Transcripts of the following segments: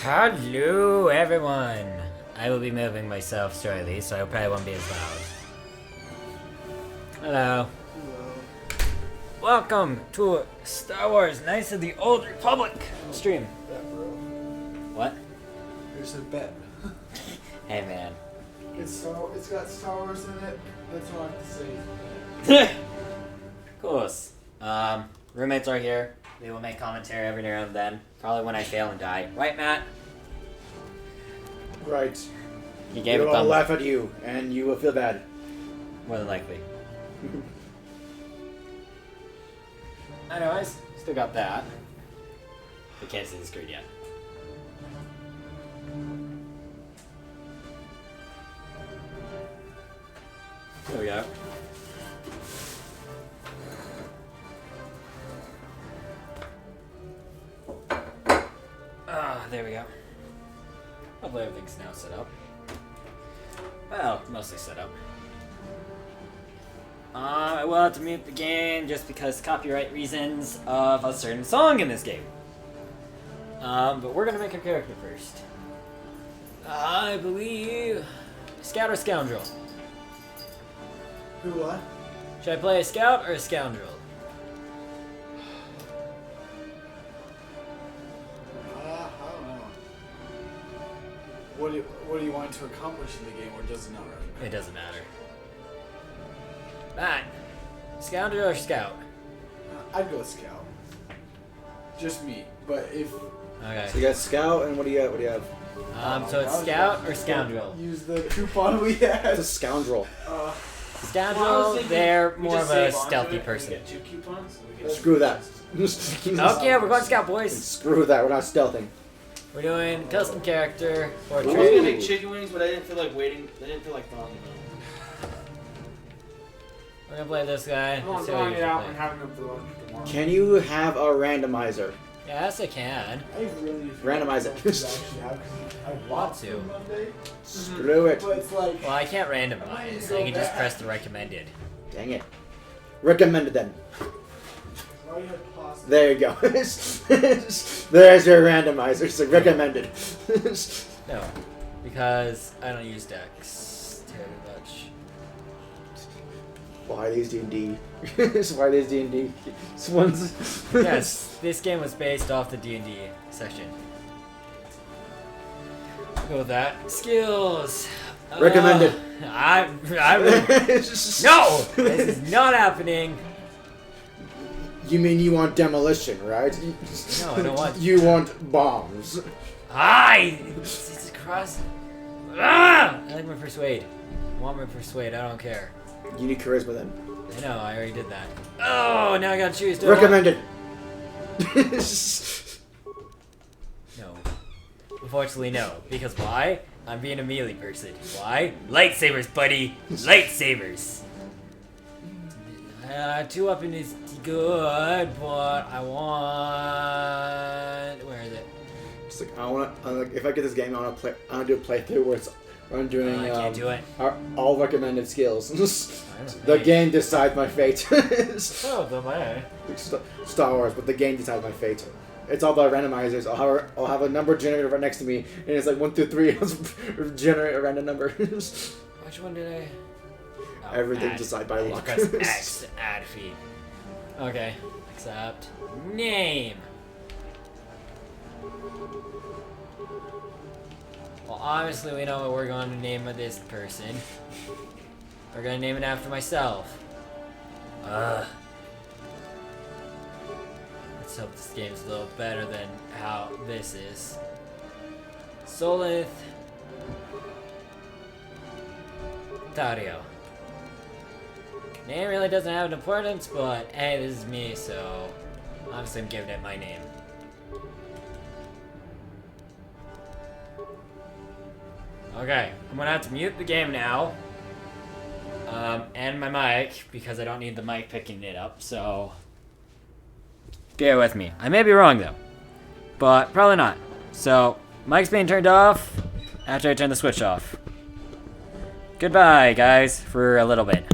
Hello, everyone. I will be moving myself shortly, so I probably won't be as loud. Hello. Hello. Welcome to Star Wars Knights of the Old Republic stream. Bet, bro. What? There's a bet. Hey, man. It's got Star Wars in it. That's all I have to say. Of course. Roommates are here. We will make commentary every now and then. Probably when I fail and die. Right, Matt? Right. You gave We'll a all thumbs. laugh at you, and you will feel bad. More than likely. Anyways, still got that. We can't see the screen yet. There we go. There we go. Hopefully everything's now set up. Well, mostly set up. I will have to mute the game just because copyright reasons of a certain song in this game. But we're gonna make a character first. I believe... Scout or Scoundrel? Who what? Should I play a Scout or a Scoundrel? I don't know. What do you want to accomplish in the game, or does it not really matter? It doesn't matter. Matt, Scoundrel or Scout? I'd go Scout. Just me. But if... Okay. So you got Scout, and what do you have? So it's Scout or Scoundrel? Use the coupon we It's had. a Scoundrel. Scoundrel, they're more of a stealthy person. Get 2 coupons. So we get Screw that. Okay, we're going Scout, boys. Screw that, we're not stealthing. We're doing custom character I was portrait. gonna make chicken wings, but I didn't feel like waiting. I didn't feel like thawing them We're gonna play this guy. out. Let's see what you play. having them for lunch tomorrow. Can you have a randomizer? Yes, I can. I really Randomize it. actually have, 'cause I want to. to Monday, Screw it. but it's like... Well, I can't randomize. I can just press the recommended. Dang it. Recommended then. Why you have pasta? There you go. There's your randomizer. So recommended. No, because I don't use Dex terribly much. Why these D&D? Why these D&D? This one's... Yes, this game was based off the D&D section. Go with that. Skills. Recommended. I would... No! This is not happening. You mean you want demolition, right? No, I don't want... You want bombs. Hi! Jesus Christ. Ah! I like my persuade. I want my persuade, I don't care. You need charisma then. I know, I already did that. Oh, now I gotta choose. Do I want- Recommended. No. Unfortunately, no. Because why? I'm being a melee person. Why? Lightsabers, buddy! Lightsabers! 2 weapon is good, but I want... Where is it? Just like I want to, like, if I get this game, I want to do a playthrough where I'm doing. I can't do it. All recommended skills. I don't The know. game decides my fate. Oh, the man. Star Wars, but the game decides my fate. It's all about randomizers. I'll have a number generator right next to me, and it's like 1 through 3. I'll generate a random number. Which one did I... Oh, Everything add. decided by I need to luck. Press X to add feed. Okay. Accept. Name. Well, obviously we know what we're going to name of this person. We're going to name it after myself. Let's hope this game's a little better than how this is. Soleth. Tario. Name really doesn't have an importance, but hey, this is me, so obviously I'm giving it my name. Okay, I'm gonna have to mute the game now. And my mic, because I don't need the mic picking it up, so... Bear with me. I may be wrong, though. But probably not. So, mic's being turned off after I turn the switch off. Goodbye, guys, for a little bit.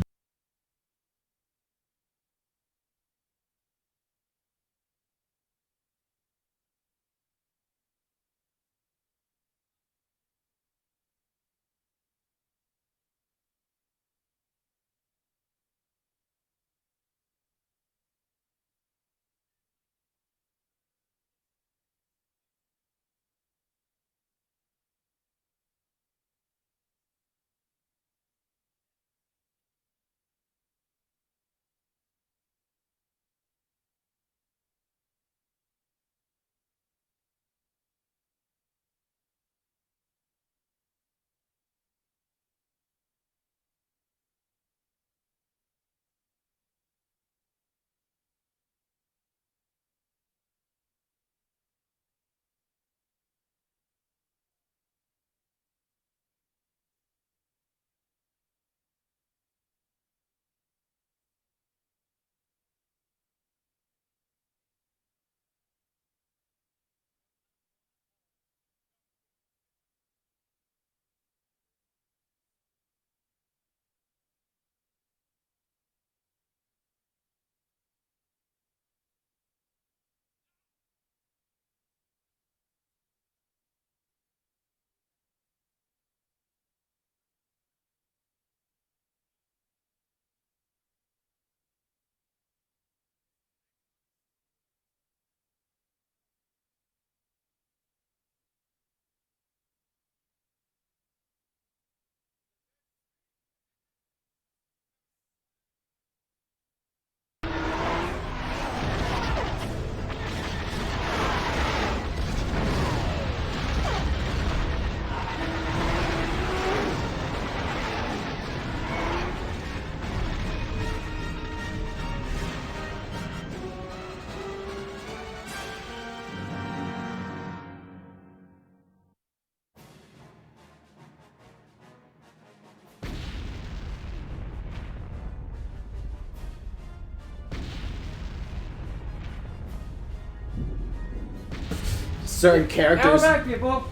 certain Now we're characters. back, people.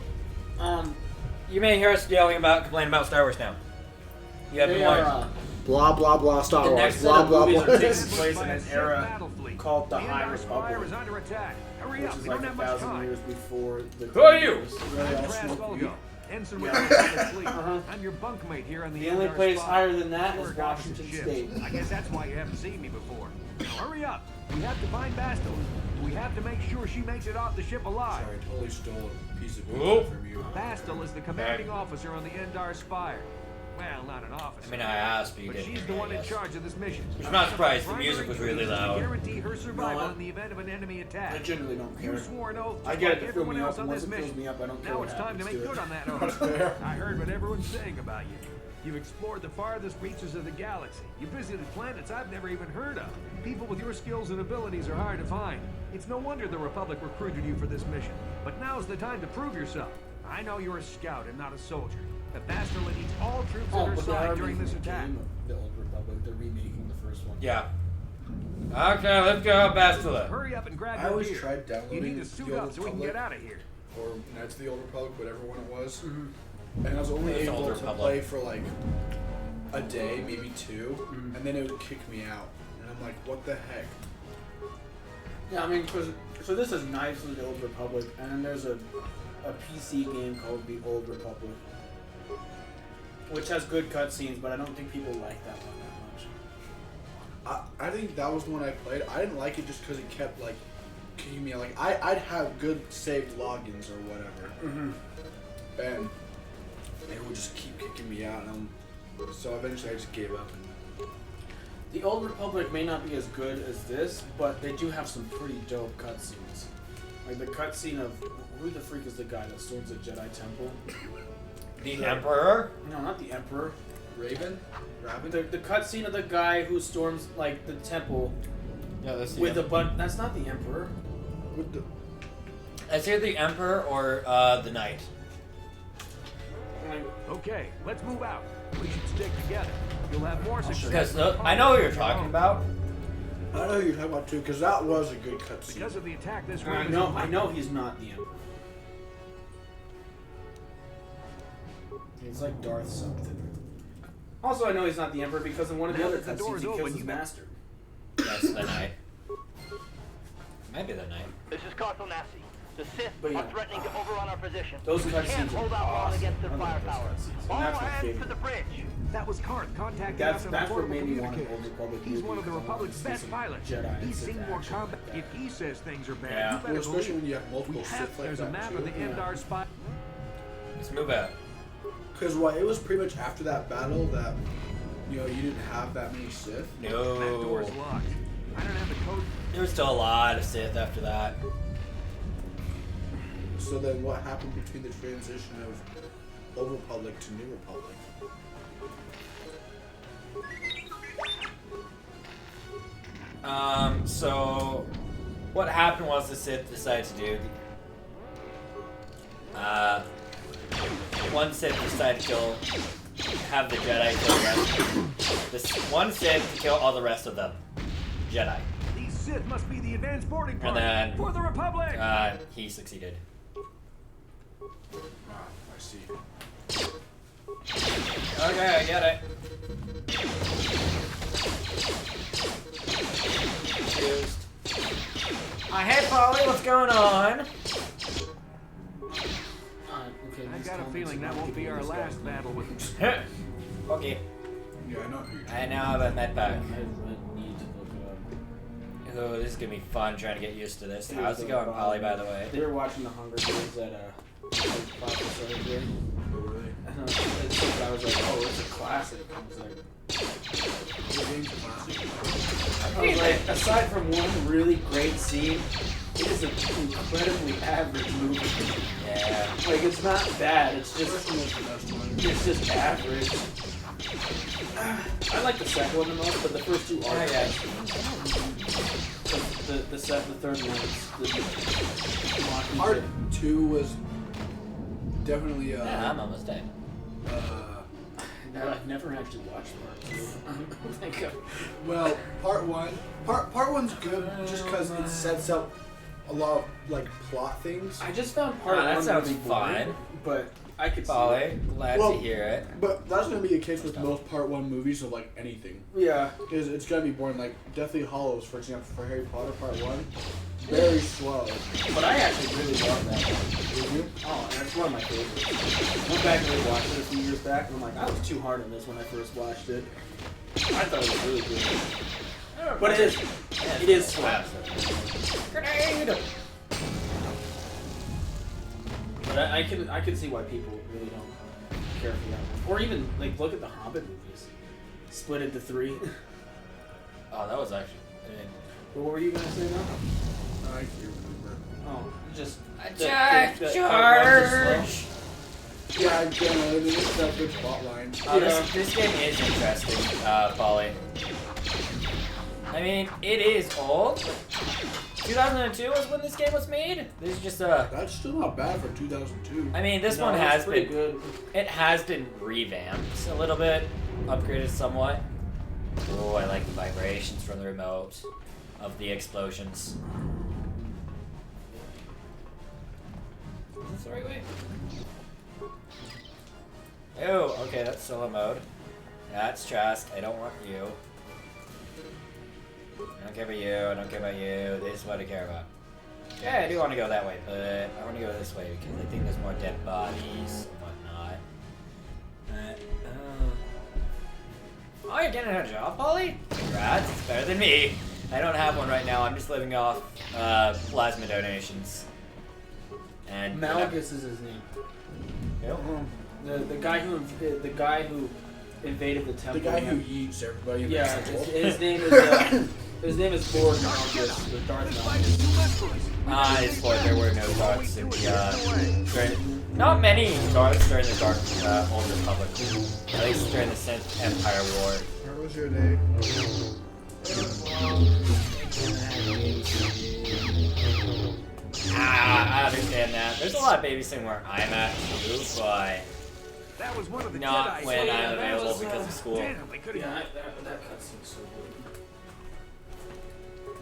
You may hear us complaining about Star Wars now. You have been They warned. are, Blah blah blah. Star the Wars. next set Blah of blah movies blah. are taking place in an era called the High Republic, is under attack. Hurry which up, is we like don't have 1,000 much years time. before the. Who are you? Really all Trask smoke weed. Volgo, ensign with Yeah. the fleet. Uh-huh. I'm your bunkmate here on the The only Endar place Spy. higher than that We're is opposite Washington ships. State. I guess that's why you haven't seen me before. Now hurry up. We have to find Bastila. We have to make sure she makes it off the ship alive. Sorry, I totally stole a piece of Whoa. pizza from you. Bastila is the commanding officer on the Endar Spire. Well, not an officer. I mean, I asked, but you But didn't. she's the one in charge of this mission. I'm not surprised. The Primary music was duty really is to loud. guarantee her survival No, I- in the event of an enemy I attack. genuinely don't You care. swore an oath I just get like it to fill everyone me else up, on and this once it fills mission. me up, I don't care Now what it's time to happens make to good it. on that That's oath. fair. I heard what everyone's saying about you. You've explored the farthest reaches of the galaxy. You visited planets I've never even heard of. People with your skills and abilities are hard to find. It's no wonder the Republic recruited you for this mission. But now's the time to prove yourself. I know you're a scout and not a soldier. The Bastila needs all troops Oh, at her but they are side during making this a attack. game of the Old Republic. They're remaking the first one. Yeah. Okay, let's go, Bastila. Hurry up and grab I your always gear. tried You downloading need to suit the up Old so we can Republic, get out of here. or Knights of the Old Republic, whatever one it was. And I was only It's able Old to Republic. play for like a day, maybe two, and then it would kick me out. And I'm like, what the heck? Yeah, I mean, so this is Knights of the Old Republic, and then there's a PC game called The Old Republic, which has good cutscenes, but I don't think people like that one that much. I think that was the one I played. I didn't like it just because it kept like kicking me out. Like I'd have good saved logins or whatever, and it would just keep kicking me out. And so eventually I just gave up. And The Old Republic may not be as good as this, but they do have some pretty dope cutscenes. Like the cutscene of who the freak is the guy that storms the Jedi Temple? The Emperor? No, not the Emperor. Raven. The cutscene of the guy who storms like the temple Yeah, that's with a bunch. That's not the Emperor. With the It's either the Emperor or the Knight. Like, Okay, let's move out. We should stick together. You'll have more success. Because I know what you're talking about. I know who you're talking about too, because that was a good cutscene. Because of the attack this I room. know he's not the Emperor. He's like Darth something. Also, I know he's not the Emperor because in one of the Now other that the cutscenes door's he kills open, his you better- master. That's the Knight. Might be the Knight. This is Cartel Nassi. The Sith But yeah. are threatening to overrun our position. Those We can't cutscenes hold are out long awesome. against their I love those firepower. cutscenes. All And that's my hands to favorite. the bridge. That was Karth contacting That's- us on that's the what portable made me want an communicator. Old Republic He's movie, one of the because I wanted Republic's to see best some pilots. Jedi and He's Sith seen more action combat. like that. If he says things are bad, Yeah. you better Well, especially believe when you have it. multiple We Sith have, like there's a that map too. of the Yeah. Endar spy. Let's move out. Because it was pretty much after that battle that you didn't have that many Sith. That door's No. locked. I don't have the code. There was still a lot of Sith after that. So then, what happened between the transition of Old Republic to New Republic? So what happened was the Sith decided to do. One Sith decided to have the Jedi kill the rest. This one Sith to kill all the rest of them. Jedi. These Sith must be the advanced boarding And party then, for the Republic. He succeeded. I see. Okay, I get it. Confused. Hey Polly, what's going on? Okay, I these got a comments feeling are that not won't be giving our these guys last no battle with. Okay, Yeah, I know who you're I now have a med I pack. need to look it up. Oh, this is gonna be fun trying to get used to this. How's it going, Polly, by the way? They were watching the Hunger Games at class over here. really. And I was like, oh, it's a classic. I was like, The game's classic. I was like, aside from one really great scene, it is an incredibly average movie. Yeah. Like, it's not bad, it's First just, one was the best one. it's just average. I like the second one the most, but the first two are Oh, yeah. the third one is the Part 2 was definitely Yeah, I'm almost dead. No, I've never actually watched part 2. I think well, part 1. Part 1's good just because it sets up a lot of like plot things. I just found part that one sounds really boring, fun. but I could see Polly, it. glad Well, to hear it. But that's gonna be the case with most Part 1 movies of like anything. Yeah. Because it's gonna be boring. Like Deathly Hallows, for example, for Harry Potter Part 1, very slow. But I actually really love that one. Oh, and it's one of my favorites. I went back and rewatched it a few years back, and I'm like, I was too hard on this when I first watched it. I thought it was really good. But it is slow. Grenade! But I can see why people really don't care for that one. Or even, like, look at the Hobbit movies. Split into 3. Oh, that was actually. But what were you going to say now? I can't remember. Oh, just... Attack! the- Charge! Yeah, I don't know. It's got a good plot line. This game is interesting, Polly. I mean, it is old. 2002 was when this game was made. This is just a. That's still not bad for 2002. I mean, this No, one it's has pretty been. good. It has been revamped a little bit, upgraded somewhat. Oh, I like the vibrations from the remote of the explosions. Is this the right way? Oh, okay, that's solo mode. That's Trask. I don't want you. I don't care about you. I don't care about you. This is what I care about. Yeah, I do want to go that way, but I want to go this way because I think there's more dead bodies and whatnot. Oh, you're getting a job, Polly? Congrats, it's better than me. I don't have one right now. I'm just living off plasma donations. And Malagus is his name. Yep. The guy who invaded the temple. The guy who yeets everybody in the Yeah, temple. his name is Lord Malagus, the Darth Malagus. It's for there were no darks in the not many darks during the Dark Old Republic. At least during the 10th Empire War. Where was your day? I understand that. There's a lot of babysitting where I'm at too, but That was one of the not Jedi. when Yeah, I'm that available was, because of school. Damn, they could Yeah, have. that cutscene's so good.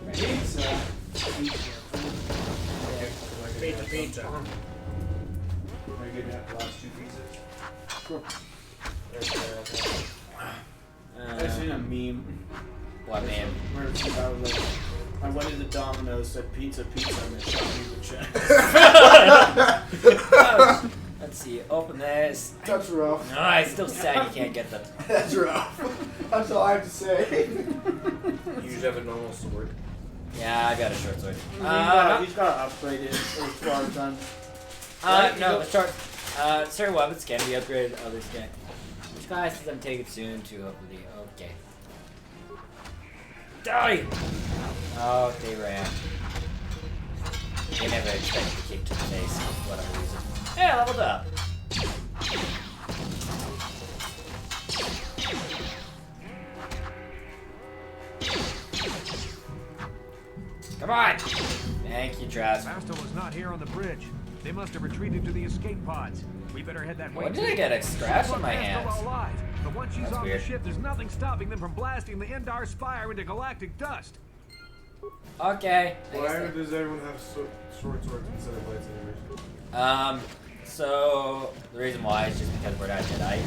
Right. Pizza, pizza. Are you gonna have the last 2 pizzas? Sure. I seen a meme. What man? Where it's about like, I went into Domino's, said pizza, pizza, and they shot me in the chest. Let's see. Open this. That's rough. No, I'm still sad you can't get them. That's rough. That's all I have to say. You usually have a normal sword. Yeah, I got a short sword. He's got to upgrade it as far as I'm. No, the short. Certain weapons can be upgraded. Others can't. Which classes I'm taking soon to hopefully. Okay. Die! Oh, they ran. They never expected to kick to the face for whatever reason. Yeah, leveled up. Come on! Thank you, Trask. Master was not here on the bridge. They must have retreated to the escape pods. We better head that way. What did I get a scratch on my hands? Still alive, but once she's That's on weird. the ship, there's nothing stopping them from blasting the Endar Spire into galactic dust. Okay. Why does everyone have short swords instead of lightsabers? So the reason why is just because we're not Jedi.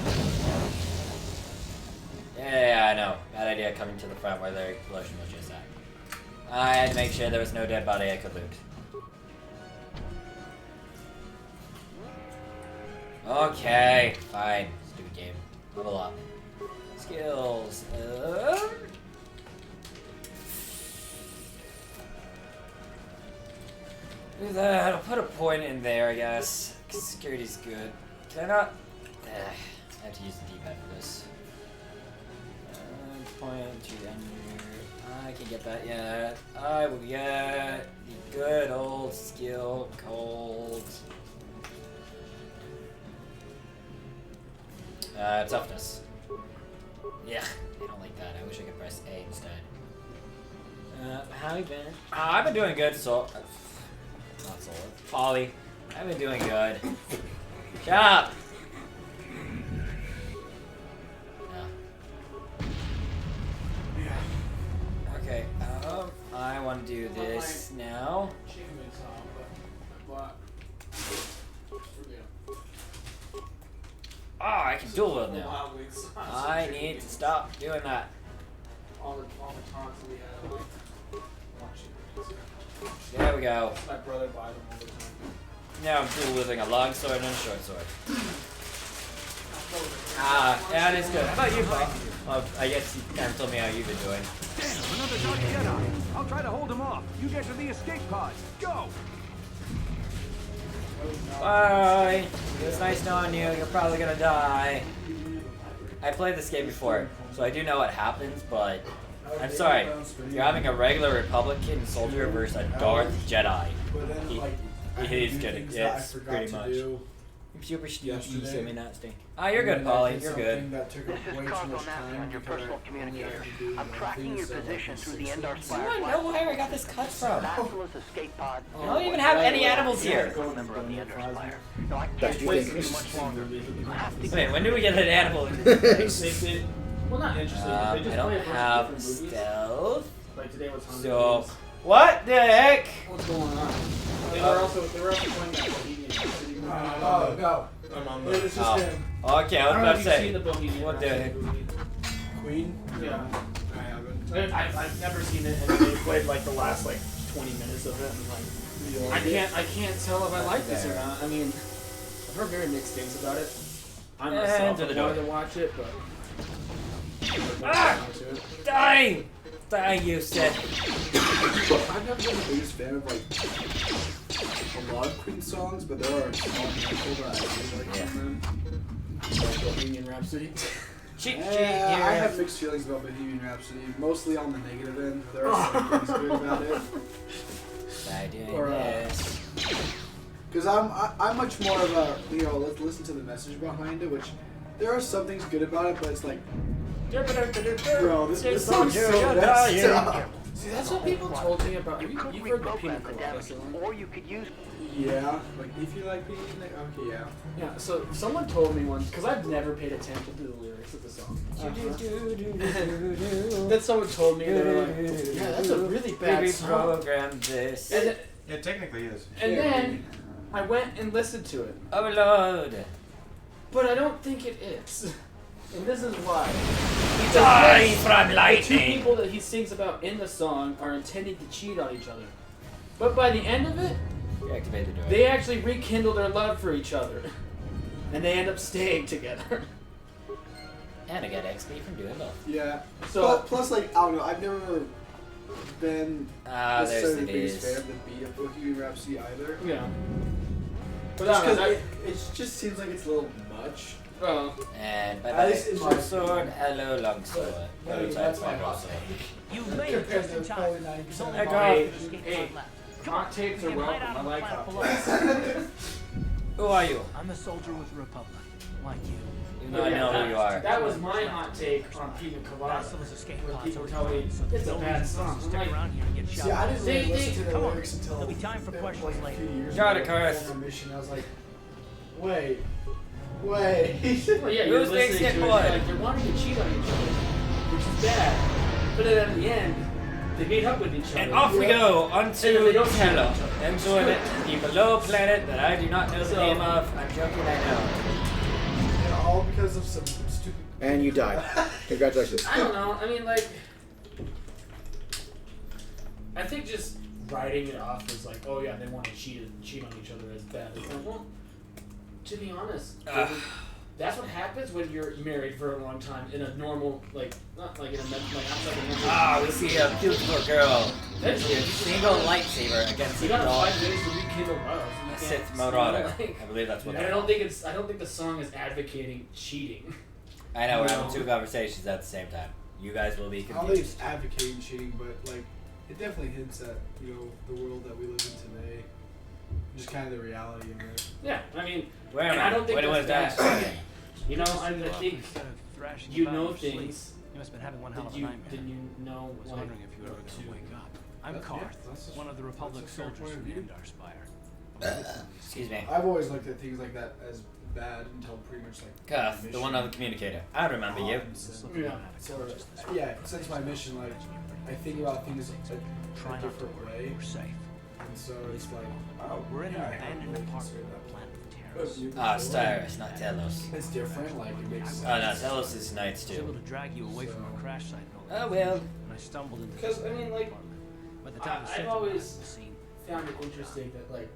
Yeah, I know. Bad idea coming to the front where the explosion was just at. I had to make sure there was no dead body I could loot. Okay, fine. Stupid game. Level up. Skills. Do that. I'll put a point in there, I guess. 'Cause security's good. Can I not? I have to use the D-pad for this. Point to the under. I can get that yet. I will get the good old skill cold. Toughness. Yeah, I don't like that. I wish I could press A instead. How you been? I've been doing good, so... not Soleth. Polly. I've been doing good. Shut up! No. Okay, I want to do this now. dual wield now. Wild Wings. I need to stop doing that. All the talks we had. Watching. There we go. My brother buys them all the time. Now I'm dual wielding a long sword and a short sword. That is good. How about you, Paul? Well, I guess you kind of told me how you've been doing. Damn, another dark Jedi. I'll try to hold him off. You get to the escape pod. Go! Bye. It was nice knowing you. You're probably gonna die. I played this game before, so I do know what happens, but I'm sorry. You're having a regular Republican soldier versus a Darth Jedi. But then, He- like, I He's do getting things that I it's forgot pretty to much. do. Super stinky, Yesterday. so me not stink. Ah, you're good, And then I Polly. did You're something good. That took This up is way too Console much Nazi time on your because personal I communicator. only had to do I'm the tracking things your that, like, position the through the 6 Endar minutes. Spire. Do I know where I got this cut from? Maximus escape pod. I don't even have any animals here. You're a member of the Endar Spire. No, I That's can't you wait think. too much longer. You have to Wait, when do we get an animal? Well, not interesting. They I just don't play a bunch have of different movies. stealth. Like today was Hunger So, Games. what the heck? What's going on? They were also playing that Bohemian Rhapsody movie. Oh, no. Wait, it's just Oh. him. Okay, I was I don't know about if to you've seen the say. Bohemian What the Rhapsody heck? movie. Queen? Yeah. I haven't. I've never seen it, and they played like the last 20 minutes of it, and I can't tell if I like this or not. I mean, I've heard very mixed things about it. I myself to the wanted door. to watch it, but Ah! Die! Die, you said. I've never been the biggest fan of like a lot of Queen songs, but there are a small handful that I really like Yeah. from them. like Bohemian Rhapsody. Cheat sheet I here. have mixed feelings about Bohemian Rhapsody, mostly on the negative end. There are some things good about it. By doing Or, this. Because I'm much more of a, let's listen to the message behind it, which there are some things good about it, but it's like, bro, this song's so messed up. See, that's what people told me about. You've heard the reprogram Pina the Colada damage, song. or you could use Yeah, like if you like being like, okay, yeah. Yeah, so someone told me once, because I've never paid attention to the lyrics of the song. Then someone told me, they were like, yeah, that's a really bad song. Program this. And, It technically is. and then I went and listened to it. Overload. But I don't think it is. And this is why. Die from The two lightning. people that he sings about in the song are intending to cheat on each other. But by the end of it, Activate the door. they actually rekindle their love for each other. And they end up staying together. And I got XP from doing both. Yeah. So, Plus, like, I don't know, I've never been Ah, there's necessarily the the biggest days. fan of the beat of Bohemian Rhapsody either. yeah. But Just I don't because know, it just seems like it's a little much. well, And bye At bye. least in my Short sword, hello long sword. Maybe that's my hot take. You made it just in time. There's only Heck one off. way to escape Hey. from left. hot takes are You can hide welcome. out I on the like planet hot below. takes. Who are you? I'm a soldier with the Republic, like you. You know I know who you are. That was my hot take on Pina Colada. Maximus escape When pods people are tell me deployed, so it's there's a no bad reason for us song. to I'm stick like, around here and get shot. See, I didn't really They- listen to the come on. lyrics until There'll be time for questions like a later. few years Got ago. it, Chris. On my mission, I was like, wait. Well, yeah, you're Who's listening next to it, hit you're boy? like, they're wanting to cheat on each other, which is bad. But then at the end, they meet up with each other. And off we go onto And they don't see Hello. each other. Into the below planet that I do not know the So- name of. I'm joking, I know. And all because of some stupid. And you died. Congratulations. I don't know. I mean, like, I think just writing it off as like, oh yeah, they want to cheat on each other as bad. It's like, well, to be honest, that's what happens when you're married for a long time in a normal, like, not like in a outside the normal. Ah, we see a beautiful girl. Eventually, A single lightsaber against you a got dog. 5 days to rekindle love. You A can't- Sith you know, Marauder. like- I believe that's what And I they're don't think it's. I don't think the song is advocating cheating. I know, we're having No. two conversations at the same time. You guys will be I don't think confused. it's advocating cheating, but like, it definitely hints at the world that we live in today, just kind of the reality of it. Yeah, I mean, Where and am I don't think When was that's that? bad. You know, I think Instead of thrashing you about know in your sleep, things You must have been having one hell that of a you nightmare. didn't know. I was like, wondering if you were ever to- going to wake up. I'm That- yeah, Karth, that's a- one of the Republic that's a fair soldiers point from of the view. Endar Spire. Excuse me. I've always looked at things like that as bad until pretty much like. Cuff, my the one mission. on the communicator. I remember you. Yeah. Yeah, since my mission, like, I think about things a Try not to different worry. way, We're safe. and so it's like, oh, We're in yeah, an I haven't abandoned really apartment considered on that a planet of terror. It's Tyrus, not Telos. It's different. Like it makes sense. Oh no, Telos is Knights I was able too. to drag you away from our crash site. Oh well. And I stumbled into Because, I mean, like, by the time the I've Sith always arrived at the scene, found it interesting that, like,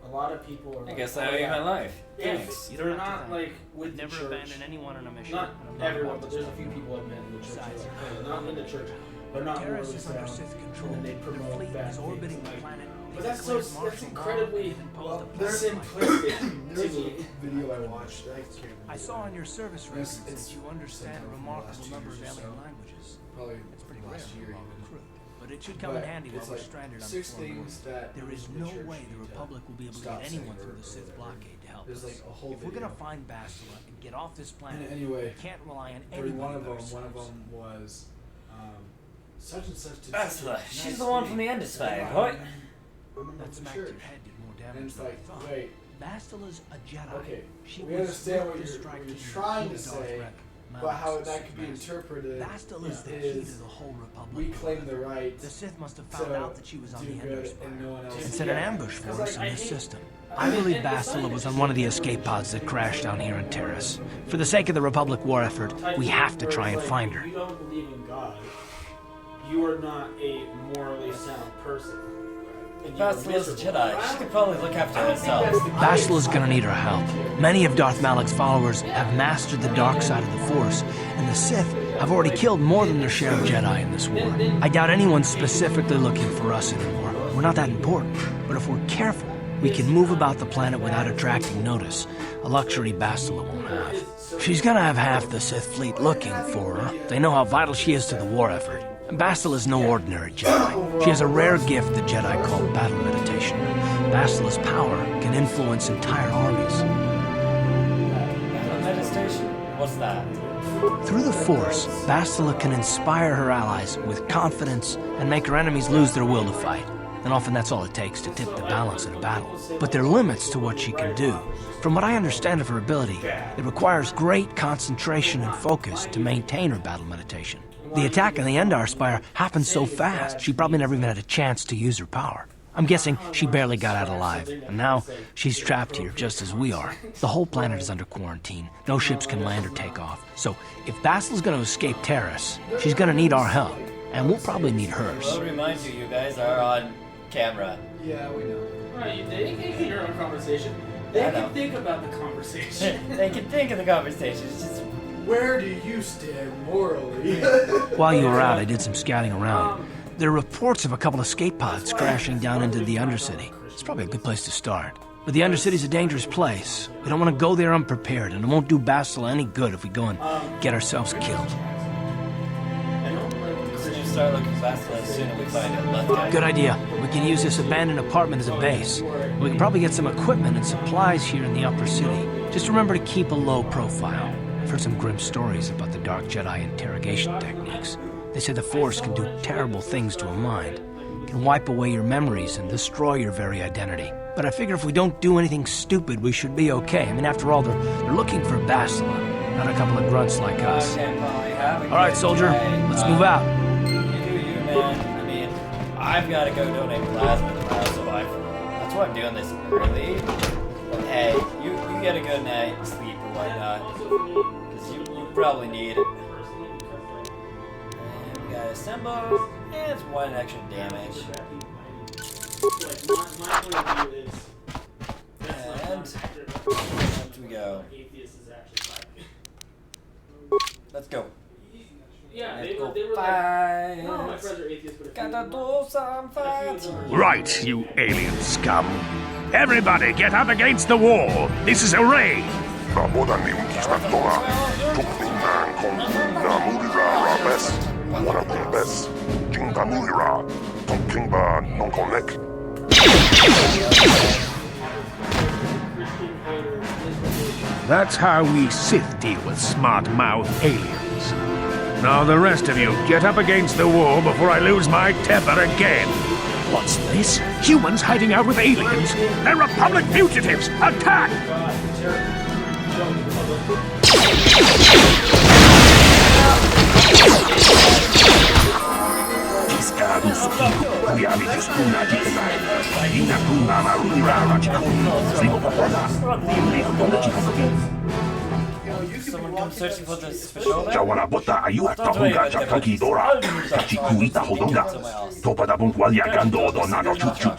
a lot of people are I like, guess oh, I owe you yeah, my life. if Thanks. You they're don't have to not, thank like, me. with the never church. abandon anyone on a mission. Not and I'm not everyone, about but to there's a stop. few people I've met in the church. Besides, Like, not in the church. They're not Terrace morally is under sound. Sith control. And they Their promote fleet bad is orbiting the things. planet. But They that's declared so, martial that's law incredibly and imposed a there's simplistic to There's me. a video I watched. I can't remember. I saw on your service records It's- that you understand a sometime from the remarkable last 2 number of years or alien so. languages. Probably It's pretty rare last for year a even. crew. But it should come in But handy while it's we're like stranded on 6 the foreign things moon. that There is the no church way the need to Republic will be able to stop get anyone saying through the or Sith whatever. blockade to help There's us. like a whole If we're gonna video. find Bastila and get off this planet, And anyway, we can't rely on during one anybody of but them, ourselves. was such and such. did That's such a the. nice She's the one from the thing. Underside, I'm right? in That the smacked church. your head did more And damage it's than I like, thought. wait, Bastila's a Jedi. okay, She we was understand what with the you're strike team trying to that Darth say, Rex but how mounts that could be master. interpreted Bastila's the key is to the whole Republic. we claim the right The Sith must have found to out that she was on do the good Ender and no one else. and set an ambush for 'Cause, us like, in I this hate- system. I believe Bastila was on one of the escape pods that crashed down here in Terrace. For the sake of the Republic war effort, we have to try and find her. If you don't believe in God, you are not a morally sound person. And you are Bastila's a miserable. Jedi. She could probably look after I don't think that's herself. the case. Bastila's gonna need our help. Many of Darth Malak's followers have mastered the dark side of the Force, and the Sith have already killed more than their share of Jedi in this war. I doubt anyone's specifically looking for us anymore. We're not that important, but if we're careful, we can move about the planet without attracting notice, a luxury Bastila won't have. She's gonna have half the Sith fleet looking for her. They know how vital she is to the war effort. Bastila's no ordinary Jedi. She has a rare gift the Jedi call battle meditation. Bastila's power can influence entire armies. Battle meditation? What's that? Through the Force, Bastila can inspire her allies with confidence and make her enemies lose their will to fight. And often that's all it takes to tip the balance in a battle. But there are limits to what she can do. From what I understand of her ability, it requires great concentration and focus to maintain her battle meditation. The attack on the Endar Spire happened so fast, she probably never even had a chance to use her power. I'm guessing she barely got out alive, and now she's trapped here just as we are. The whole planet is under quarantine. No ships can land or take off. So if Bastila's gonna escape Terrace, she's gonna need our help, and we'll probably need hers. Well, remind you, you guys are on camera. Yeah, we know. Right, they can hear our conversation. They I can know. think about the conversation. They can think of the conversation. It's just Where do you stand morally? While you were out, I did some scouting around. There are reports of a couple of escape pods crashing down into the Undercity. It's probably a good place to start. But the Undercity's a dangerous place. We don't want to go there unprepared, and it won't do Bastila any good if we go and get ourselves killed. so you start looking faster as soon as we find it. Let's go. Good idea. We can use this abandoned apartment as a base. We can probably get some equipment and supplies here in the upper city. Just remember to keep a low profile. I've heard some grim stories about the Dark Jedi interrogation techniques. They say the Force can do terrible things to a mind. It can wipe away your memories and destroy your very identity. But I figure if we don't do anything stupid, we should be okay. I mean, after all, they're looking for Bastila, not a couple of grunts like us. Okay, Polly, have a All right, good soldier, day. let's move out. You do you, man. I mean, I've got to go donate plasma tomorrow, so that's why I'm doing this early. But hey, you get a good night's sleep or whatnot, because you probably need it. And we got assemble, and it's 1 extra damage. Like, my point of view is And up we go. atheist is actually fighting. Let's go. Yeah, Let's they go were like, fight. no, my friends are atheists, but a few Gotta do some fights. Right, you alien scum. Everybody get up against the wall. This is a raid. Nabodanni kistattuna. Tukninaan kontunna mulira rapes. Wanapes. Jinta mulira. Tonkingba nonkonek. That's how we Sith deal with smart-mouthed aliens. Now the rest of you, get up against the wall before I lose my temper again. What's this? Humans hiding out with aliens? They're Republic fugitives! Attack! searching for this for shoulder. Jawara ayuata hunga jatanki dora. Tachiku ita hodonga. Topada bunkwalia gando donado chuchu.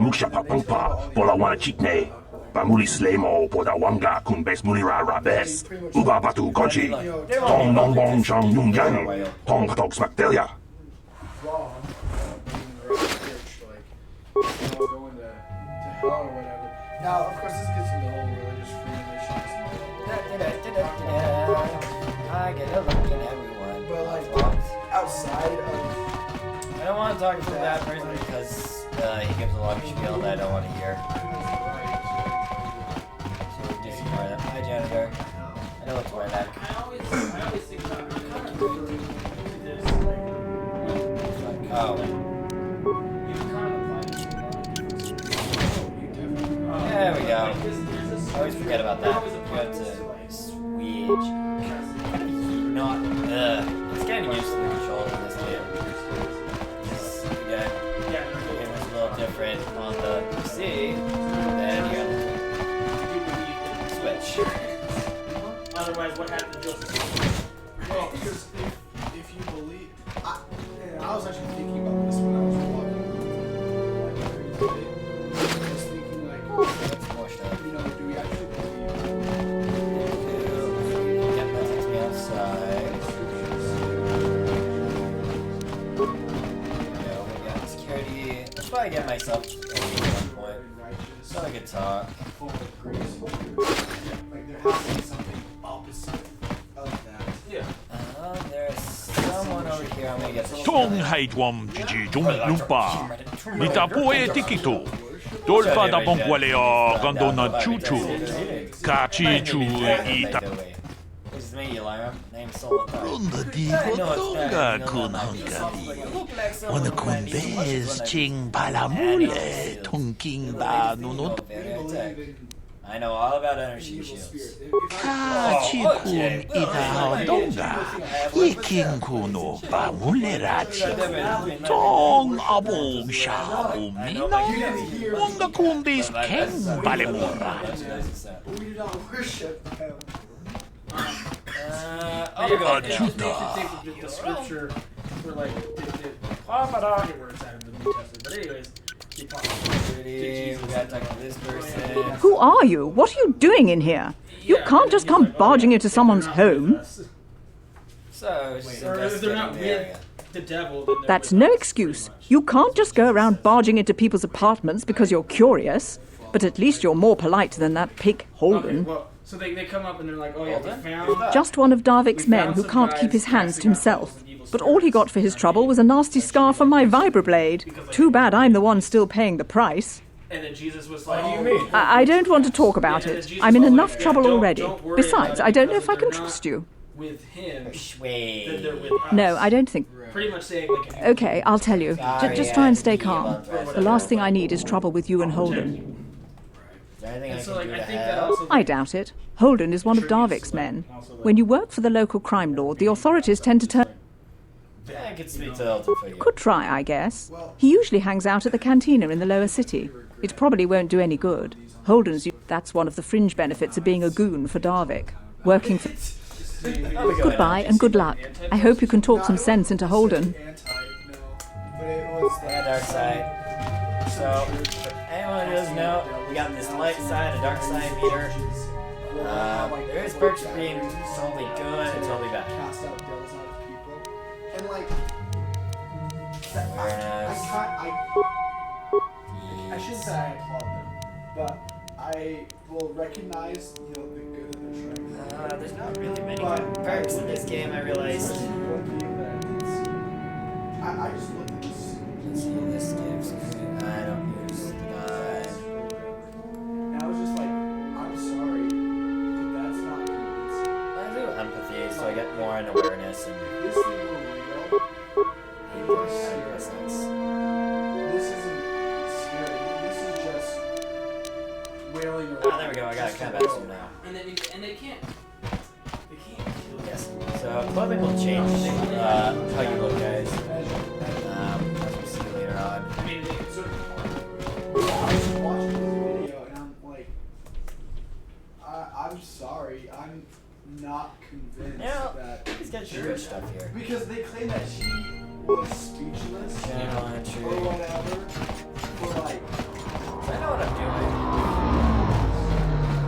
Muksha papangpa, polawana chikne. Pamuli slemo poda wanga kun bes mulira rabes. Uba batu konchi. Tong nong bong chang nung yang. Tong katok smaktelia. Wrong. Going to hell or whatever. Now, of course, this gets into the whole religious freedom issues. I get a look at everyone. But like outside of, I don't want to talk to that person because he gives a long spiel that I don't want to hear. So we just ignore them. Hi, janitor. I know what's right back. I always think about Oh. There we go. I always forget about that. Go to switch. Not. It's getting used to the controls in this game. Again, the game is a little different on the PC than here on the Switch. Otherwise, what happened to Joseph? well, because if you believe, I was actually thinking about this when I was walking today. I was thinking like, you know, do we actually believe? Get that takes me outside. We got security. I'll probably get myself at one point so I could talk. Full of grace. Like there has to be something opposite of that. Yeah. There's someone over here. I'm gonna get the Tong haitwam jiji jung lumpa. Mitapo e tikito. Dolpa da bonkwaleo gandona chuchu. Kachi chu ita. This is me, Elyra. Name's Soleth. Runda di tonga kun hangari. Wana kun bez ching palamule tongking ba nunot. I know all about energy shields. Kachi kun ita hodonga. Iking kuno ba mulerachi. Tong abong sha umina. Wanga kun bez ken balemura. But we do not worship him. I'll go I with think that. the scripture for like I forget where it's at in the New Testament, but anyways, We gotta talk to this person. Who are you? What are you doing in here? You can't just come barging into someone's home. So, she's or if they're not investigating the with area. the devil, then they're That's with no us, excuse. pretty much. You can't just go around barging into people's apartments because you're curious. But at least you're more polite than that pig Okay, Holden. well, so they come up and they're like, oh yeah, we Holden? found. Just one of Darvik's men who can't keep his hands to himself. But all he got for his trouble was a nasty scar from my vibroblade. Too bad I'm the one still paying the price. And then Jesus was like, What do you mean? I don't want to talk about it. I'm in enough trouble already. Don't worry Besides, about it I don't know because if I can they're not trust you. with him, then Shway. they're with us. No, I don't think. Pretty much saying like. Okay, I'll tell you. Just try and stay calm. The last thing I need is trouble with you and Holden. Is there anything I And so can like do I to think that help? also. I doubt it. Holden is one of Darvik's men. When you work for the local crime lord, the authorities tend to turn... I could speak to Elton for you. Could try, I guess. He usually hangs out at the cantina in the lower city. It probably won't do any good. Holden's... That's one of the fringe benefits of being a goon for Darvik. Working for... Goodbye and good luck. I hope you can talk some sense into Holden. No, but it was Yeah, dark side. So, for anyone who doesn't know, we got this light side, a dark side meter. There is perks for being totally good and totally bad. cast out devils out of people, and like I shouldn't say I applaud them, but I will recognize the good that they're trying to do. There's not really many good perks in this game, I realized. I just looked at this. Let's see, this gives... I don't use And I was just like, I'm sorry, but that's not convincing. I do empathy, so I get more an awareness and... If this thing were real, this isn't scary. This is just wailing around. Oh, there we go, I got a combat suit now. And they can't. They can't kill Yes. So, clothing will change how you look, guys. As we'll see later on. I mean, they sort of. I was watching this video and I'm like, I'm sorry, I'm not convinced Yeah, that he's got some good stuff here. because they claim that she was speechless Journal entry. or whatever for like I know what I'm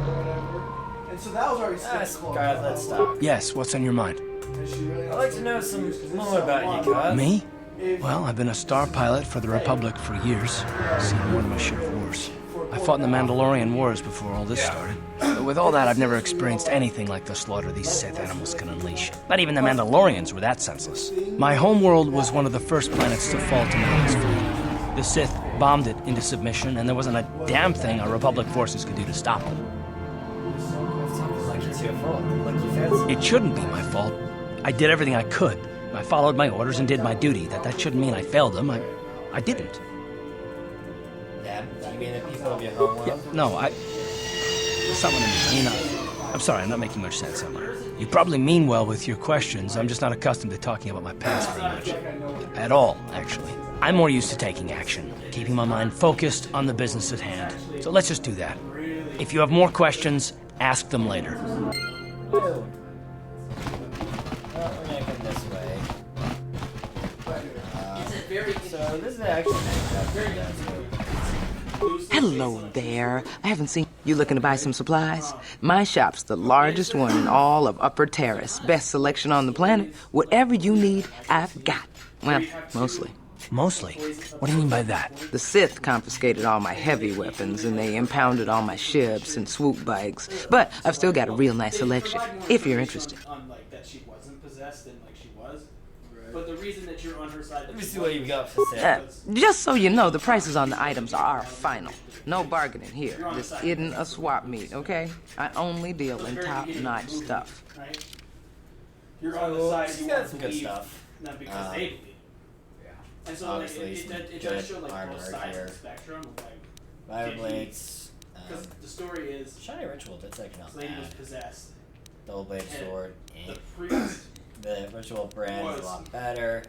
or whatever, and so that was already doing. skeptical. Guys, let's stop. Yes, what's on your mind? And she really I'd like to know some more about you, Cos. Me? Well, I've been a star pilot for the Republic for years. Seen more than my share of wars. I fought in the Mandalorian Wars before all this started. But with all that, I've never experienced anything like the slaughter these Sith animals can unleash. Not even the Mandalorians were that senseless. My homeworld was one of the first planets to fall to Malak's fleet. The Sith bombed it into submission, and there wasn't a damn thing our Republic forces could do to stop them. Like it's your fault. Like you fancy. It shouldn't be my fault. I did everything I could. I followed my orders and did my duty. That shouldn't mean I failed them. I didn't. Yeah, you mean the people of your homeworld? Yeah, no, that's not what I mean. I'm sorry, I'm not making much sense, am I? You probably mean well with your questions. I'm just not accustomed to talking about my past very much. At all, actually. I'm more used to taking action, keeping my mind focused on the business at hand. So let's just do that. If you have more questions, ask them later. Well, we're gonna come this way. So this is actually very good. Hello there. I haven't seen you looking to buy some supplies. My shop's the largest one in all of Upper Terrace. Best selection on the planet. Whatever you need, I've got. Well, mostly. Mostly? What do you mean by that? The Sith confiscated all my heavy weapons, and they impounded all my ships and swoop bikes. But I've still got a real nice selection, if you're interested. Unlike that she wasn't possessed and like she was. But the reason that you're on her side... Let me see what you've got for sale. Just so you know, the prices on the items are final. No bargaining here. This isn't a swap meet, okay? I only deal in top-notch stuff. Right? You're on the side She's you got want some to good believe, stuff. not because they believe. And so like, Obviously, some it does show good like both armor sides here. of the spectrum. Of, like, Fire blades. because the story is Shiny ritual, that's like not this lady was bad. possessed. Double blade And sword. The priest The ritual brand is a lot better.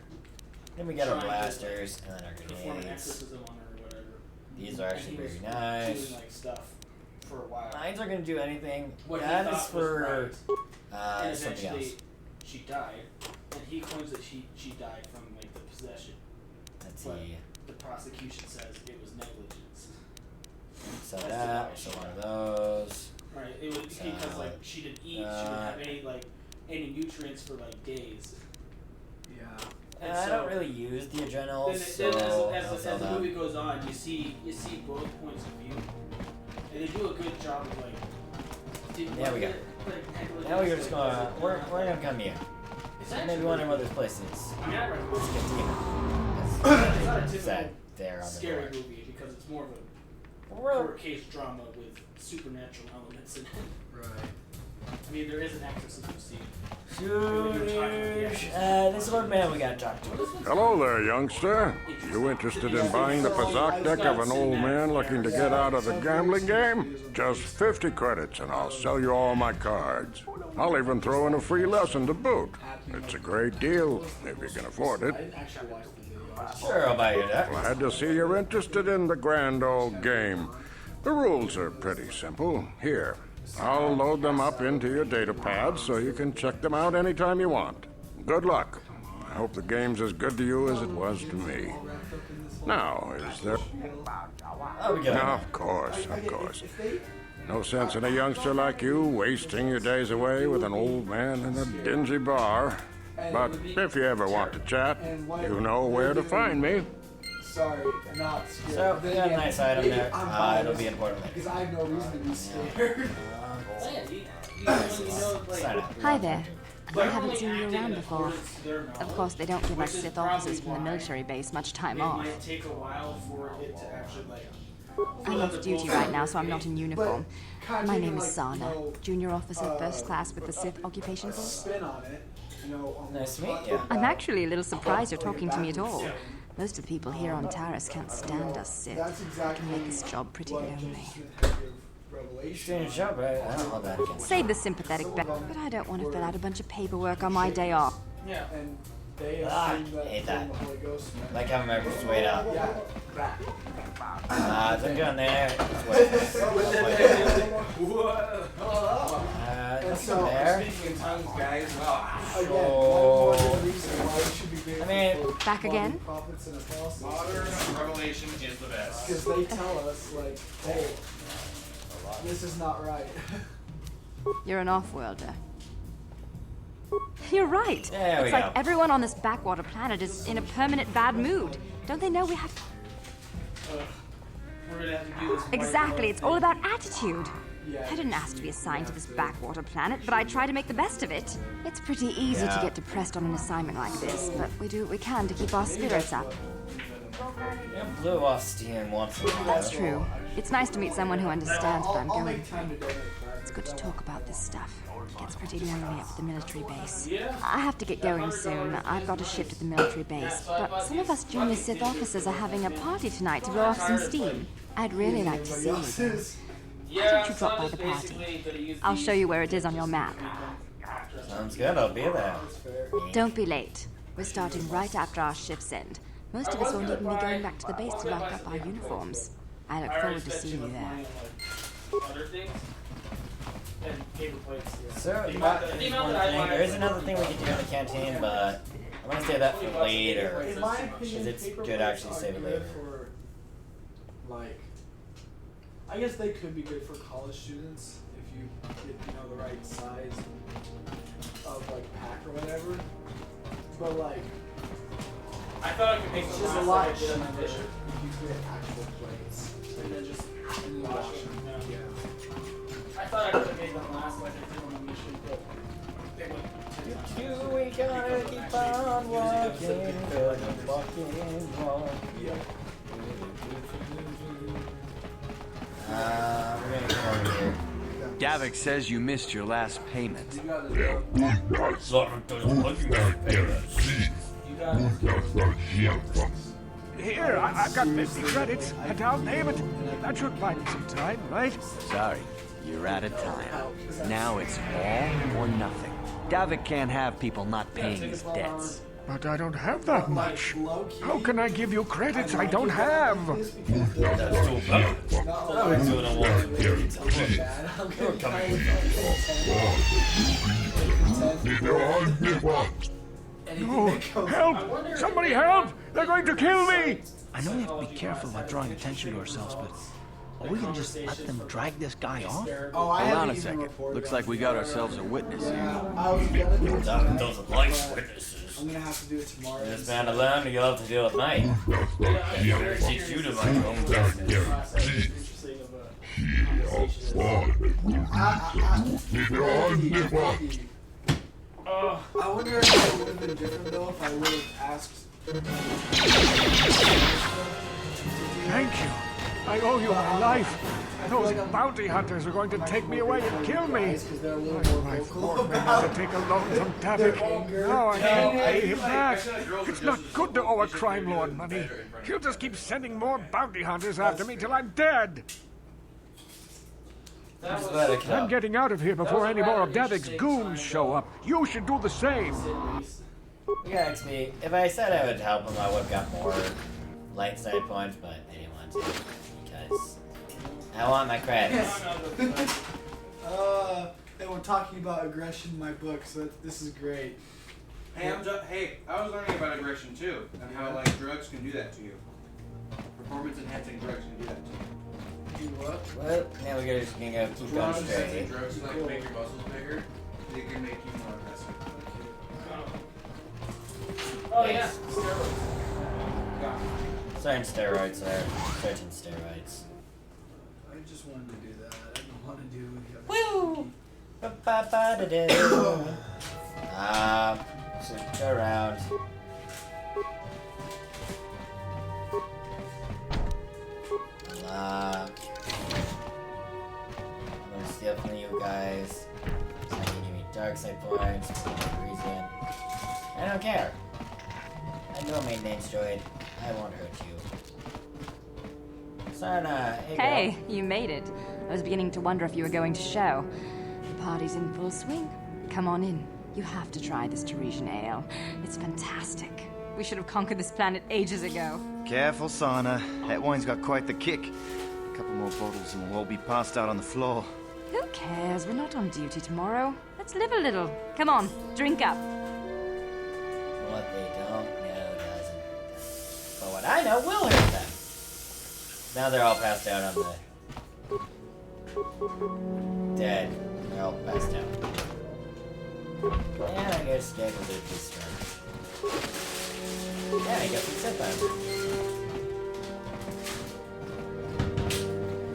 Then we got our blasters and then our performed an grenades. exorcism on her or whatever. These are And actually he was very nice. doing like stuff for a while. Mines are gonna do anything. What That he is thought for was right. And something eventually else. she died, and he claims that she died from like the possession. Let's But see. the prosecution says it was negligence. So that, so one of those. Right? It was because like she didn't eat, she didn't have any nutrients for like days. Yeah. And I so don't really use the adrenals, so then I'll as sell the that. movie goes on, you see both points of view, and they do a good job of like. There we go. Now we're just gonna we're gonna come here. Maybe wondering what this place is. I mean, I recommend Let's get to it's not a Set typical there on the scary door. movie because it's more of a We're- court case drama with supernatural elements in it. Right. I mean, there is an exorcism scene. This is old man we gotta talk to. Hello there, youngster. You interested in buying the Pazak deck of an old man looking to get out of the gambling game? Just 50 credits and I'll sell you all my cards. I'll even throw in a free lesson to boot. It's a great deal, if you can afford it. Sure, I'll buy you that. Glad to see you're interested in the grand old game. The rules are pretty simple. Here, I'll load them up into your data pad so you can check them out anytime you want. Good luck. I hope the game's as good to you as it was to me. Now, is there... Oh, we got it. Of course, of course. No sense in a youngster like you wasting your days away with an old man in a dingy bar. But if you ever want to chat, you know where to find me. Sorry, not scared. So, we got a nice item there. It'll be important later. Because I have no reason to be scared. Sign up. Hi there. I haven't seen you around before. Of course, they don't give us Sith officers from the military base much time off. It might take a while for it to actually like. I'm off duty right now, so I'm not in uniform. My name is Sana, junior officer, first class with the Sith Occupation Force. Spin on it. You know, Nice to meet you. I'm actually a little surprised you're talking to me at all. Most of the people here on Taris can't stand us Sith. It can make this job pretty lonely. Strange job, right? I don't hold that against Save the sympathetic bit, but I don't want to fill out a bunch of paperwork on my day off. Yeah. And they Ah, assume that hate that. the Holy Ghost. Like having my just wait up. Yeah, that. It's a gun there. Just wait. So, there. Speaking in tongues, guys. Well, again, one more reason why we should be grateful for Back again? prophets and apostles. Modern revelation is the best. Because they tell us, like, hey, this is not right. You're an off-worlder. You're right. There we it's like go. everyone on this backwater planet is in a permanent bad mood. Don't they know we have... we're gonna have to do this. Exactly, it's all about attitude. Yeah. I didn't ask to be assigned to this backwater planet, but I try to make the best of it. It's pretty easy to get depressed on an assignment like this, but we do what we can to keep our spirits up. You blew off steam once in a while. That's true. It's nice to meet someone who understands what I'm I'll going make through. time to donate. It's good to talk about this stuff. It gets pretty lonely up at the military base. I have to get going soon. I've got a ship to the military base, but some of us junior Sith officers are having a party tonight to blow off some steam. I'd really like to see you. Why don't you drop by the party? I'll show you where it is on your map. Sounds good, I'll be there. Don't be late. We're starting right after our shifts end. Most of us won't even be going back to the base to lock up our uniforms. I look forward to seeing you there. Other things? And paper plates. So, there is another thing we could do in the canteen, but I'm gonna save that for later. In my opinion, Because it's paper good plates actually are save it good later. For, like, I guess they could be good for college students if you get, the right size of, like, pack or whatever. But, like, I thought I could make it's some just a last lot like I did cheaper on my if Bishop. you get actual plates. And then just wash them. Yeah. I thought I could have made them last like I did on my mission, but they went 10 times. We gotta keep on walking, walking, walking. We're gonna come over here. Davik says you missed your last payment. Here, I've got 50 credits, a down payment. That should buy me some time, right? Sorry, you're out of time. Now it's all or nothing. Davik can't have people not paying his debts. But I don't have that much. How can I give you credits I don't have? Oh, help! Somebody help! They're going to kill me! I know we have to be careful about drawing attention to ourselves, but are we gonna just let them drag this guy off? Oh, I Hold on haven't a even second. reported Looks on like we it. got ourselves a witness here. I was gonna do it tonight, Doesn't like but witnesses. I'm gonna have to do it tomorrow. This man alone, you'll have to deal with Mike. Teach you to mind your own business. I wonder if it would have been different though if I would have asked. Thank you. I owe you my life. Those bounty hunters are going to take me away and kill me. My fork may have to take a loan from Davik. Now I can't pay him back. It's not good to owe a crime lord money. He'll just keep sending more bounty hunters after me till I'm dead. I'm getting out of here before any more of Davik's goons show up. You should do the same. Yeah, XP. If I said I would help him, I would have got more light side points, but I didn't want to. Because I want my credits. They were talking about aggression in my book, so this is great. Hey, I was learning about aggression too, and how like drugs can do that to you. Performance enhancing drugs can do that to you. What? Now we're just gonna go keep going straight. Drugs can like make your muscles bigger. They can make you more aggressive. Oh yeah. Certain steroids are certain steroids. I just wanted to do that. I didn't want to do. Woo! Ba-ba-ba-da-do. So go around. I'm gonna steal from you guys. So you give me dark side points for no reason. I don't care. I know my name's Droid. I won't hurt you. Sarna, Hey, you made it. I was beginning to wonder if you were going to show. The party's in full swing. Come on in. You have to try this Taresian ale. It's fantastic. We should have conquered this planet ages ago. Careful, Sana. That wine's got quite the kick. A couple more bottles and we'll all be passed out on the floor. Who cares? We're not on duty tomorrow. Let's live a little. Come on, drink up. What they don't know doesn't. But what I know will hurt them. Now they're all passed out on the... Dead. They're all passed out. And I guess Skag will do this strong. Yeah, I guess we set them.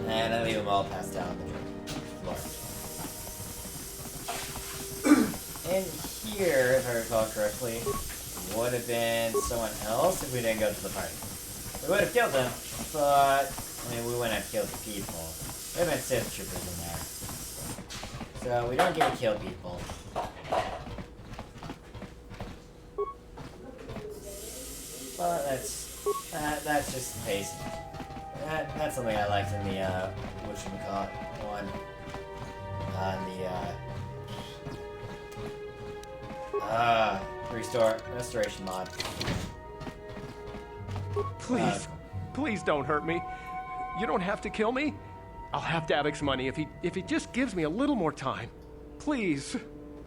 And I leave them all passed out on the floor. And here, if I recall correctly, would have been someone else if we didn't go to the party. We would have killed them, but I mean, we wouldn't have killed the people. There have been Sith troopers in there. So we don't get to kill people. But that's just pacing. That's something I liked in the whatchamacallit one. Restoration mod. Please, please don't hurt me. You don't have to kill me. I'll have Davik's money if he just gives me a little more time. Please.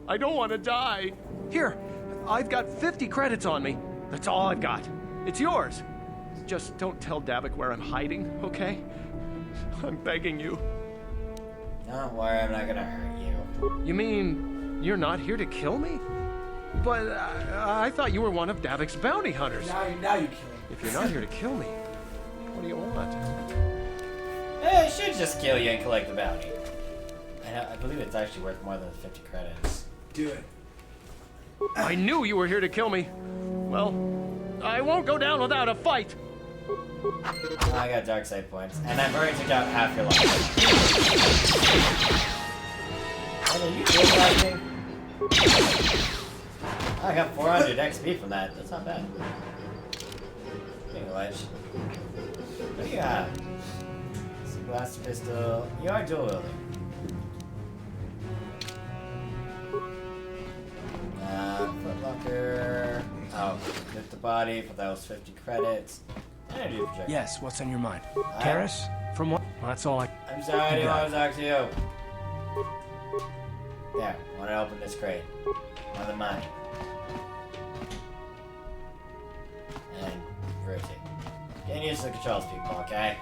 I don't want to die. Here, I've got 50 credits on me. That's all I've got. It's yours. Just don't tell Davik where I'm hiding, okay? I'm begging you. Don't worry, I'm not gonna hurt you. You mean you're not here to kill me? But I thought you were one of Davik's bounty hunters. Now you kill him. If you're not here to kill me, what do you want? I should just kill you and collect the bounty. I believe it's actually worth more than 50 credits. Do it. I knew you were here to kill me. Well, I won't go down without a fight. I got dark side points, and I've already took out half your life. Are you good acting? I got 400 XP from that. That's not bad. Speaking of which, what do you have? Blaster pistol. You are dual wielding. Footlocker. Oh, lift the body for those 50 credits. And do project. Yes, what's on your mind? Karis? From what? Well, that's all I... I'm sorry, I didn't want to talk to you. There, I want to open this crate. One of the mine. And rotate. Get used to the controls, people, okay?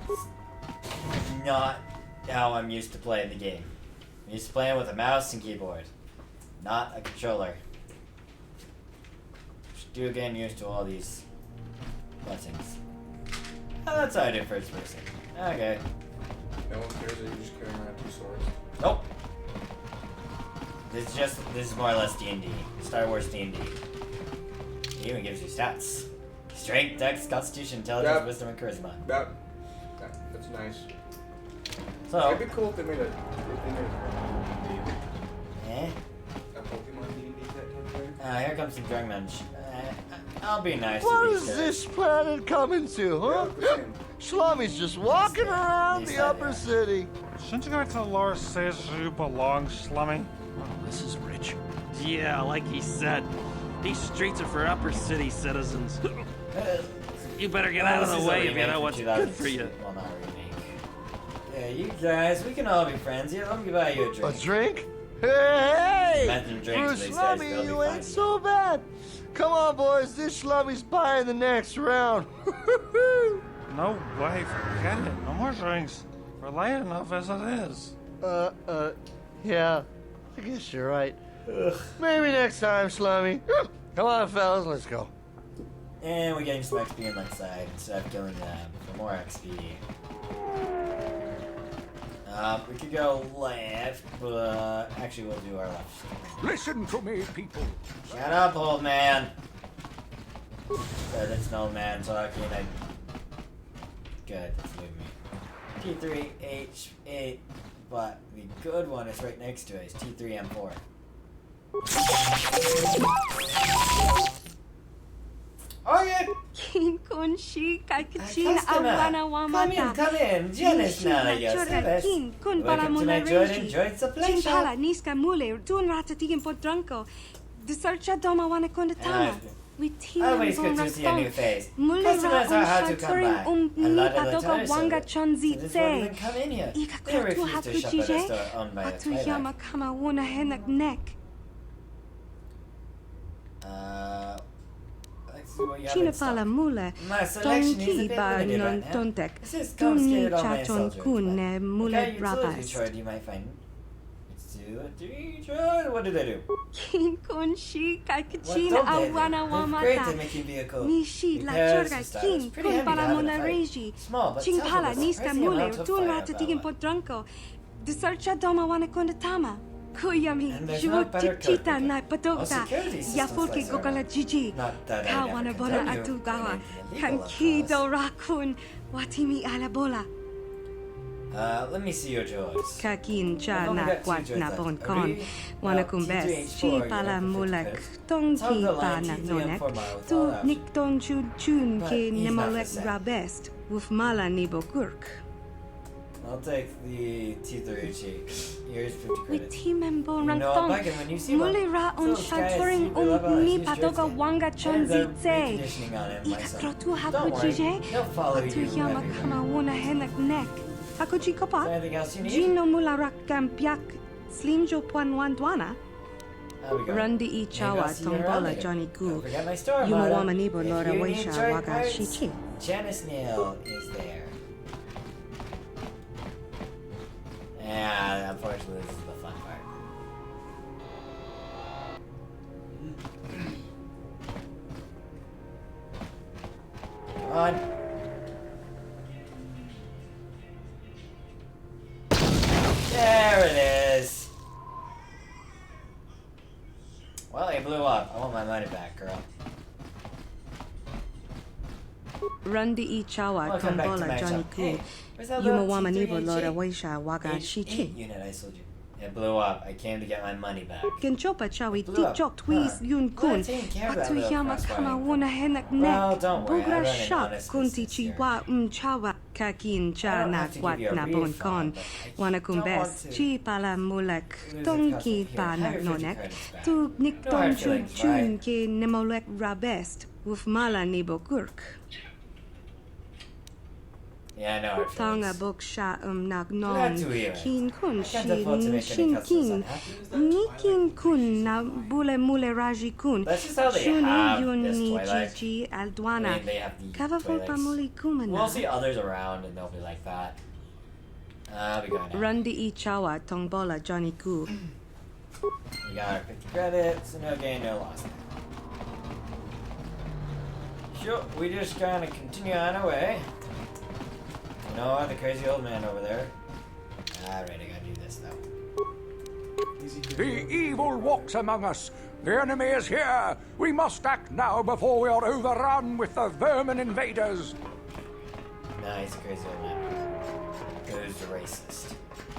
It's not how I'm used to playing the game. I'm used to playing with a mouse and keyboard. Not a controller. Still getting used to all these buttons. Oh, that's how I do first person. Okay. No one cares that you're just carrying around 2 swords. Nope. This is more or less D&D. Star Wars D&D. It even gives you stats. Strength, Dex, Constitution, Intelligence, Wisdom, and Charisma. That's nice. So it'd be cool if they made a Eh? a Pokemon D&D that type thing. Here comes some drug men. I'll be nice What to is these this planet coming to, huh? Shlummi's just walking around the upper city. Shouldn't you go back to the lore says you belong, Slummy? Oh, this is rich. Yeah, like he said, these streets are for upper city citizens. You better get out of the way if you know what's good for you. Well, not remake. Yeah, you guys, we can all be friends. Yeah, let me buy you a drink. A drink? Hey! Imagine drinks Bruce for these guys, Slummy, they'll be you fine. ain't so bad. Come on, boys. This Slummy's buying the next round. No way, forget it. No more drinks. We're late enough as it is. Yeah. I guess you're right. Maybe next time, Slummy. Come on, fellas, let's go. And we're getting some XP on that side instead of killing them for more XP. We could go left, but actually we'll do our left. Listen to me, people. Shut up, old man. Said it's an old man talking. Good, that's leave me. T3H8, but the good one is right next to it. It's T3M4. Oh yeah! Come in. Janice now, yes. Welcome to my Jordan. Enjoy the pleasure. Niska mule, tun rata tigin po drunko. The search doma wana konda tama. Always good to see a new face. Customers are hard to come by. A lot of the time, so this won't even come in here. They refuse to shop at a store owned by a Twilight. Let's see what you have in stock. My selection is a bit limited right now. This is confiscated all my soldiers. Okay, utility Detroit, you might find. 2, 3, try. What do they do? What don't they do? They're great at making vehicles. Repairs and stuff. It's pretty handy to have in a fight. Small, but tough with a surprising amount of firepower. And there's no better code than all security systems like Zara. Not that I never condemn you. Let me see your jewels. Kakin cha na kwat na bon kon. Wana kumbes chi pala mulek. Tong ki pa na nonek. Tu nik ton chun chun ke nemolek rabest. Wuf mala nibo kurk. I'll take the teeth of your cheek. Here's 50 credits. You know, I'll bug him when you see one. Those guys super level use jersey. And the reconditioning on him, my son. Don't worry, he'll follow you wherever you go. Hakoji kopa? Anything else you need? Gino mularak kampiak slimjo puanwandwana. Rundi I chawa tombola Johnny Goo. Yuma wamanibo lora waisha waga shichi. Janice Nail is there. Yeah, unfortunately this is the fun part. Come on. There it is. Well, it blew up. I want my money back, girl. Rundi I chawa tombola Johnny Goo. Yuma wamanibo lora waisha waga shichi. Unit I sold you. It blew up. I came to get my money back. Kenchopa chawi tikjok twis yun kun. Atu yama kama wuna henak nek. Bogra shak kunti chiwa chawa. Kakin cha na kwat na bon kon. Wana kumbes chi pala mulek. Tonki pa na nonek. Tu nik ton chun chun ke nemolek rabest. Wuf mala nibo kurk. Yeah, I know. Tonga bok sha nak non. Kin kun shin kin. Nikin kun na bule mule raji kun. Shuni yun ni Gigi aldwana. Kavaful pamuli kumana. We'll see others around and they'll be like that. We got it. Rundi I chawa tongbola Johnny Goo. We got our 50 credits. No gain, no loss. Sure, we just gonna continue on our way. No, the crazy old man over there. Alright, I gotta do this though. The evil walks among us. The enemy is here. We must act now before we are overrun with the vermin invaders. Nah, he's a crazy old man. Who's the racist?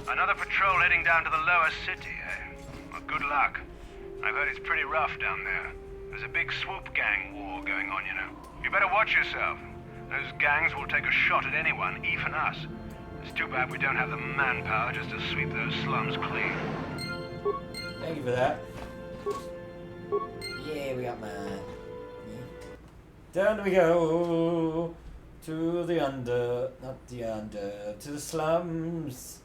Another patrol heading down to the lower city, eh? Well, good luck. I've heard it's pretty rough down there. There's a big swoop gang war going on, you know. You better watch yourself. Those gangs will take a shot at anyone, even us. It's too bad we don't have the manpower just to sweep those slums clean. Thank you for that. Yeah, we got mine. Down we go. To the under, not the under, to the slums.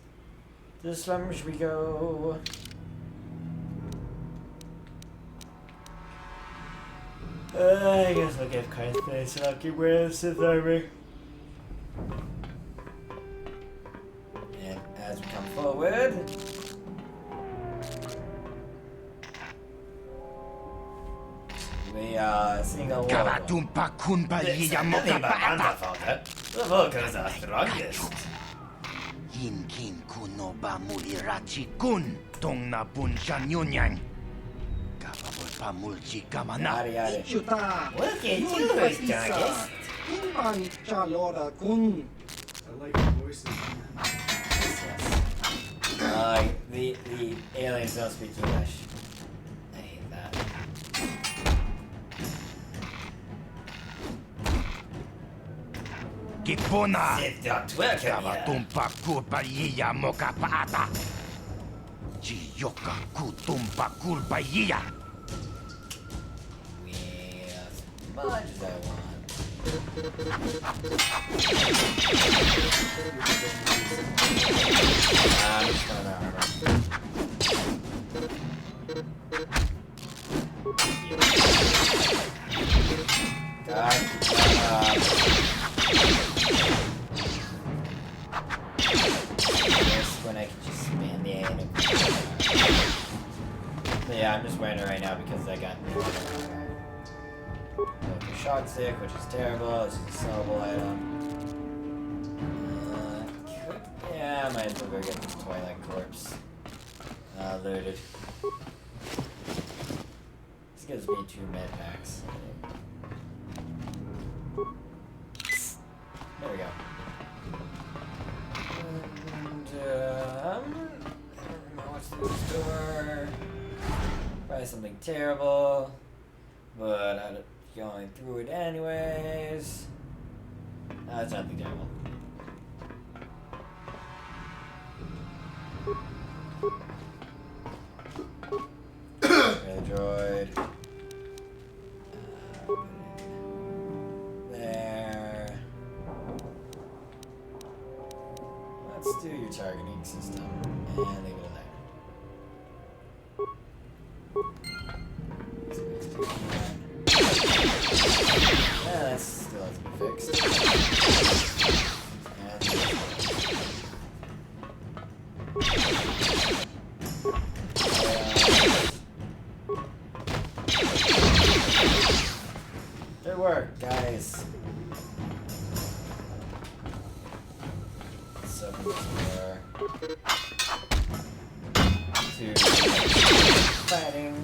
To the slums we go. I guess I'll give Kai's place and I'll keep wearing the Sith armor. And as we come forward, we are seeing a war. The Vulcans are strongest. Yin kin kuno ba mulirachi kun tong na bun shan yunyang. Pamulchi kamana. Chuta. Look at you, strongest. Kunman chalora kun. I like the voices. The aliens don't speak English. I hate that. Kipona. Welcome Kabatumpa kurpa yiya moka paata. Chiyoka kutumpa kurpa yiya. much as I want. I'm just going to armor. God. This when I can just spam the A and but yeah, I'm just wearing it right now because I got new armor. Okay, shock stick, which is terrible. This is a sellable item. Yeah, I might as well go get the Twilight Corpse. Looted. This gives me 2 med packs. There we go. And, I don't know what's through the store. Probably something terrible. But I'm going through it anyways. No, it's nothing terrible. Rail droid. There. Let's do your targeting system and leave it there. Yeah, that still has to be fixed. Good work, guys. So more to fighting.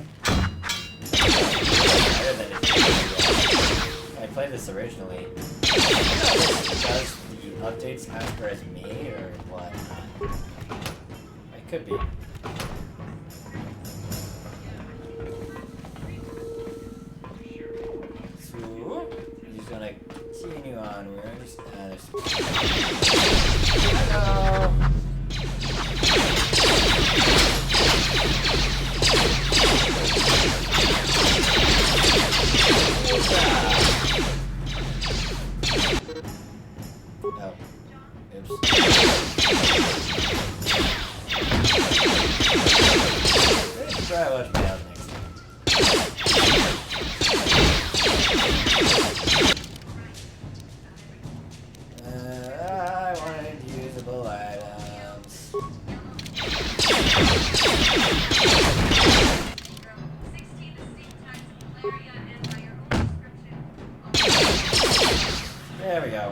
I played this originally. Does the updates Casper as me or what? It could be. So we're just gonna continue on. We're just hello. Oh. Oops. Try watch me out next time. I wanted usable items. There we go.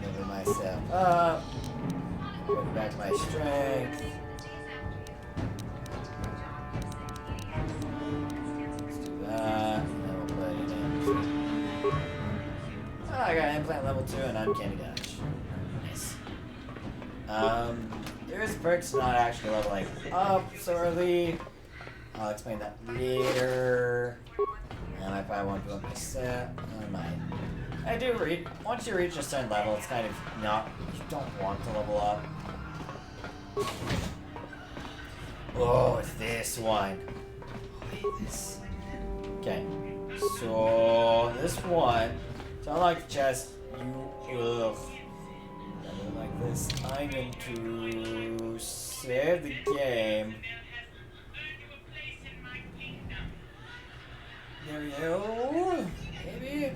Moving myself up. Putting back my strength. Let's do that. And then we'll put it in. Oh, I got implant level 2 and uncanny dodge. Nice. There's perks not actually leveling up so early. I'll explain that later. And I probably won't do it myself. I might. I do read. Once you reach a certain level, it's kind of not. You don't want to level up. Oh, it's this one. Oh, I hate this. Okay. So, this one. To unlock the chest, you. Like this. I'm going to save the game. There we go. Maybe.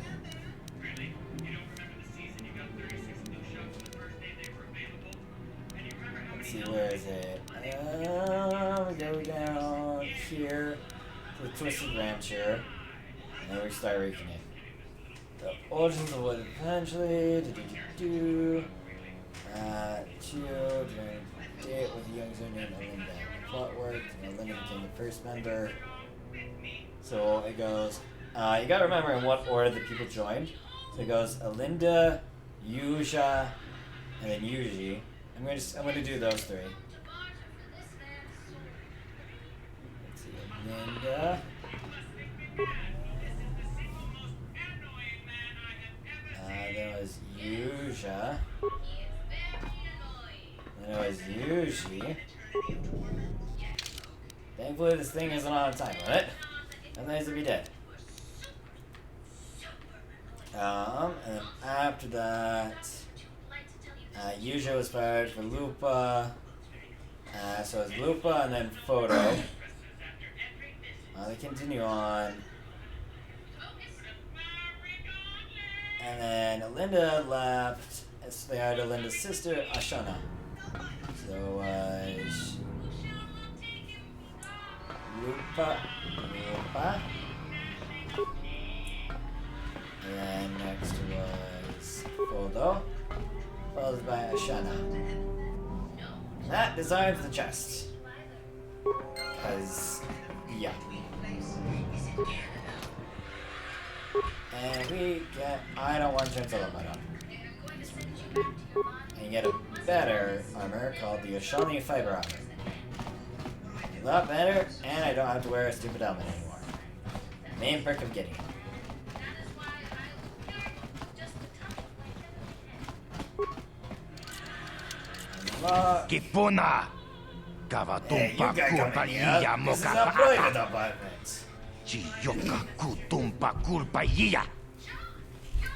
Let's see, where is it? We go down here to the Twisted Rancher, and then we start reaching it. The origins of what eventually. Children date with a young girl named Alinda. The plot worked, and Alinda became the first member. So it goes, you gotta remember in what order the people joined. So it goes Alinda, Yuzha, and then Yuji. I'm gonna do those 3. Let's see, Alinda. Then it was Yuzha. Then it was Yuji. Thankfully, this thing isn't on a time limit. Otherwise, it'd be dead. And then after that, Yuja was fired for Lupa. So it's Lupa and then Photo. They continue on. And then Linda left. So they hired Linda's sister, Ashana. So, Lupa. And then next was Photo, followed by Ashana. And that designs the chest. Because, yeah. And we get, I don't want to turn Soleth on. And you get a better armor called the Oshani Fiber Armor. A lot better, and I don't have to wear a stupid helmet anymore. Main perk of getting it. Kipuna! Kavatumpa kulpa iya mo kapata. Chiyoka kutumpa kulpa iya.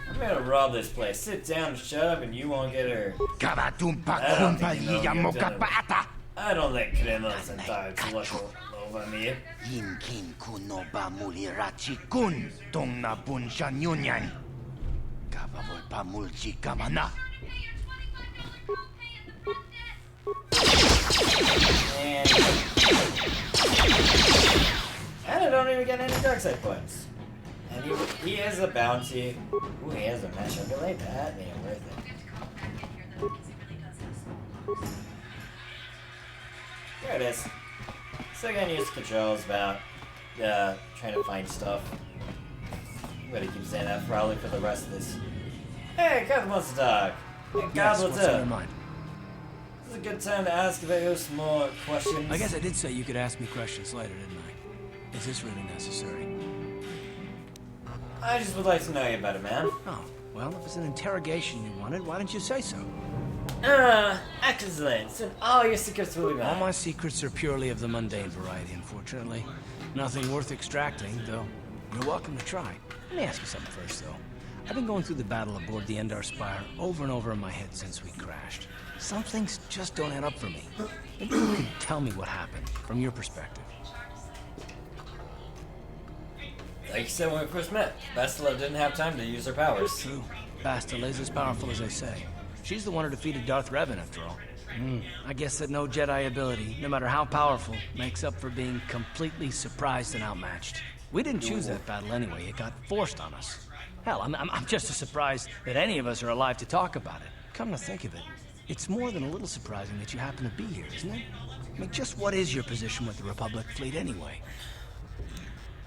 I'm gonna rob this place. Sit down, shut up, and you won't get her. Kavatumpa kulpa iya mo kapata. I don't let criminals and thugs look over me. Yinkin kuno ba mulirachi kun tong na bun shanyunyan. Kavavol pa mulchi kamana. And I don't even get any dark side points. And he has a bounty. Ooh, he has a mesh overlay. That made it worth it. There it is. Still gonna use controls about trying to find stuff. I'm gonna keep saying that probably for the rest of this. Hey, Captain wants to talk. Hey, Yes, Goblet what's on your too. mind? This is a good time to ask about you some more questions. I guess I did say you could ask me questions later, didn't I? Is this really necessary? I just would like to know you better, man. Oh, well, if it's an interrogation you wanted, why didn't you say so? Excellent. And all your secrets will be All mine. my secrets are purely of the mundane variety, unfortunately. Nothing worth extracting, though you're welcome to try. Let me ask you something first, though. I've been going through the battle aboard the Endar Spire over and over in my head since we crashed. Some things just don't add up for me. Maybe you can tell me what happened, from your perspective. Like you said when we first met, Bastila didn't have time to use her powers. True. Bastila is as powerful as they say. She's the one who defeated Darth Revan, after all. I guess that no Jedi ability, no matter how powerful, makes up for being completely surprised and outmatched. We didn't choose that battle anyway. It got forced on us. Hell, I'm just as surprised that any of us are alive to talk about it. Come to think of it, it's more than a little surprising that you happen to be here, isn't it? I mean, just what is your position with the Republic fleet anyway?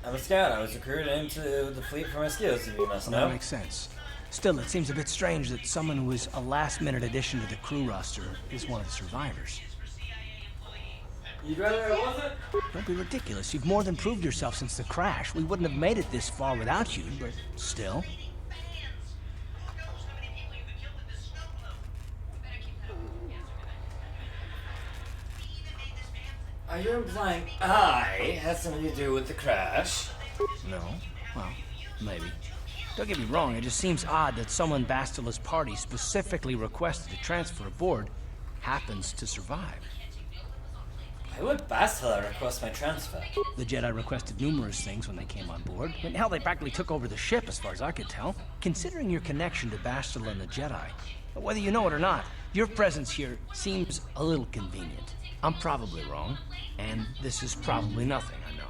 I'm a scout. I was recruited into the fleet for my skills, if you must Well, know. that makes sense. Still, it seems a bit strange that someone who was a last-minute addition to the crew roster is one of the survivors. You'd rather I wasn't? Don't be ridiculous. You've more than proved yourself since the crash. We wouldn't have made it this far without you, but still. Are you implying I had something to do with the crash? No. Well, maybe. Don't get me wrong, it just seems odd that someone Bastila's party specifically requested to transfer aboard happens to survive. Why would Bastila request my transfer? The Jedi requested numerous things when they came on board. I mean, hell, they practically took over the ship, as far as I could tell. Considering your connection to Bastila and the Jedi, whether you know it or not, your presence here seems a little convenient. I'm probably wrong, and this is probably nothing, I know.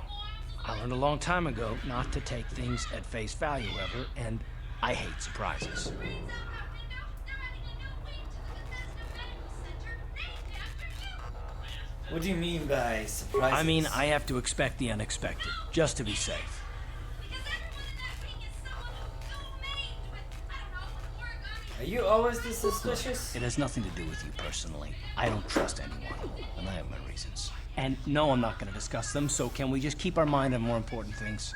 I learned a long time ago not to take things at face value ever, and I hate surprises. What do you mean by surprises? I mean, I have to expect the unexpected, just to be safe. Are you always this suspicious? It has nothing to do with you personally. I don't trust anyone, and I have my reasons. And no, I'm not going to discuss them, so can we just keep our mind on more important things?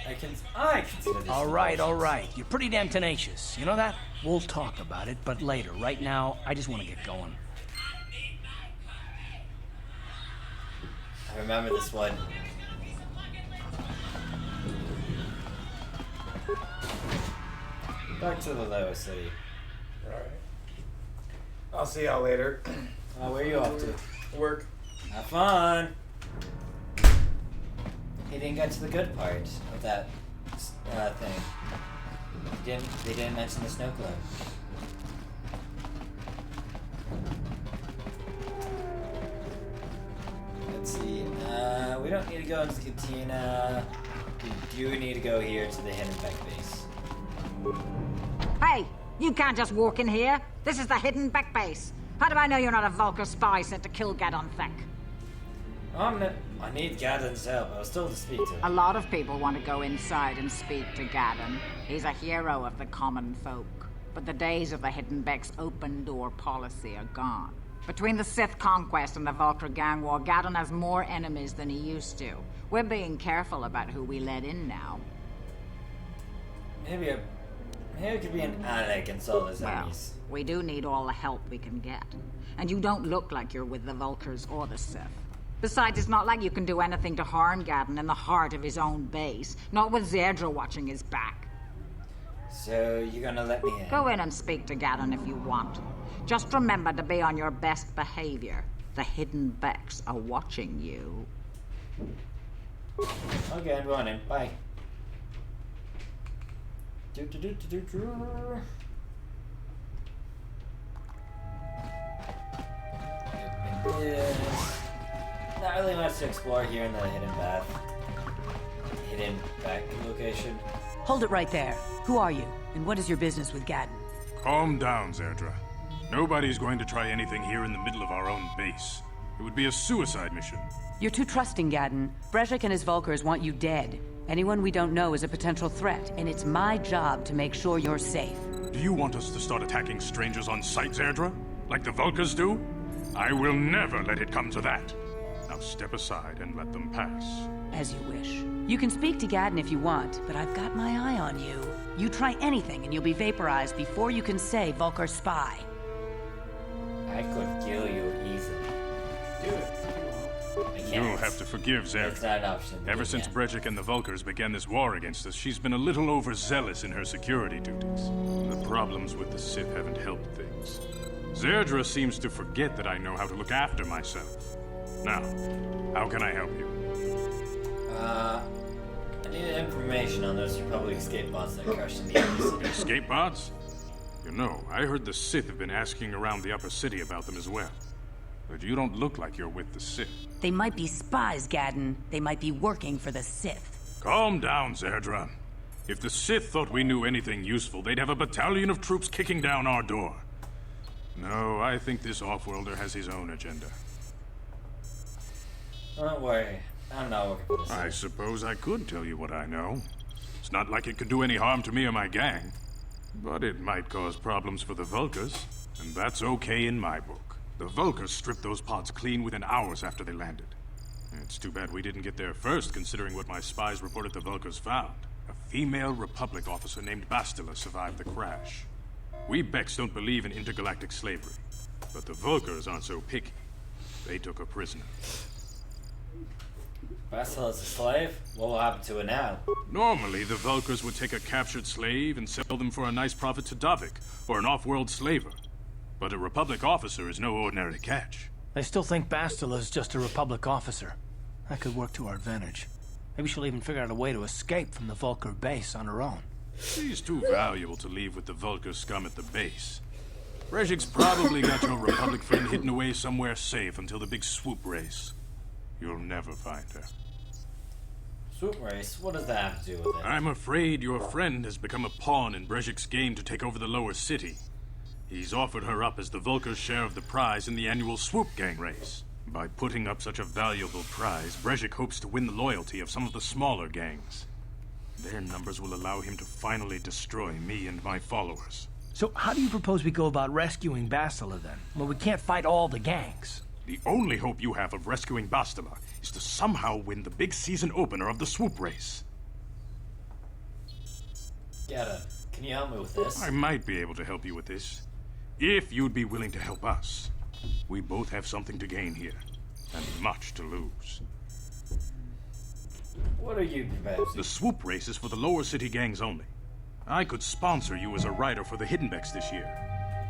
I consider this. All right. You're pretty damn tenacious. You know that? We'll talk about it, but later. Right now, I just want to get going. I remember this one. Back to the lower city. Alright. I'll see y'all later. Where are you off to? Work. Have fun! He didn't get to the good part of that thing. They didn't mention the snow globe. Let's see. We don't need to go into the cantina. We do need to go here to the Hidden Beck base. Hey, you can't just walk in here. This is the Hidden Beck base. How do I know you're not a Vulcar spy sent to kill Gadon Thek? I need Gadon's help. I was told to speak to him. A lot of people want to go inside and speak to Gadon. He's a hero of the common folk. But the days of the Hidden Beck's open door policy are gone. Between the Sith conquest and the Vulcar gang war, Gadon has more enemies than he used to. We're being careful about who we let in now. Maybe it could be an ally against all his Well, enemies. we do need all the help we can get. And you don't look like you're with the Vulcars or the Sith. Besides, it's not like you can do anything to harm Gadon in the heart of his own base. Not with Zedra watching his back. So, you're gonna let me in? Go in and speak to Gadon if you want. Just remember to be on your best behavior. The Hidden Becks are watching you. Okay, I'm going in. Bye. Not really much to explore here in the Hidden Beck location. Hold it right there. Who are you, and what is your business with Gadon? Calm down, Zerdra. Nobody's going to try anything here in the middle of our own base. It would be a suicide mission. You're too trusting, Gadon. Brezhik and his Vulcars want you dead. Anyone we don't know is a potential threat, and it's my job to make sure you're safe. Do you want us to start attacking strangers on sight, Zerdra? Like the Vulcars do? I will never let it come to that. Now step aside and let them pass. As you wish. You can speak to Gadon if you want, but I've got my eye on you. You try anything and you'll be vaporized before you can say Vulcar spy. I could kill you easily. Do it. I can't. You'll have to forgive Zerdra. It's not an option. Ever since Brezhik and the Vulcars began this war against us, she's been a little overzealous in her security duties. The problems with the Sith haven't helped things. Zerdra seems to forget that I know how to look after myself. Now, how can I help you? I need information on those Republic escape pods that crashed in the upper city. Escape pods? You know, I heard the Sith have been asking around the upper city about them as well. But you don't look like you're with the Sith. They might be spies, Gadon. They might be working for the Sith. Calm down, Zerdra. If the Sith thought we knew anything useful, they'd have a battalion of troops kicking down our door. No, I think this off-worlder has his own agenda. Don't worry. I'm not working for the Sith. I suppose I could tell you what I know. It's not like it could do any harm to me or my gang. But it might cause problems for the Vulcars, and that's okay in my book. The Vulcars stripped those pods clean within hours after they landed. It's too bad we didn't get there first, considering what my spies reported the Vulcars found. A female Republic officer named Bastila survived the crash. We Becks don't believe in intergalactic slavery, but the Vulcars aren't so picky. They took her prisoner. Bastila is a slave? What will happen to her now? Normally, the Vulcars would take a captured slave and sell them for a nice profit to Davik, or an off-world slaver. But a Republic officer is no ordinary catch. I still think Bastila's just a Republic officer. That could work to our advantage. Maybe she'll even figure out a way to escape from the Vulcar base on her own. She's too valuable to leave with the Vulcar scum at the base. Brezhik's probably got your Republic friend hidden away somewhere safe until the big swoop race. You'll never find her. Swoop race? What does that have to do with it? I'm afraid your friend has become a pawn in Brezhik's game to take over the lower city. He's offered her up as the Vulcar's share of the prize in the annual swoop gang race. By putting up such a valuable prize, Brezhik hopes to win the loyalty of some of the smaller gangs. Their numbers will allow him to finally destroy me and my followers. So how do you propose we go about rescuing Bastila then? Well, we can't fight all the gangs. The only hope you have of rescuing Bastila is to somehow win the big season opener of the swoop race. Gadon, can you help me with this? I might be able to help you with this, if you'd be willing to help us. We both have something to gain here, and much to lose. What are you proposing? The swoop race is for the lower city gangs only. I could sponsor you as a rider for the Hiddenbecks this year.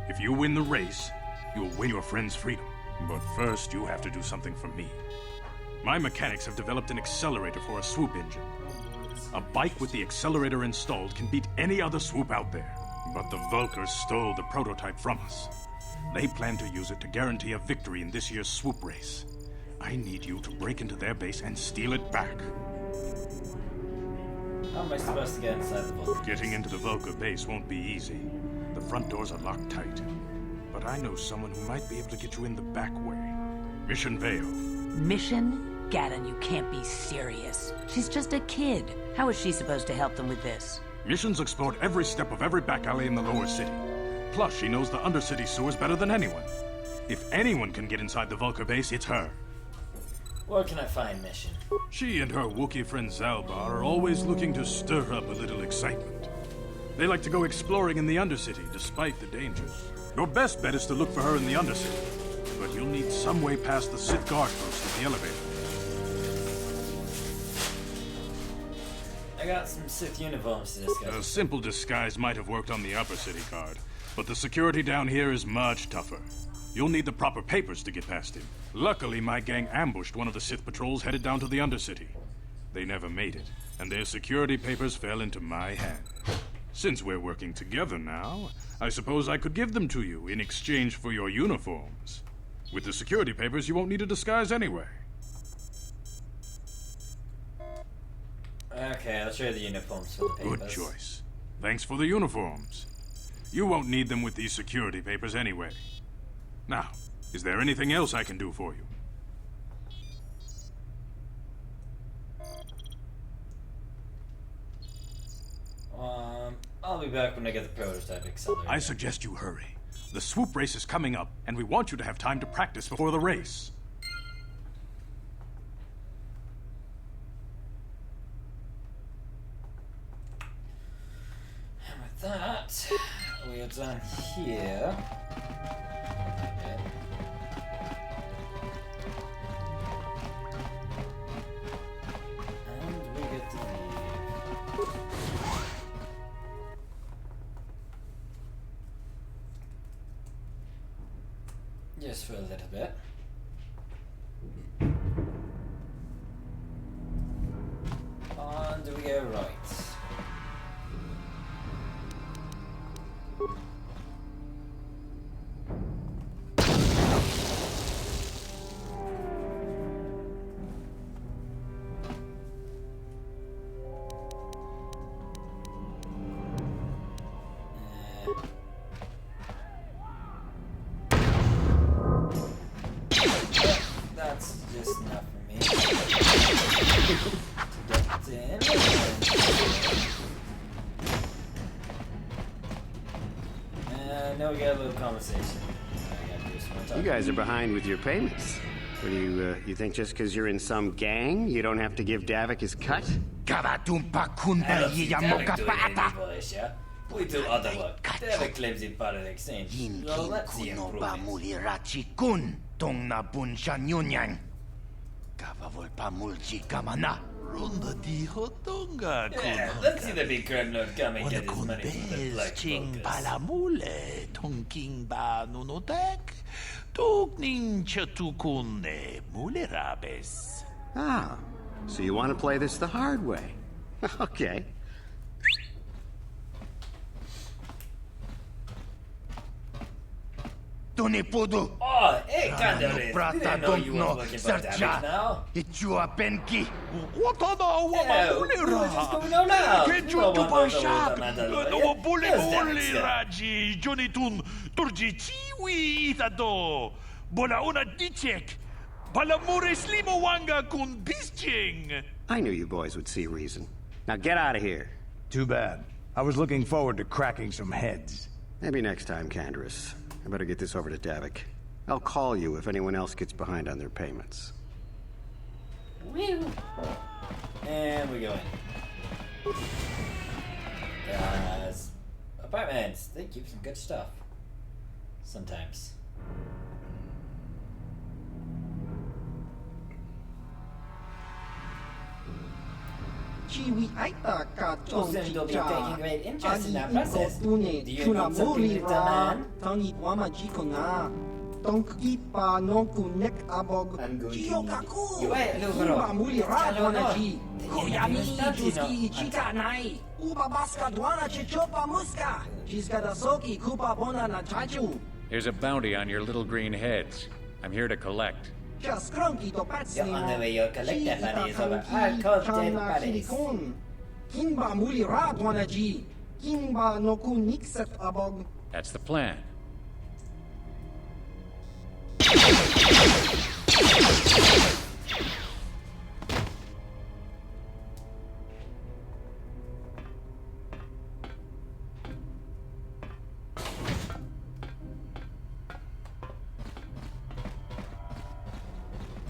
If you win the race, you'll win your friend's freedom. But first, you have to do something for me. My mechanics have developed an accelerator for a swoop engine. A bike with the accelerator installed can beat any other swoop out there. But the Vulkars stole the prototype from us. They plan to use it to guarantee a victory in this year's swoop race. I need you to break into their base and steal it back. How am I supposed to get inside the Vulkar? Getting into the Vulkar base won't be easy. The front doors are locked tight. But I know someone who might be able to get you in the back way. Mission Vale. Mission? Gaddon, you can't be serious. She's just a kid. How is she supposed to help them with this? Mission's explored every step of every back alley in the lower city. Plus, she knows the undercity sewers better than anyone. If anyone can get inside the Vulkar base, it's her. Where can I find Mission? She and her Wookiee friend Zalbar are always looking to stir up a little excitement. They like to go exploring in the undercity, despite the dangers. Your best bet is to look for her in the undercity. But you'll need some way past the Sith guard post at the elevator. I got some Sith uniforms to discuss. A simple disguise might have worked on the upper city guard, but the security down here is much tougher. You'll need the proper papers to get past him. Luckily, my gang ambushed one of the Sith patrols headed down to the undercity. They never made it, and their security papers fell into my hand. Since we're working together now, I suppose I could give them to you in exchange for your uniforms. With the security papers, you won't need a disguise anyway. Okay, I'll show you the uniforms for the papers. Good choice. Thanks for the uniforms. You won't need them with these security papers anyway. Now, is there anything else I can do for you? I'll be back when I get the prototype accelerator. I suggest you hurry. The swoop race is coming up, and we want you to have time to practice before the race. And with that, we are done here. Okay. And we get to leave. Just for a little bit. On do we go right? That's just enough for me to get in. Now we got a little conversation. I gotta do some more talking. You guys are behind with your payments. What do you think just because you're in some gang, you don't have to give Davik his cut? I don't see Davik doing any voice, yeah? We do other work. Davik claims he's part of the exchange. So let's see improvements. Yeah, let's see the big criminal come and get his money from the black focus. Ah, so you want to play this the hard way? Okay. Oh, hey, Candace. We didn't know you were looking for Davik now. Yeah, what is going on now? No one knows about I knew you boys would see reason. Now get out of here. Too bad. I was looking forward to cracking some heads. Maybe next time, Candace. I better get this over to Davik. I'll call you if anyone else gets behind on their payments. Woo. And we go in. Guys, apartments, they keep some good stuff. Sometimes. Well, soon you'll be taking great interest in that process. Do you need something to demand? I'm going to You wait, Lugaro. Here's a bounty on your little green heads. I'm here to collect. You're on the way, you'll collect that buddies over uncultivated buddies. That's the plan.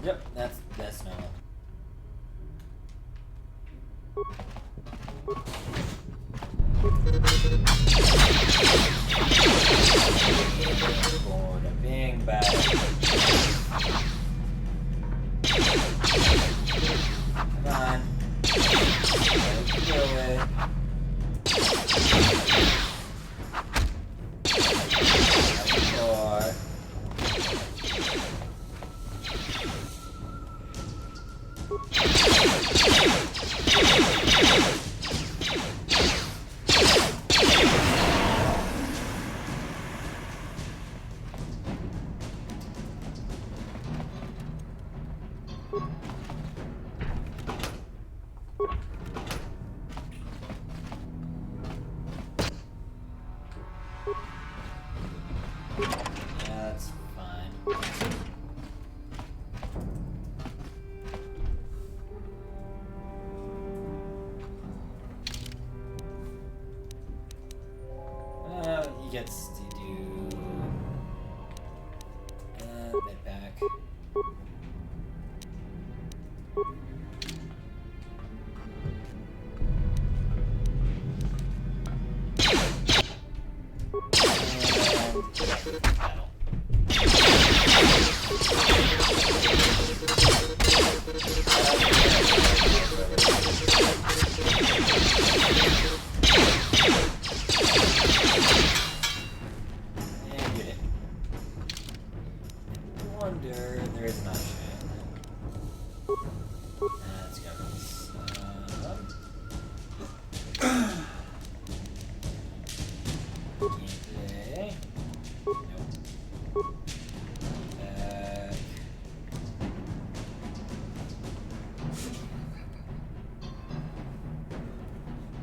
Yep, that's normal. Bored of being bad. Come on. Let's do it. Four. That's fine. He gets to do mid back. There is an option. Let's go. Gameplay.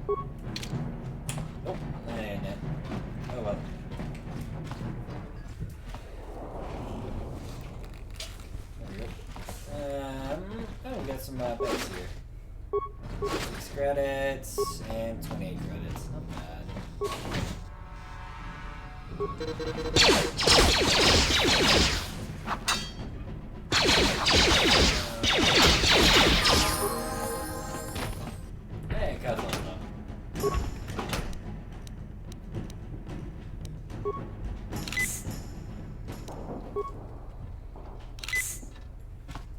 Nope. Nope, that ain't it. Oh well. Oh, we got some bets here. 6 credits and 28 credits. Not bad. Hey, got one up.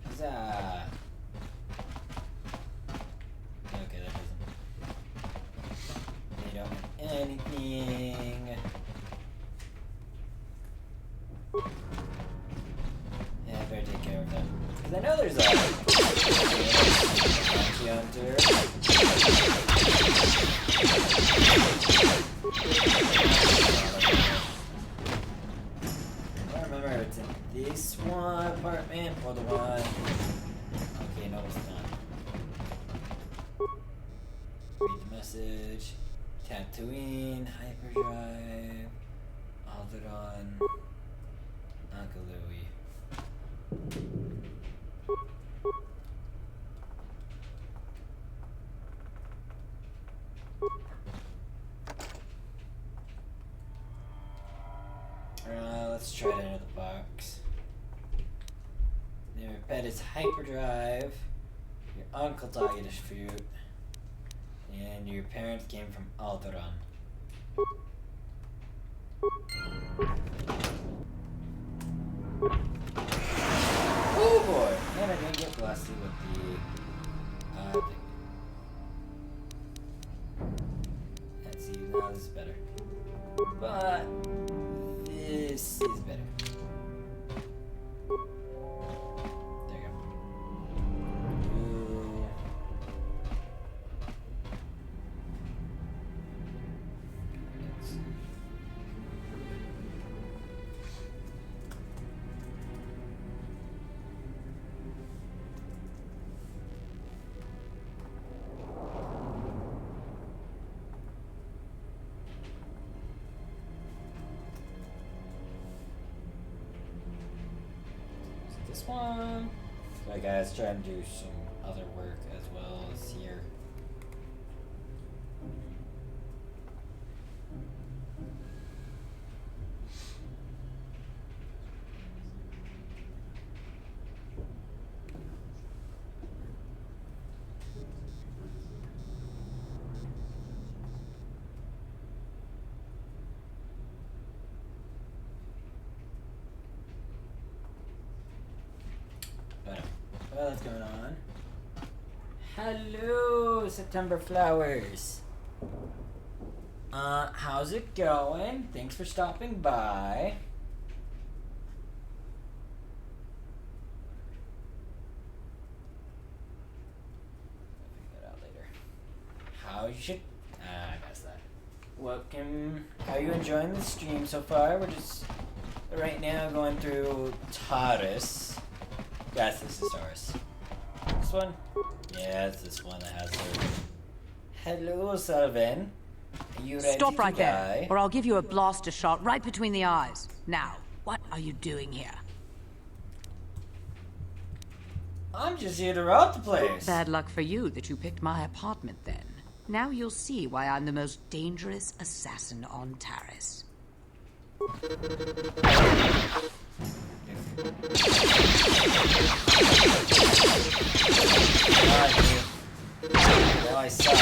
Huzzah. Okay, that doesn't. They don't have anything. Yeah, I better take care of them. Because I know there's a bounty hunter. I don't remember if it's in this one apartment or the one. Okay, no, it's not. Read the message. Tatooine, Hyperdrive, Alderaan, Uncle Louie. Let's try it out of the box. Your pet is Hyperdrive. Your uncle died is fruit. And your parents came from Alderaan. Oh boy! And I didn't get blasted with the thing. this is better. But this is better. There you go. Ooh. This one. So guys, try and do some other work as well as here. Well, what's going on? Hello, September flowers. How's it going? Thanks for stopping by. I'll figure that out later. How you should? I messed that. Welcome. How are you enjoying the stream so far? We're just right now going through Taurus. Yes, this is Taurus. This one? Yeah, it's this one that has her. Hello, Sullivan. Are you ready Stop to right die? there, or I'll give you a blaster shot right between the eyes. Now, what are you doing here? I'm just here to rob the place. Bad luck for you that you picked my apartment then. Now you'll see why I'm the most dangerous assassin on Taris. Now I saw it.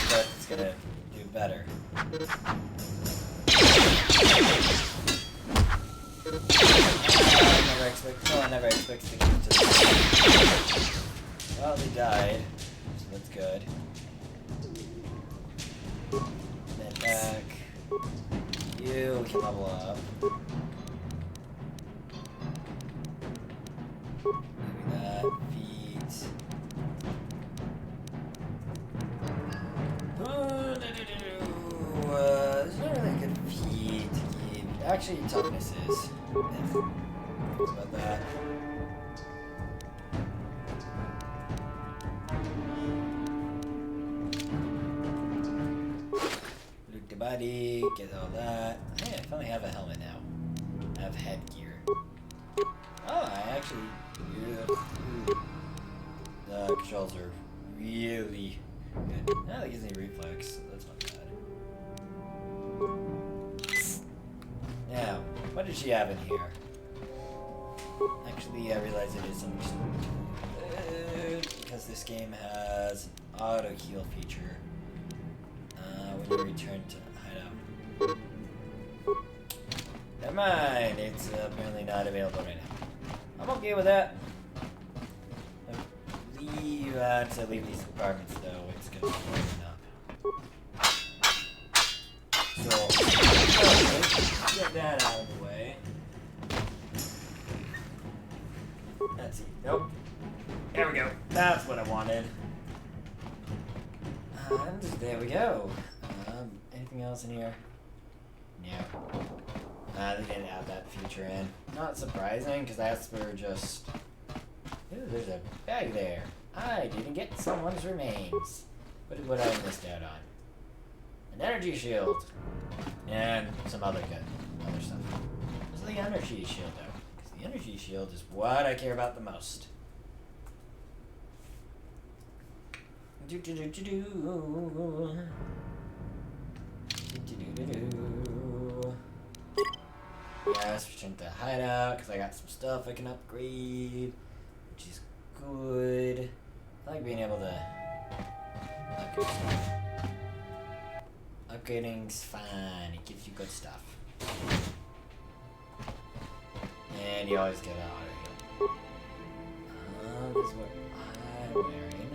But it's gonna do better. No one ever expects to get to this. Well, they died, so that's good. Then back. You can level up. Maybe that. Feet. There's not really a good feet to keep. Actually, toughness is. Think about that. Loot the body, get all that. Hey, I finally have a helmet now. I have headgear. Oh, I actually. The controls are really good. Now that gives me reflex, so that's not bad. Now, what did she have in here? Actually, I realize it isn't because this game has an auto heal feature when you return to hideout. Never mind, it's apparently not available right now. I'm okay with that. Once I leave these apartments, though, it's gonna be warming up. So, get that out of the way. Let's see. Nope. There we go. That's what I wanted. And there we go. Anything else in here? No. They didn't add that feature in. Not surprising, because that's for just... Ooh, there's a bag there. I didn't get someone's remains. What would I have missed out on? An energy shield. And some other stuff. What's the energy shield, though? Because the energy shield is what I care about the most. Yes, return to hideout because I got some stuff I can upgrade, which is good. I like being able to upgrade stuff. Upgrading's fine. It gives you good stuff. And you always get an auto heal. This is what I'm wearing.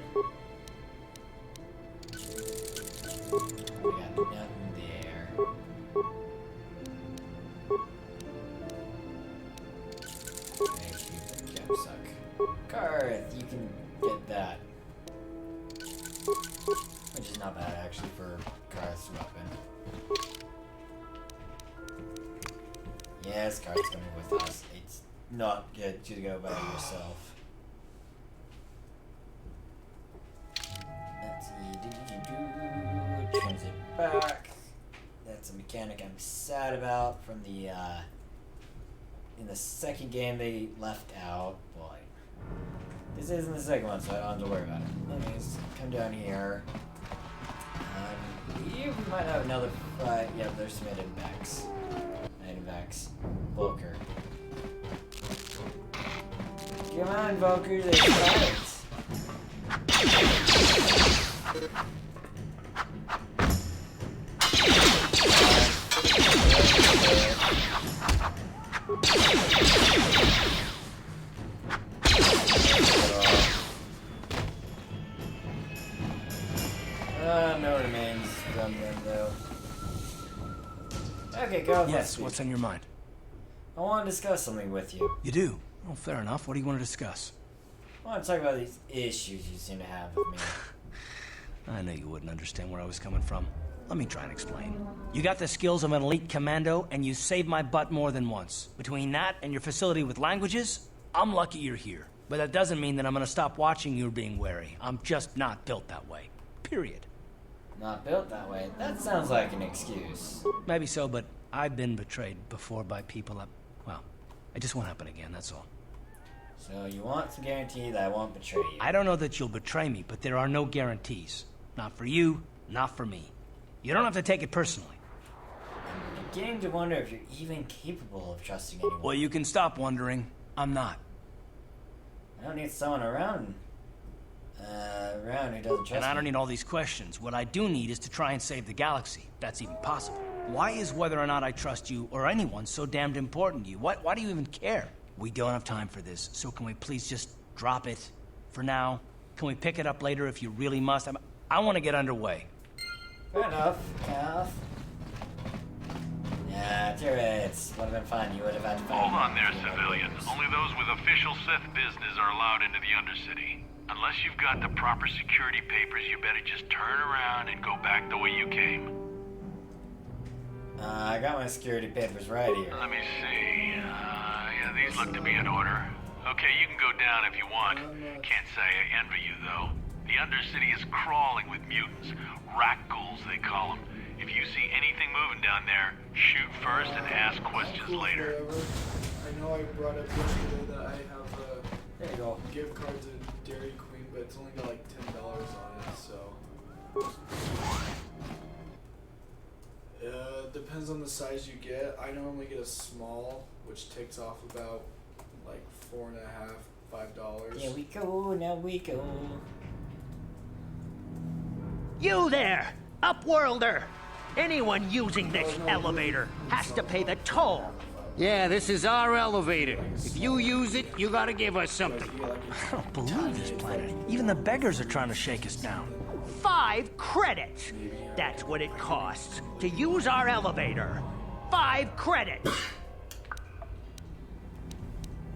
We got nothing there. Suck. Karth, you can get that. Which is not bad actually for Karth's weapon. Yes, Karth's coming with us. It's not good to go by yourself. Let's see. Transit back. That's a mechanic I'm sad about from the in the second game they left out. Boy. This isn't the second one, so I don't have to worry about it. Let me just come down here. We might have another fight. Yeah, there's some hidden backs. Volker. Come on, Volker, there's fights. No remains from them, though. Okay, go. Yes, what's on your mind? I want to discuss something with you. You do? Oh, fair enough. What do you want to discuss? I want to talk about these issues you seem to have with me. I know you wouldn't understand where I was coming from. Let me try and explain. You got the skills of an elite commando, and you saved my butt more than once. Between that and your facility with languages, I'm lucky you're here. But that doesn't mean that I'm gonna stop watching you being wary. I'm just not built that way. Period. Not built that way? That sounds like an excuse. Maybe so, but I've been betrayed before by people that, well, it just won't happen again, that's all. So you want some guarantee that I won't betray you? I don't know that you'll betray me, but there are no guarantees. Not for you, not for me. You don't have to take it personally. I'm beginning to wonder if you're even capable of trusting anyone. Well, you can stop wondering. I'm not. I don't need someone around who doesn't trust me. And I don't need all these questions. What I do need is to try and save the galaxy, if that's even possible. Why is whether or not I trust you or anyone so damned important to you? Why do you even care? We don't have time for this, so can we please just drop it for now? Can we pick it up later if you really must? I want to get underway. Fair enough, Kath. Yeah, turrets. Would have been fun. You would have had to fight. Hold on there, civilian. Only those with official Sith business are allowed into the Undercity. Unless you've got the proper security papers, you better just turn around and go back the way you came. I got my security papers right here. Let me see. Yeah, these look to be in order. Okay, you can go down if you want. Can't say I envy you, though. The Undercity is crawling with mutants. Rat ghouls, they call them. If you see anything moving down there, shoot first and ask questions later. I know I brought up yesterday that I have there you go. Gift card to Dairy Queen, but it's only got like $10 on it, so. Depends on the size you get. I normally get a small, which takes off about like $4.50, $5. Here we go, now we go. You there, Upworlder! Anyone using this elevator has to pay the toll. Yeah, this is our elevator. If you use it, you gotta give us something. I don't believe this planet. Even the beggars are trying to shake us down. 5 credits. That's what it costs to use our elevator. 5 credits.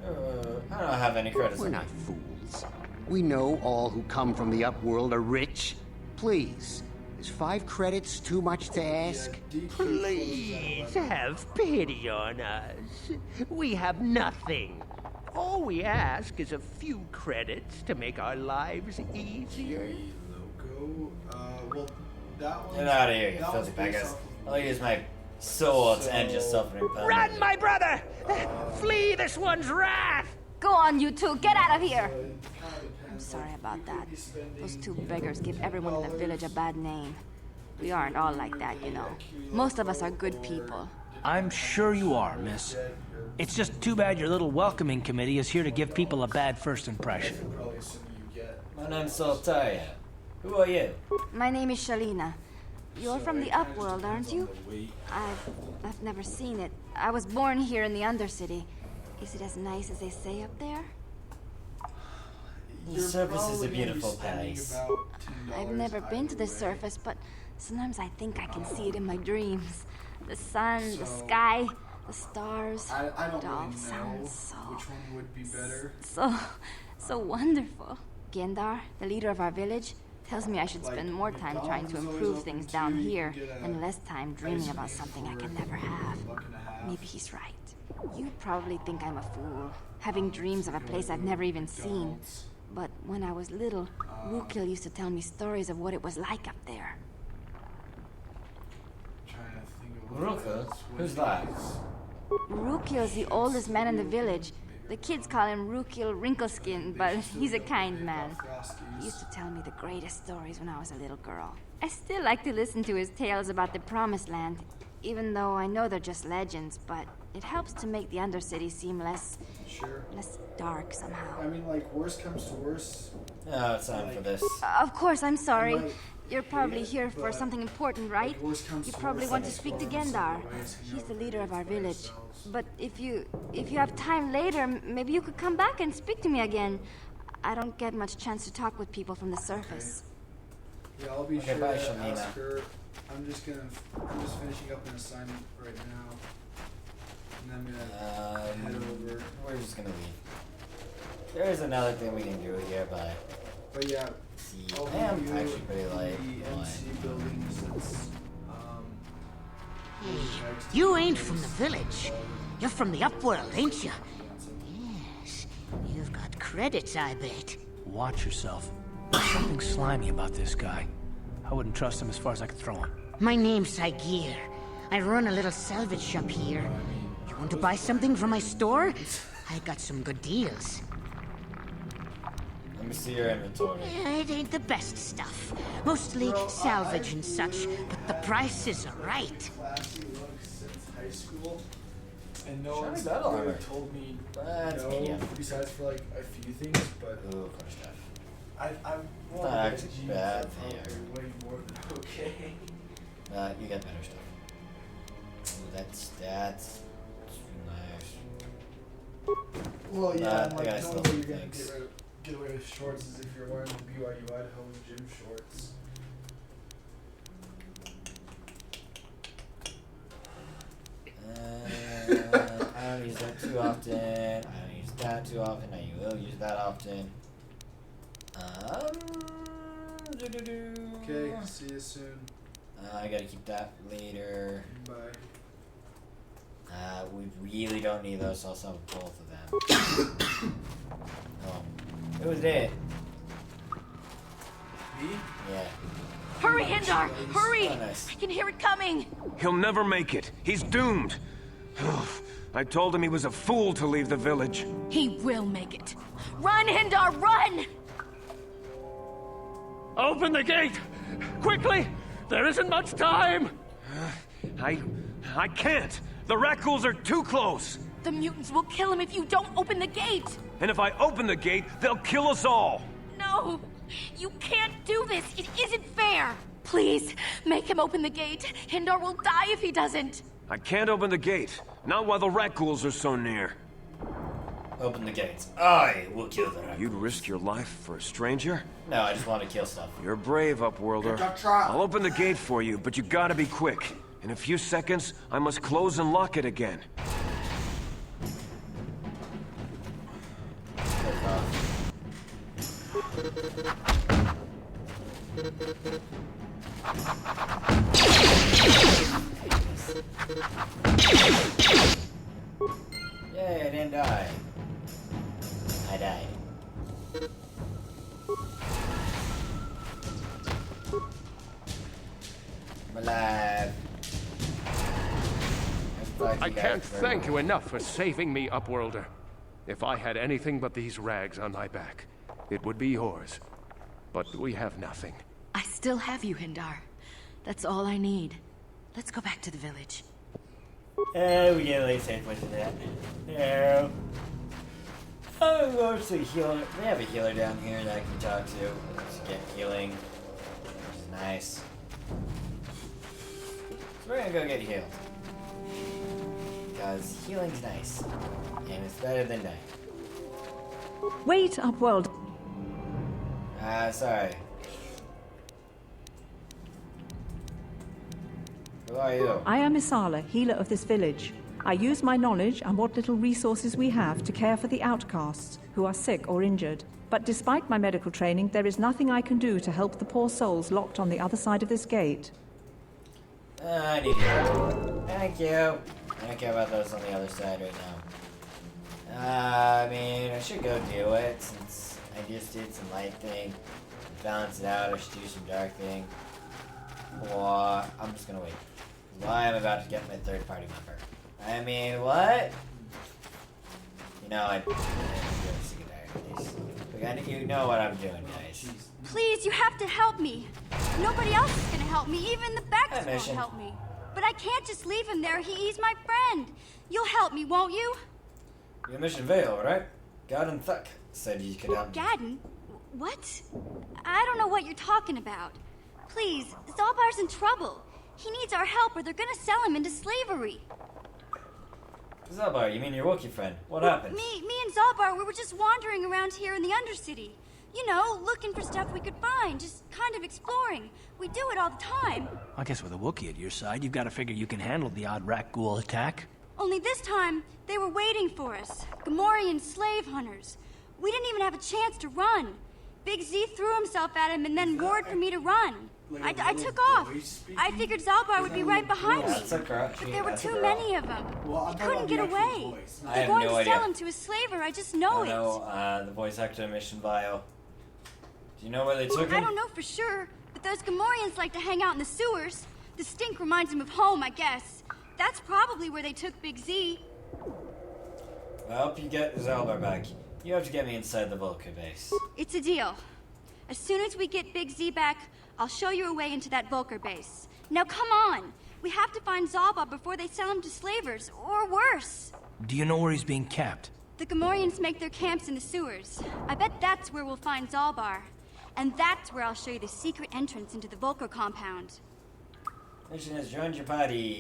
I don't have any credits. We're not fools. We know all who come from the Upworld are rich. Please, is 5 credits too much to ask? Please have pity on us. We have nothing. All we ask is a few credits to make our lives easier. Logo. Well, that one. Get out of here, you filthy beggars. I'll use my swords and just suffering permanently. Run, my brother! Flee this one's wrath! Go on, you two. Get out of here. I'm sorry about that. Those 2 beggars give everyone in the village a bad name. We aren't all like that, you know. Most of us are good people. I'm sure you are, miss. It's just too bad your little welcoming committee is here to give people a bad first impression. My name's Tario. Who are you? My name is Shalina. You're from the Upworld, aren't you? I've never seen it. I was born here in the Undercity. Is it as nice as they say up there? The surface is a beautiful place. I've never been to the surface, but sometimes I think I can see it in my dreams. The sun, the sky, the stars. I don't it all really know sounds so, which one would be better. so wonderful. Gendar, the leader of our village, tells me I should spend more time trying to improve things down here and less time dreaming about something I can never have. Maybe he's right. You probably think I'm a fool, having dreams of a place I've never even seen. But when I was little, Rukil used to tell me stories of what it was like up there. Rukil? Who's that? Rukil's the oldest man in the village. The kids call him Rukil Wrinkleskin, but he's a kind man. He used to tell me the greatest stories when I was a little girl. I still like to listen to his tales about the Promised Land, even though I know they're just legends, but it helps to make the Undercity seem less dark somehow. I mean, like, worst comes to worst. Oh, it's time for this. Of course, I'm sorry. You're probably here for something important, right? You probably want to speak to Gendar. He's the leader of our village. But if you have time later, maybe you could come back and speak to me again. I don't get much chance to talk with people from the surface. Yeah, I'll be sure to ask her. I'm just finishing up an assignment right now. And I'm gonna head over. We're just gonna leave. There is another thing we can do here, but yeah. I am actually pretty late. You ain't from the village. You're from the Upworld, ain't you? Yes. You've got credits, I bet. Watch yourself. There's something slimy about this guy. I wouldn't trust him as far as I could throw him. My name's Saigir. I run a little salvage shop here. You want to buy something from my store? I got some good deals. Let me see your inventory. It ain't the best stuff. Mostly salvage and such, but the prices are right. Classy look since high school, and no one's that armor. ever told me no, besides for like a few things, but ooh, of course not. I It's not actually bad here. Way more than okay. You got better stuff. Ooh, that's nice. Well, yeah, and I like gotta the still only way do you're gonna things. get away with shorts is if you're wearing the BYU Idaho gym shorts. I don't use that too often. I don't use that too often. Now you will use that often. Okay, see you soon. I gotta keep that later. Bye. We really don't need those, so I'll sell both of them. Oh, who was it? Me? Yeah. Hurry, Hindar! Hurry! Oh, nice. I can hear it coming! He'll never make it. He's doomed. I told him he was a fool to leave the village. He will make it. Run, Hindar, run! Open the gate! Quickly! There isn't much time! I can't! The Rakghouls are too close! The mutants will kill him if you don't open the gate! And if I open the gate, they'll kill us all! No! You can't do this! It isn't fair! Please, make him open the gate. Hindar will die if he doesn't. I can't open the gate. Not while the Rakghouls are so near. Open the gates. I will kill the Rakghouls. You'd risk your life for a stranger? No, I just want to kill stuff. You're brave, Upworlder. I'll open the gate for you, but you gotta be quick. In a few seconds, I must close and lock it again. Yay, I didn't die. I died. I'm alive. I can't thank you enough for saving me, Upworlder. If I had anything but these rags on my back, it would be yours. But we have nothing. I still have you, Hindar. That's all I need. Let's go back to the village. We get a late save with that. No. I'm going to healer. We have a healer down here that I can talk to. Just get healing, which is nice. So we're gonna go get healed. Because healing's nice. And it's better than dying. Wait, Upworld. Sorry. Who are you? I am Isala, healer of this village. I use my knowledge and what little resources we have to care for the outcasts who are sick or injured. But despite my medical training, there is nothing I can do to help the poor souls locked on the other side of this gate. I need help. Thank you. I don't care about those on the other side right now. I mean, I should go do it since I just did some light thing. Balance it out, I should do some dark thing. Or I'm just gonna wait. Why I'm about to get my third party member. I mean, what? You know, I'm gonna sing it at least. You know what I'm doing, guys. Please, you have to help me. Nobody else is gonna help me. Even the Becks won't help me. But I can't just leave him there. He's my friend. You'll help me, won't you? Your mission Vale, right? Garden Thuck said you could help me. Gadden? What? I don't know what you're talking about. Please, Zalbar's in trouble. He needs our help or they're gonna sell him into slavery. Zalbar, you mean your Wookiee friend? What happened? Me and Zalbar, we were just wandering around here in the Undercity. You know, looking for stuff we could find, just kind of exploring. We do it all the time. I guess with a Wookiee at your side, you've got to figure you can handle the odd rat ghoul attack. Only this time, they were waiting for us. Gamorrean slave hunters. We didn't even have a chance to run. Big Z threw himself at him and then roared for me to run. I took off. I figured Zalbar would be right behind me. But there were too many of them. He couldn't get away. They're going to sell him to a slaver, I just know it. No, the voice actor mission bio. Do you know where they took him? I don't know for sure, but those Gamorreans like to hang out in the sewers. The stink reminds them of home, I guess. That's probably where they took Big Z. I hope you get Zalbar back. You have to get me inside the Vulcan base. It's a deal. As soon as we get Big Z back, I'll show you a way into that Vulcan base. Now come on! We have to find Zalbar before they sell him to slavers, or worse. Do you know where he's being kept? The Gamorreans make their camps in the sewers. I bet that's where we'll find Zalbar. And that's where I'll show you the secret entrance into the Vulcan compound. Mission has joined your party.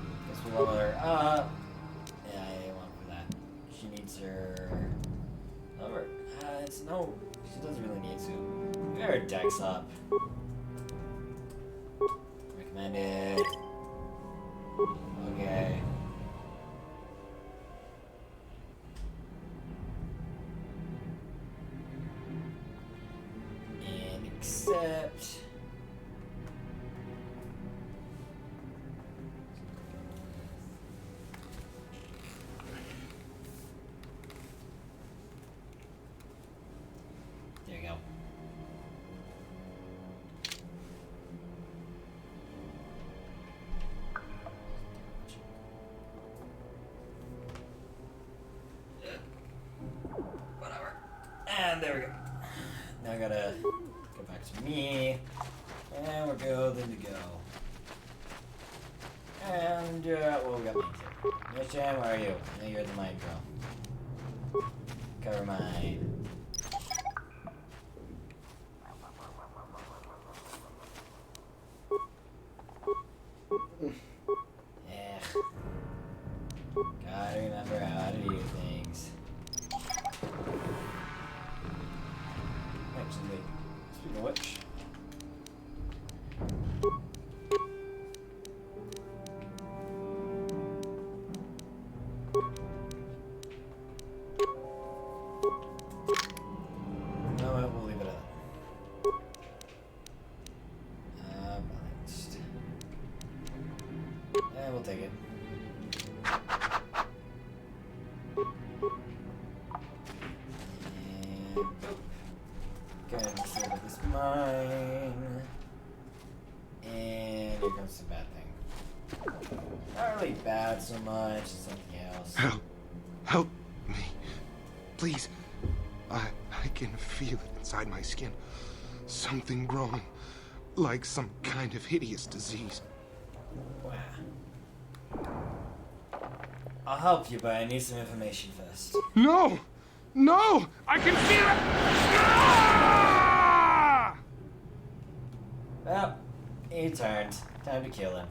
Guess we'll level her up. Yeah, I want for that. She needs her. Over. It's no. She doesn't really need to. Get her dex up. Recommended. Okay. And accept. There you go. Whatever. And there we go. Now I gotta go back to me. And we're golden to go. And, well, we got mine too. Mission, where are you? I know you're the mine girl. Cover mine. Gotta remember how to do things. Actually, speaking of which. No, we'll leave it at that. Balanced. Yeah, we'll take it. And go save this mine. And here comes the bad thing. Not really bad so much, it's something else. Help me. Please. I can feel it inside my skin. Something growing. Like some kind of hideous disease. Wow. I'll help you, but I need some information first. No! No! I can feel it! Ah! Well, he turned. Time to kill him.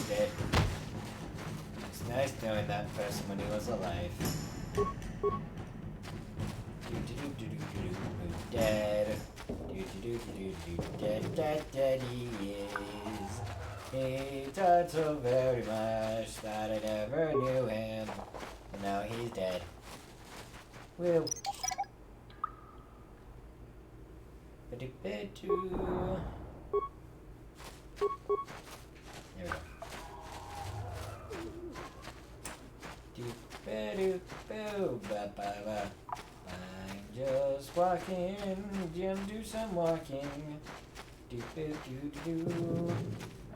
Dead. It's nice knowing that person when he was alive. Dead. Dead he is. He died so very much that I never knew him. And now he's dead. Woo. There we go. I'm just walking, gonna do some walking.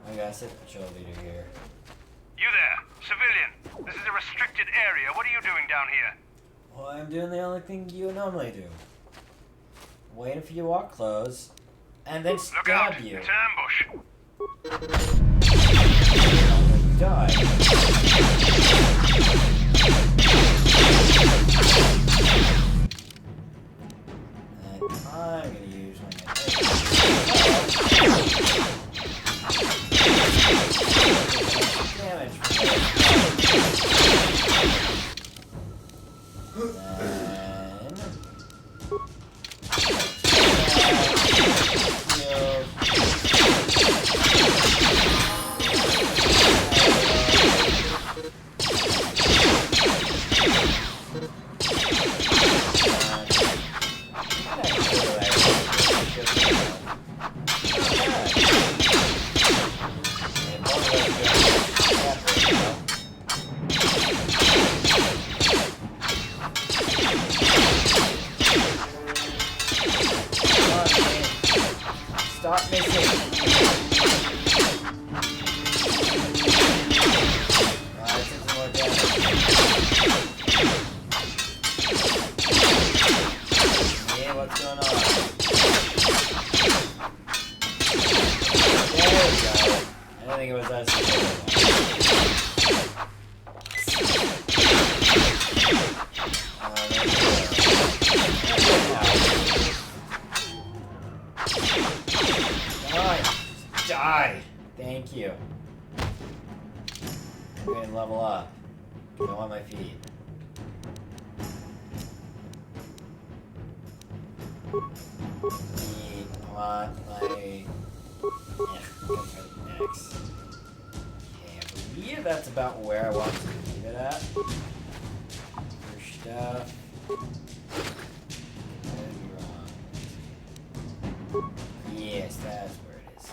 I gotta sit the patrol leader here. You there, civilian. This is a restricted area. What are you doing down here? Well, I'm doing the only thing you normally do. Waiting for your walk close, and then Look out! stab you. It's an ambush. Die. And I'm gonna use my damage for Stop missing. Alright, take some more damage. Yeah, what's going on? There we go. I don't think it was us. Die! Thank you. I'm going to level up. I want my feet. I want my... next. Okay, I believe that's about where I want to leave it at. First stuff. Yes, that's where it is.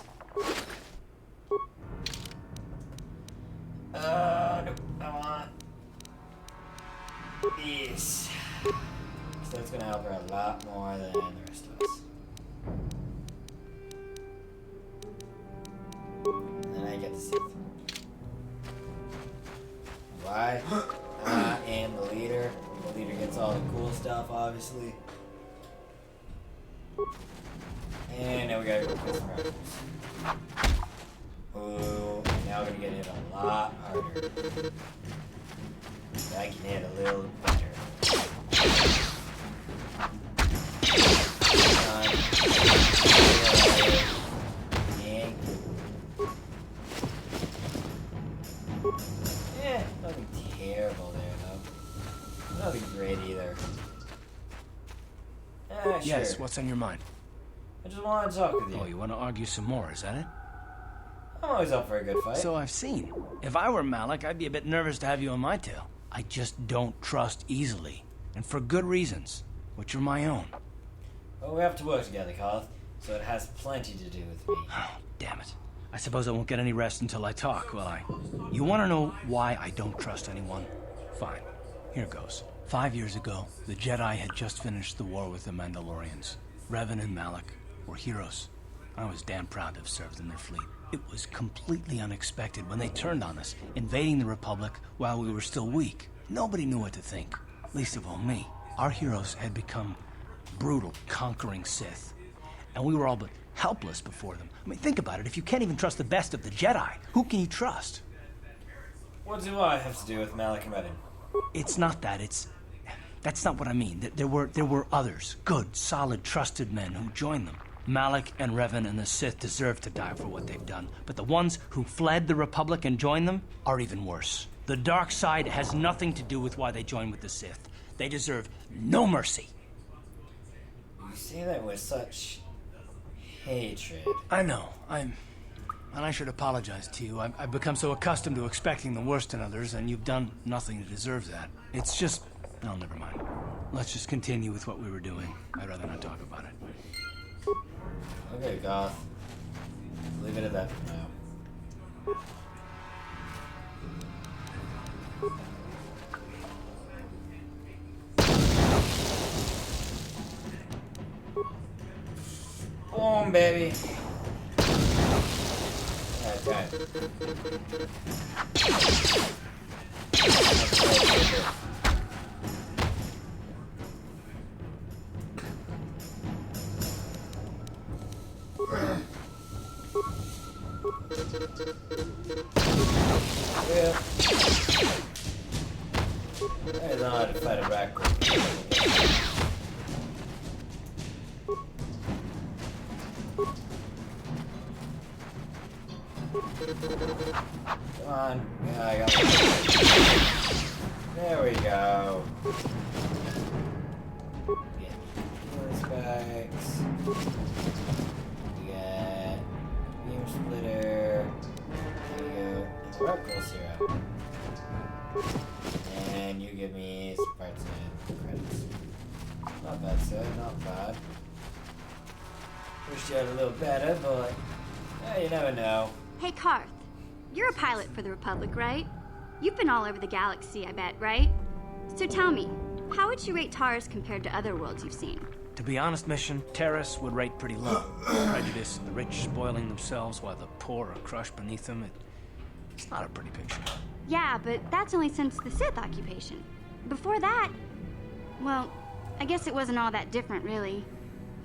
Nope, I want this. So that's gonna help her a lot more than the rest of us. And then I get to see through. Why? I am the leader. The leader gets all the cool stuff, obviously. And now we gotta go get some rifles. Ooh, now we're gonna get hit a lot harder. I can hit a little better. Nothing terrible there, though. Nothing great either. Yes, Sure. what's on your mind? I just want to talk with you. Oh, you want to argue some more, is that it? I'm always up for a good fight. So I've seen. If I were Malik, I'd be a bit nervous to have you on my tail. I just don't trust easily. And for good reasons, which are my own. Well, we have to work together, Koth, so it has plenty to do with me. Oh, damn it. I suppose I won't get any rest until I talk, will I? You want to know why I don't trust anyone? Fine. Here goes. 5 years ago, the Jedi had just finished the war with the Mandalorians. Revan and Malik were heroes. I was damn proud to have served in their fleet. It was completely unexpected when they turned on us, invading the Republic while we were still weak. Nobody knew what to think, least of all me. Our heroes had become brutal, conquering Sith, and we were all but helpless before them. I mean, think about it. If you can't even trust the best of the Jedi, who can you trust? What do I have to do with Malik and Revan? It's not that. That's not what I mean. There were others. Good, solid, trusted men who joined them. Malik and Revan and the Sith deserve to die for what they've done. But the ones who fled the Republic and joined them are even worse. The dark side has nothing to do with why they joined with the Sith. They deserve no mercy. You say that with such hatred. I know. And I should apologize to you. I've become so accustomed to expecting the worst in others, and you've done nothing to deserve that. It's just... Oh, never mind. Let's just continue with what we were doing. I'd rather not talk about it. Okay, Goth. Leave it at that for now. Boom, baby. Okay. Yeah. I don't know how to fight a raccoon. Come on. Yeah, I got it. There we go. Get those bags. We got beam splitter. There we go. And the reticle syrup. And you give me some parts and credits. Not bad, sir. Not bad. Wish you had a little better, but you never know. Hey, Karth. You're a pilot for the Republic, right? You've been all over the galaxy, I bet, right? So tell me, how would you rate Taris compared to other worlds you've seen? To be honest, Mission, Terrace would rate pretty low. Prejudice, the rich spoiling themselves while the poor are crushed beneath them. It's not a pretty picture. Yeah, but that's only since the Sith occupation. Before that, well, I guess it wasn't all that different, really.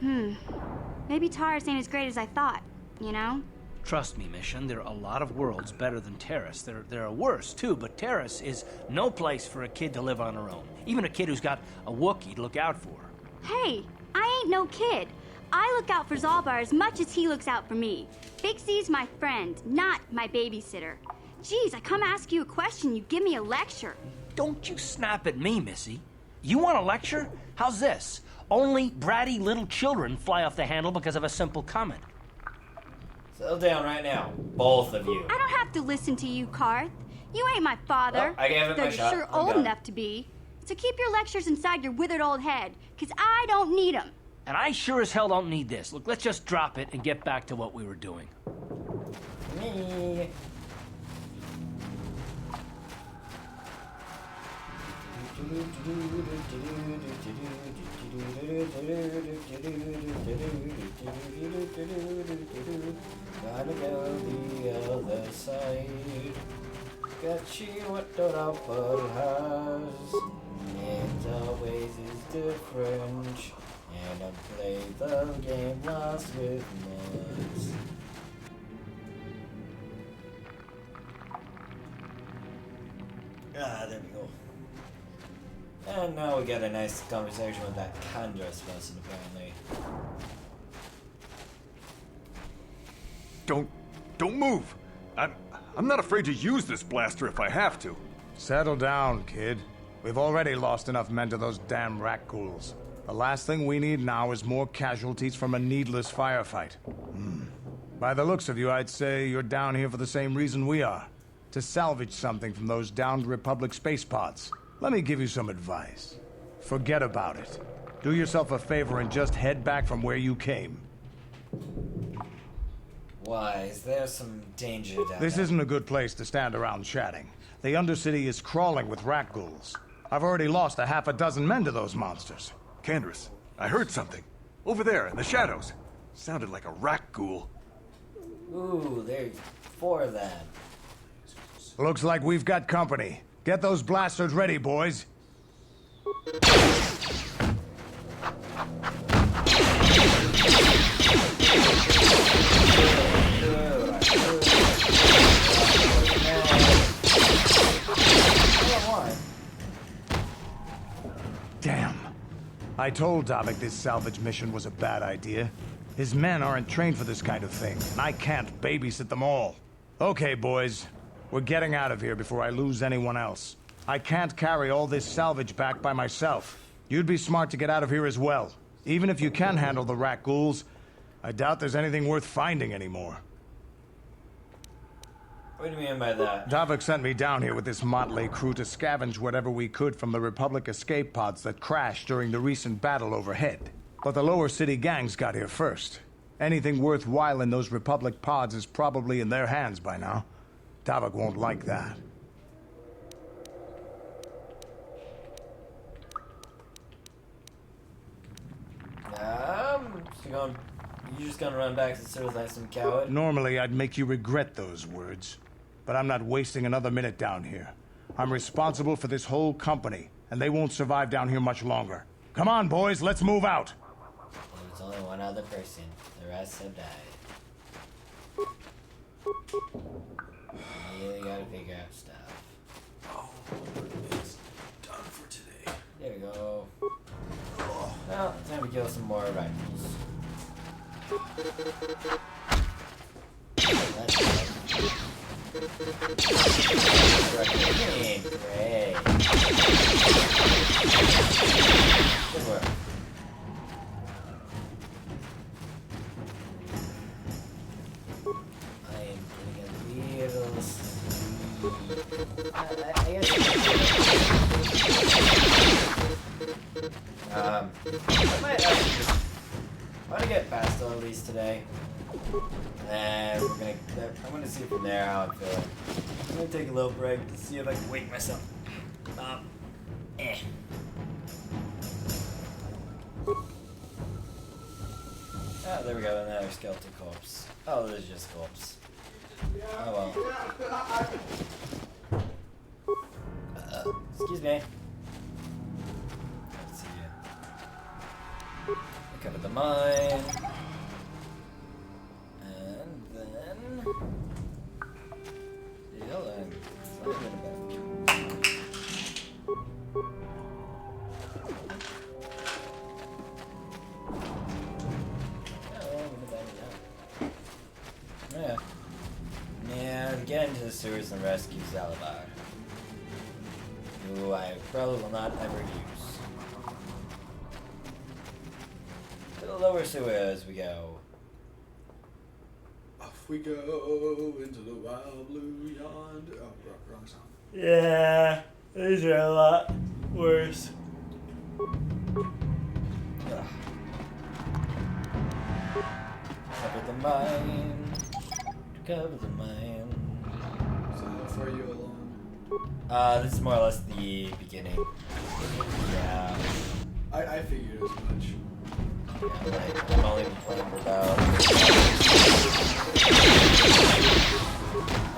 Maybe Taris ain't as great as I thought, you know? Trust me, Mission, there are a lot of worlds better than Terrace. There are worse, too, but Terrace is no place for a kid to live on her own. Even a kid who's got a Wookiee to look out for. Hey, I ain't no kid. I look out for Zalbar as much as he looks out for me. Big Z's my friend, not my babysitter. Geez, I come ask you a question, you give me a lecture. Don't you snap at me, Missy. You want a lecture? How's this? Only bratty little children fly off the handle because of a simple comment. Settle down right now, both of you. I don't have to listen to you, Karth. You ain't my father. Well, I gave it though my you're shot. sure I'm old done. enough to be. So keep your lectures inside your withered old head, because I don't need them. And I sure as hell don't need this. Look, let's just drop it and get back to what we were doing. Me. Gotta go the other side. Got you what the apple has. It always is different. And I play the game last with Ness. There we go. And now we get a nice conversation with that Candra's person, apparently. Don't move. I'm not afraid to use this blaster if I have to. Settle down, kid. We've already lost enough men to those damn rat-ghouls. The last thing we need now is more casualties from a needless firefight. By the looks of you, I'd say you're down here for the same reason we are. To salvage something from those downed Republic space pods. Let me give you some advice. Forget about it. Do yourself a favor and just head back from where you came. Why? Is there some danger down This there? isn't a good place to stand around chatting. The Undercity is crawling with rat ghouls. I've already lost a half a dozen men to those monsters. Candrace, I heard something. Over there, in the shadows. Sounded like a rat ghoul. Ooh, there's 4 of them. Looks like we've got company. Get those blasters ready, boys. Damn. I told Davik this salvage mission was a bad idea. His men aren't trained for this kind of thing, and I can't babysit them all. Okay, boys. We're getting out of here before I lose anyone else. I can't carry all this salvage back by myself. You'd be smart to get out of here as well. Even if you can handle the rat ghouls, I doubt there's anything worth finding anymore. What do you mean by that? Davik sent me down here with this motley crew to scavenge whatever we could from the Republic escape pods that crashed during the recent battle overhead. But the lower city gangs got here first. Anything worthwhile in those Republic pods is probably in their hands by now. Davik won't like that. You just gonna run back to Soleth like some coward? Normally, I'd make you regret those words. But I'm not wasting another minute down here. I'm responsible for this whole company, and they won't survive down here much longer. Come on, boys, let's move out! There's only one other person. The rest have died. You really gotta figure out stuff. Oh, it's done for today. There we go. Well, time to kill some more rifles. Great. Good work. I am getting a little sleepy. I guess I might actually just want to get past all of these today. And I'm gonna see from there how I'm feeling. I'm gonna take a little break to see if I can wake myself up. Oh, there we go, another skeleton corpse. Oh, there's just corpse. Oh well. Excuse me. Let's see here. I covered the mine. And then... Hold on. Yeah. Now, to get into the sewers and rescue Zalabar, who I probably will not ever use. To the lower sewers we go. Off we go into the wild blue yonder. Oh, wrong song. Yeah, these are a lot worse. Cover the mine. Cover the mine. So how far are you along? This is more or less the beginning. Yeah. I figured as much. Yeah, like, I'm only playing for about...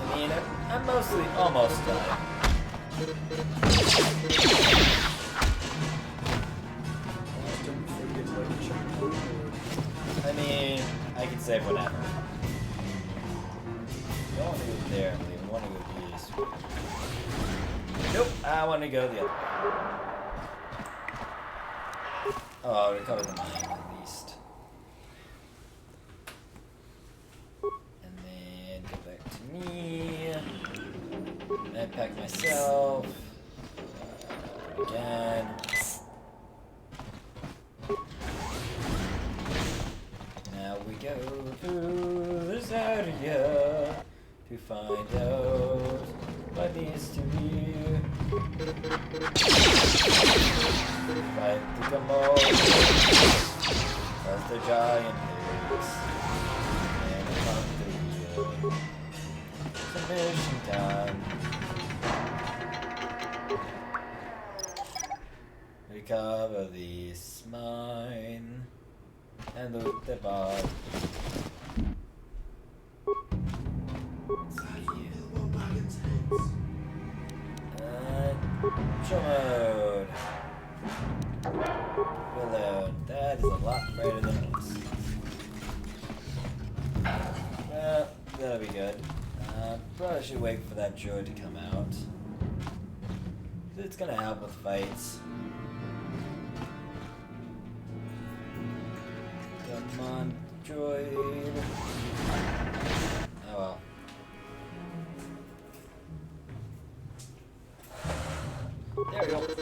I mean, I'm mostly almost done. I mean, I can save whatever. I don't want to go there, I want to go this way. Nope, I want to go the other way. Oh, to cover the mine at least. And then go back to me. Med pack myself. Again. Now we go through this area to find out what needs to be. Fight the Gamo as the giant pigs and upon the wheel. Submission time. Recover this mine and loot the bar. Show mode. Reload. That is a lot brighter than this. Well, that'll be good. Probably should wait for that droid to come out. It's gonna help with fights. Come on, droid. Oh well. There we go. There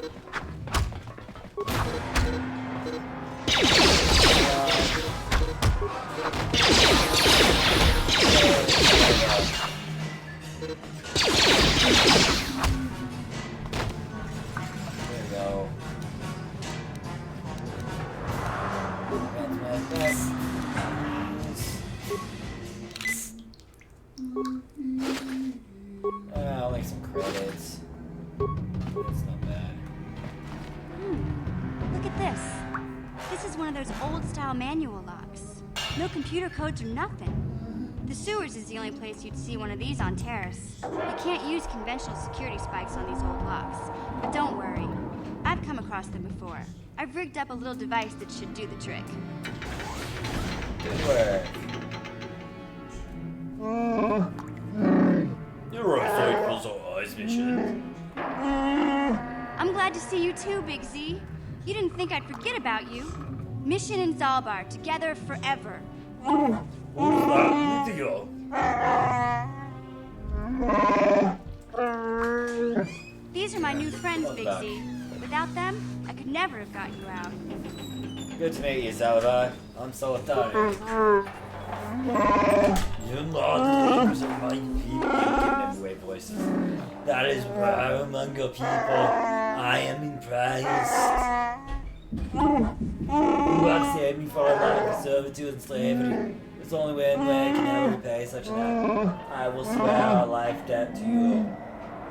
we go. That's I'll make some credits. That's not bad. Look at this. This is one of those old-style manual locks. No computer codes or nothing. The sewers is the only place you'd see one of these on Terrace. You can't use conventional security spikes on these old locks. But don't worry. I've come across them before. I've rigged up a little device that should do the trick. Good work. You're a faithful eyes mission. I'm glad to see you too, Big Z. You didn't think I'd forget about you. Mission and Zalbar, together forever. What's that with you? These are my new friends, Big Z. Without them, I could never have got you out. Good to meet you, Salva. I'm Soleth. You're not leaders of my people. I'm giving them away voices. That is rare among your people. I am impressed. You have saved me from a life of servitude and slavery. It's the only way in which I can ever repay such an act. I will swear a life debt to you.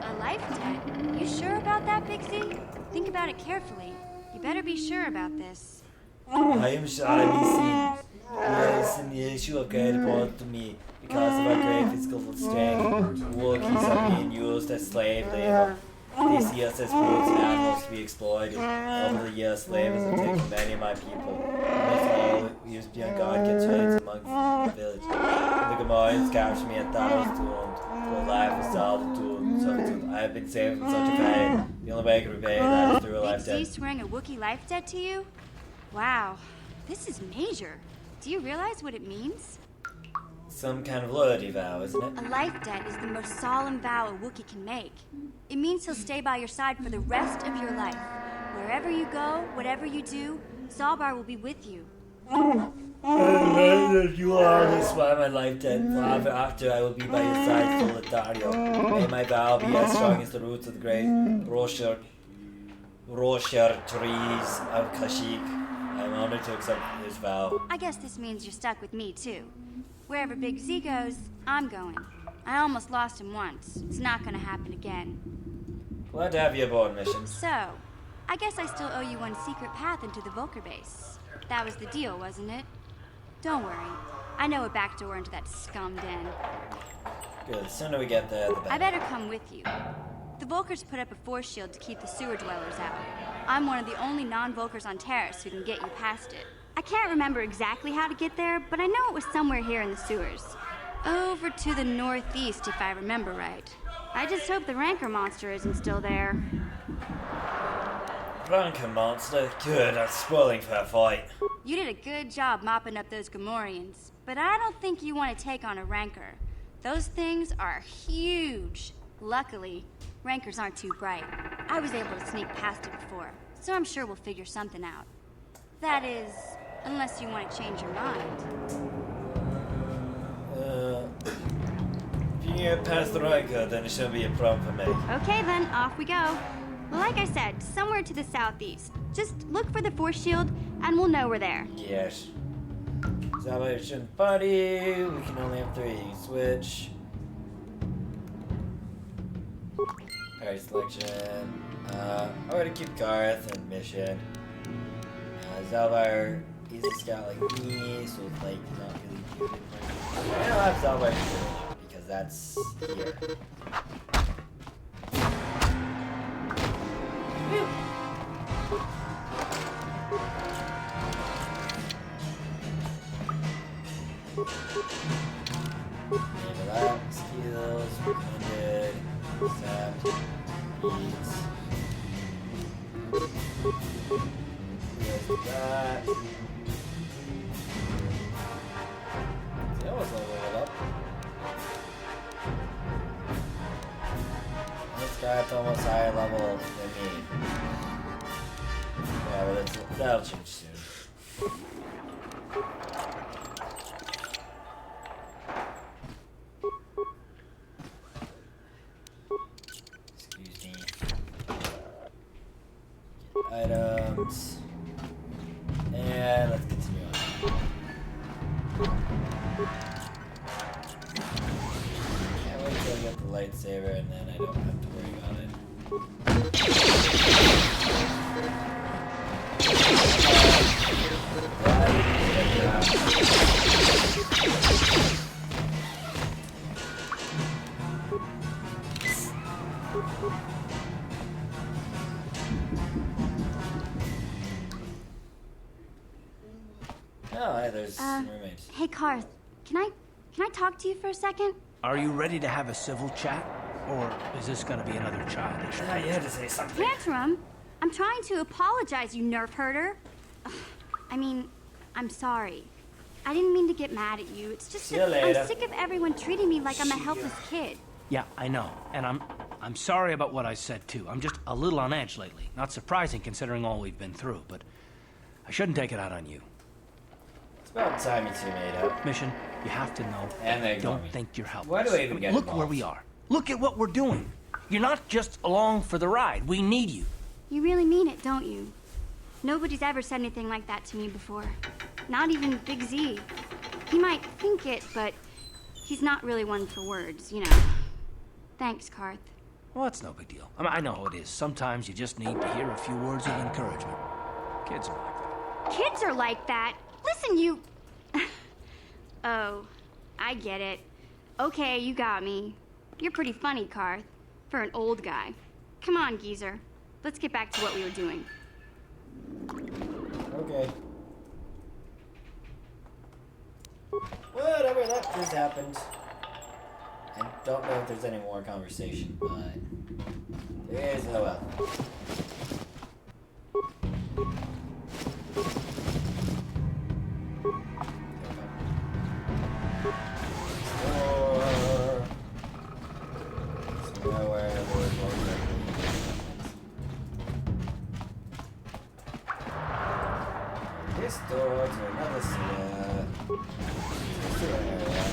A life debt? You sure about that, Big Z? Think about it carefully. You better be sure about this. I am sure I be seen. Yes, and the issue of great importance to me because of our great physical strength. Wookiees are being used as slave labor. They see us as brutes and animals to be exploited. Over the years, slavers have taken many of my people. Almost all we used to be on guard get trains amongst the village. The Gamorreans captured me and thought I was doomed to a life of solitude. I have been saved from such a fate. The only way I can repay that is through a life debt. Big Z swearing a Wookiee life debt to you? Wow, this is major. Do you realize what it means? Some kind of loyalty vow, isn't it? A life debt is the most solemn vow a Wookiee can make. It means he'll stay by your side for the rest of your life. Wherever you go, whatever you do, Zalbar will be with you. You are this why my life debt. Forever after I will be by your side, Soleth Tario. May my vow be as strong as the roots of the great Roshar trees of Kashyyyk. I am honored to accept his vow. I guess this means you're stuck with me, too. Wherever Big Z goes, I'm going. I almost lost him once. It's not gonna happen again. Glad to have you aboard, mission. So, I guess I still owe you one secret path into the Volker base. That was the deal, wasn't it? Don't worry. I know a back door into that scum den. Good. The sooner we get there, the better. I better come with you. The Volkers put up a force shield to keep the sewer dwellers out. I'm one of the only non-Volkers on Terrace who can get you past it. I can't remember exactly how to get there, but I know it was somewhere here in the sewers. Over to the northeast, if I remember right. I just hope the Rancor monster isn't still there. Rancor monster? Good, that's spoiling for that fight. You did a good job mopping up those Gamorreans, but I don't think you want to take on a Rancor. Those things are huge. Luckily, Rancors aren't too bright. I was able to sneak past it before, so I'm sure we'll figure something out. That is, unless you want to change your mind. If you can get past the Rancor, then it shouldn't be a problem for me. Okay then, off we go. Well, like I said, somewhere to the southeast. Just look for the force shield, and we'll know we're there. Yes. Salvation party. We can only have 3. Switch. Party selection. I want to keep Garth and mission. Zalvar, he's a scout like me, so it's like not really good. I don't have Zalvar because that's here. That skills, 100, zapped, beats. That. almost leveled up. This guy's almost higher level than me. Yeah, well, that'll change soon. Excuse me. Items. And let's continue on. Can't wait till I get the lightsaber and then I don't have to worry about it. Oh, hey, there's some roommates. Hey, Karth, can I talk to you for a second? Are you ready to have a civil chat? Or is this gonna be another childish? You had to say something. Tantrum? I'm trying to apologize, you nerf herder. Ugh, I mean, I'm sorry. I didn't mean to get mad at you. It's just See you that later. I'm sick of everyone treating me like I'm a helpless kid. Yeah, I know. And I'm sorry about what I said too. I'm just a little on edge lately. Not surprising considering all we've been through, but I shouldn't take it out on you. It's about time you two made up. Mission, you have to know. And they don't me. think you're helpless. Why do I even get Look involved? where we are. Look at what we're doing. You're not just along for the ride. We need you. You really mean it, don't you? Nobody's ever said anything like that to me before. Not even Big Z. He might think it, but he's not really one for words, you know. Thanks, Karth. Well, that's no big deal. I know how it is. Sometimes you just need to hear a few words of encouragement. Kids are like that. Kids are like that? Listen, you... Oh, I get it. Okay, you got me. You're pretty funny, Karth. For an old guy. Come on, geezer. Let's get back to what we were doing. Okay. Whatever, that just happened. I don't know if there's any more conversation, but there is, oh well. This door to another sewer area.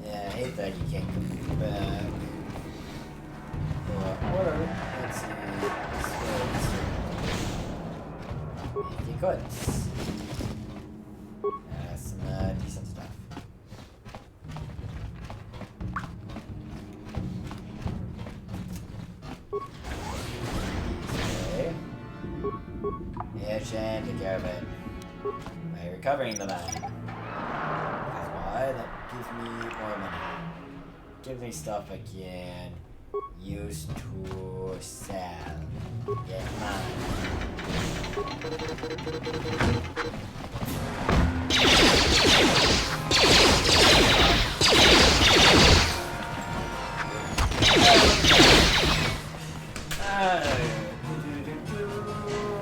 Yeah, I hate that you can't come back. Whatever. Let's see. If you could. That's some decent stuff. Okay. Yeah, and take care of it. By recovering the mine. That gives me more money. Gives me stuff I can use to sell. Get mine.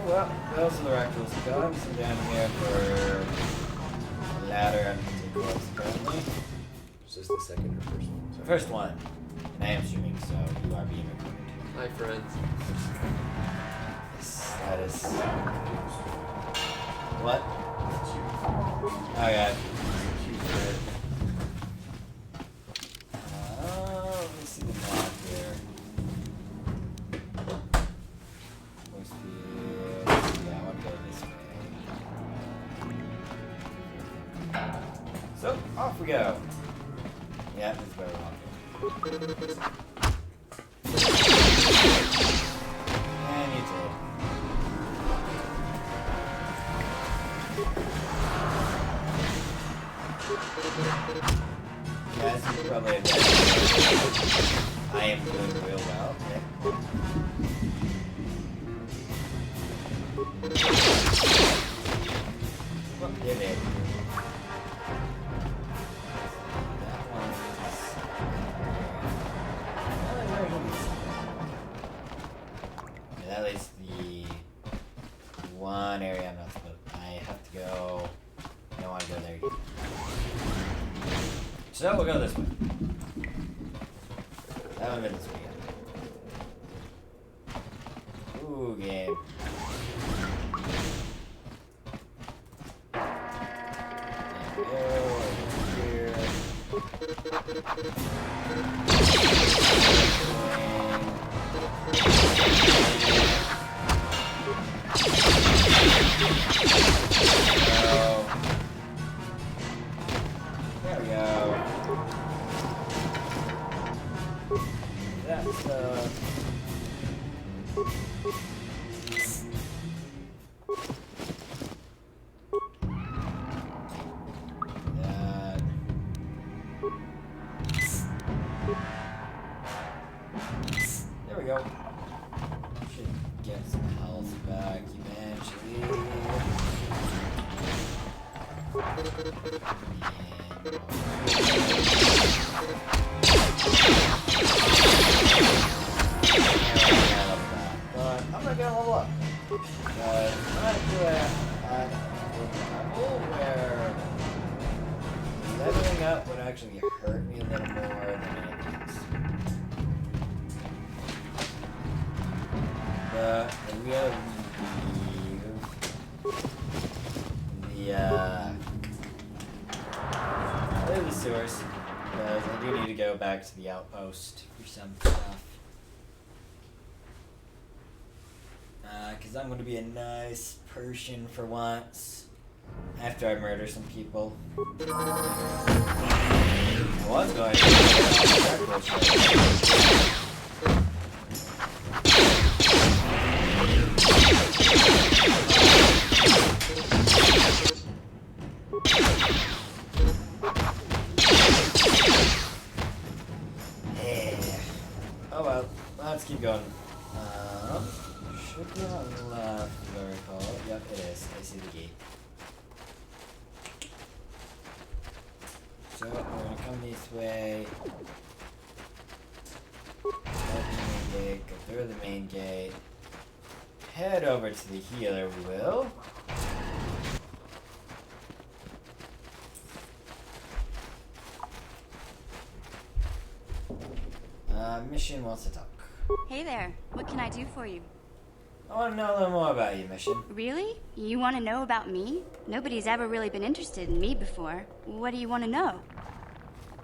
Well, those are the raccoons. Got some down here for a ladder and currently. Is this the second or first one? Sorry. First one. And I am streaming, so you are being recorded. Hi, friends. Yes, that is... What? Oh, yeah. Let me see the map here. Must be... Yeah, I want to go this way. So, off we go. Yeah, this is where we're walking. And you did. Oh, did it. That leads the one area I'm not supposed to. I have to go. I don't want to go there again. So we'll go this way. I haven't been this way yet. Ooh, game. There we go. There we go. That's there we go. Should get some health back eventually. But I'm not gonna level up. Because I'm not doing at a level where leveling up would actually hurt me a little more than anything else. But I really leave the sewers because I do need to go back to the outpost for some stuff. Because I'm going to be a nice Persian for once after I murder some people. I was going oh well, let's keep going. Should be on the left, as I recall. Yep, it is. I see the gate. So, we're gonna come this way. Open the main gate, go through the main gate. Head over to the healer, we will. Mission wants to talk. Hey there. What can I do for you? I want to know a little more about you, Mission. Really? You want to know about me? Nobody's ever really been interested in me before. What do you want to know?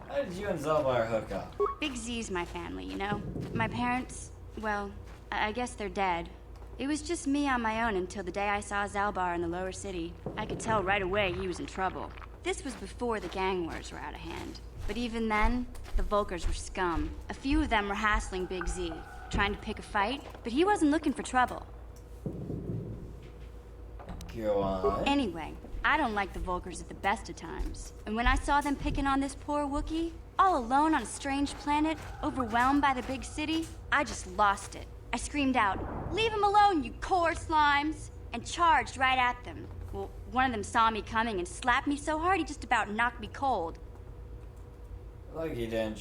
How did you and Zalbar hook up? Big Z's my family, you know? My parents, well, I guess they're dead. It was just me on my own until the day I saw Zalbar in the lower city. I could tell right away he was in trouble. This was before the gang wars were out of hand. But even then, the Volkers were scum. A few of them were hassling Big Z, trying to pick a fight, but he wasn't looking for trouble. Go on. Anyway, I don't like the Volkers at the best of times. And when I saw them picking on this poor Wookiee, all alone on a strange planet, overwhelmed by the big city, I just lost it. I screamed out, "Leave him alone, you core slimes!" and charged right at them. Well, one of them saw me coming and slapped me so hard he just about knocked me cold. Like he didn't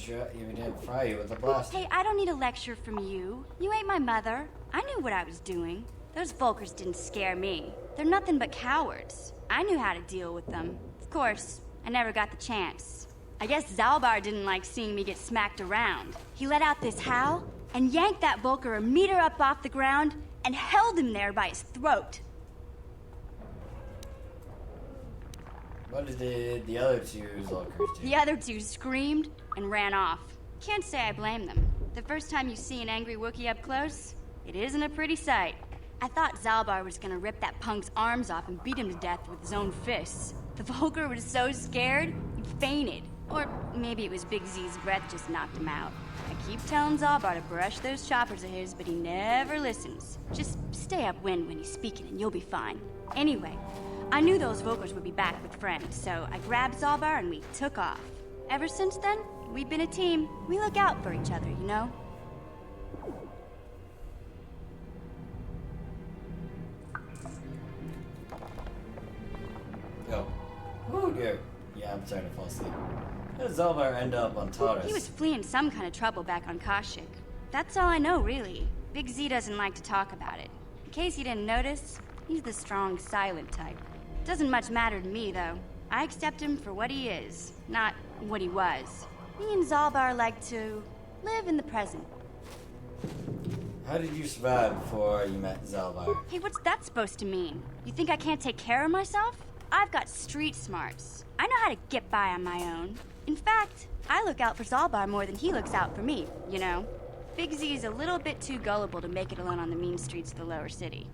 fry you with a blaster. Hey, I don't need a lecture from you. You ain't my mother. I knew what I was doing. Those Volkers didn't scare me. They're nothing but cowards. I knew how to deal with them. Of course, I never got the chance. I guess Zalbar didn't like seeing me get smacked around. He let out this howl and yanked that Volker a meter up off the ground and held him there by his throat. What did the other two Zulkers do? The other two screamed and ran off. Can't say I blame them. The first time you see an angry Wookiee up close, it isn't a pretty sight. I thought Zalbar was gonna rip that punk's arms off and beat him to death with his own fists. The Volker was so scared, he fainted. Or maybe it was Big Z's breath just knocked him out. I keep telling Zalbar to brush those choppers of his, but he never listens. Just stay upwind when he's speaking and you'll be fine. Anyway, I knew those Volkers would be back with friends, so I grabbed Zalbar and we took off. Ever since then, we've been a team. We look out for each other, you know? I'm starting to fall asleep. How did Zalbar end up on Taurus? He was fleeing some kind of trouble back on Kashyyyk. That's all I know, really. Big Z doesn't like to talk about it. In case you didn't notice, he's the strong, silent type. Doesn't much matter to me, though. I accept him for what he is, not what he was. Me and Zalbar like to live in the present. How did you survive before you met Zalbar? Hey, what's that supposed to mean? You think I can't take care of myself? I've got street smarts. I know how to get by on my own. In fact, I look out for Zalbar more than he looks out for me, you know? Big Z is a little bit too gullible to make it alone on the mean streets of the lower city.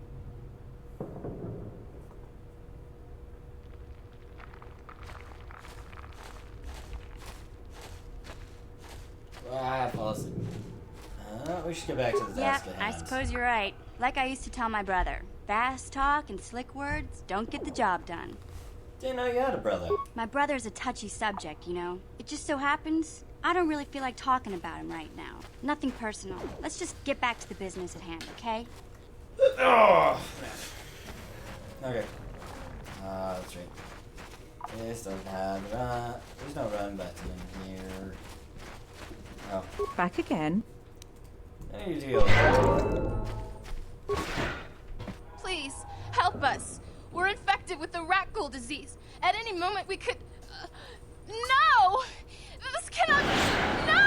Fall asleep. We should get back to the task at I hand. suppose you're right. Like I used to tell my brother, fast talk and slick words don't get the job done. Didn't know you had a brother. My brother's a touchy subject, you know? It just so happens I don't really feel like talking about him right now. Nothing personal. Let's just get back to the business at hand, okay? Oh, okay. That's right. This doesn't have run. There's no run button here. Oh. Back again. How do you deal with it? Please, help us. We're infected with the rat ghoul disease. At any moment we could... No! This cannot... No!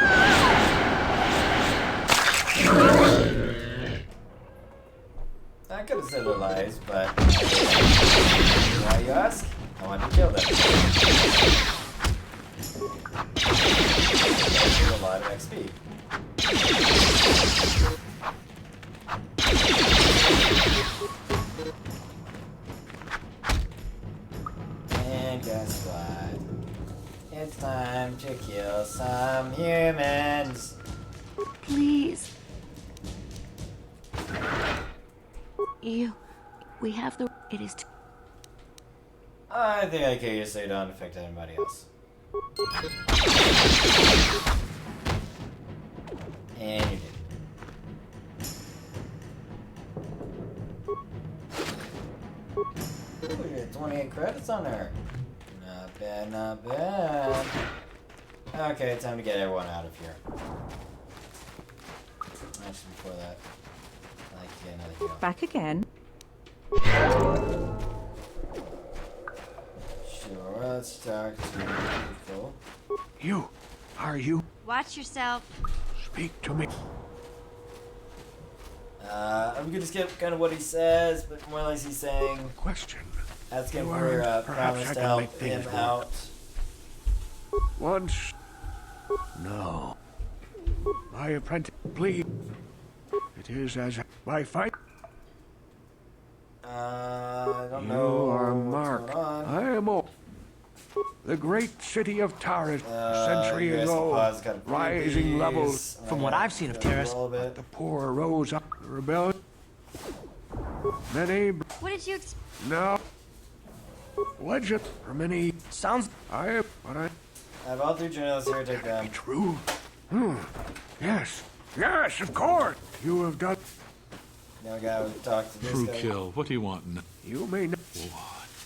I could have saved their lives, but... Why you ask? I want to kill them. That's a lot of XP. And guess what? It's time to kill some humans. Please. We have the... It is... I think I kill you so you don't affect anybody else. And you did. Ooh, you got 28 credits on her. Not bad, not bad. Okay, time to get everyone out of here. Actually, before that, I'd like to get another hero. Back again. Sure, let's talk to people. You, are you? Watch yourself. Speak to me. I'm gonna skip kind of what he says, but more or less he's saying... Question. Ask him You for are- promise perhaps I to can help make things him work. out. Once. No. My apprentice, please. It is as my fight. I don't You know are what's Mark. going on. I am old. The great city of Tario, a century yes, the ago, pause got rising boobies. levels. From what I've seen of Taris, the poor rose up, the rebellion. Many. What did you... No. Legend for many. Sounds. But I. I have all three journalists here. Take them. True. Yes. Yes, of course. You have done. Now we gotta talk to this True guy. kill. What do you want? You may not.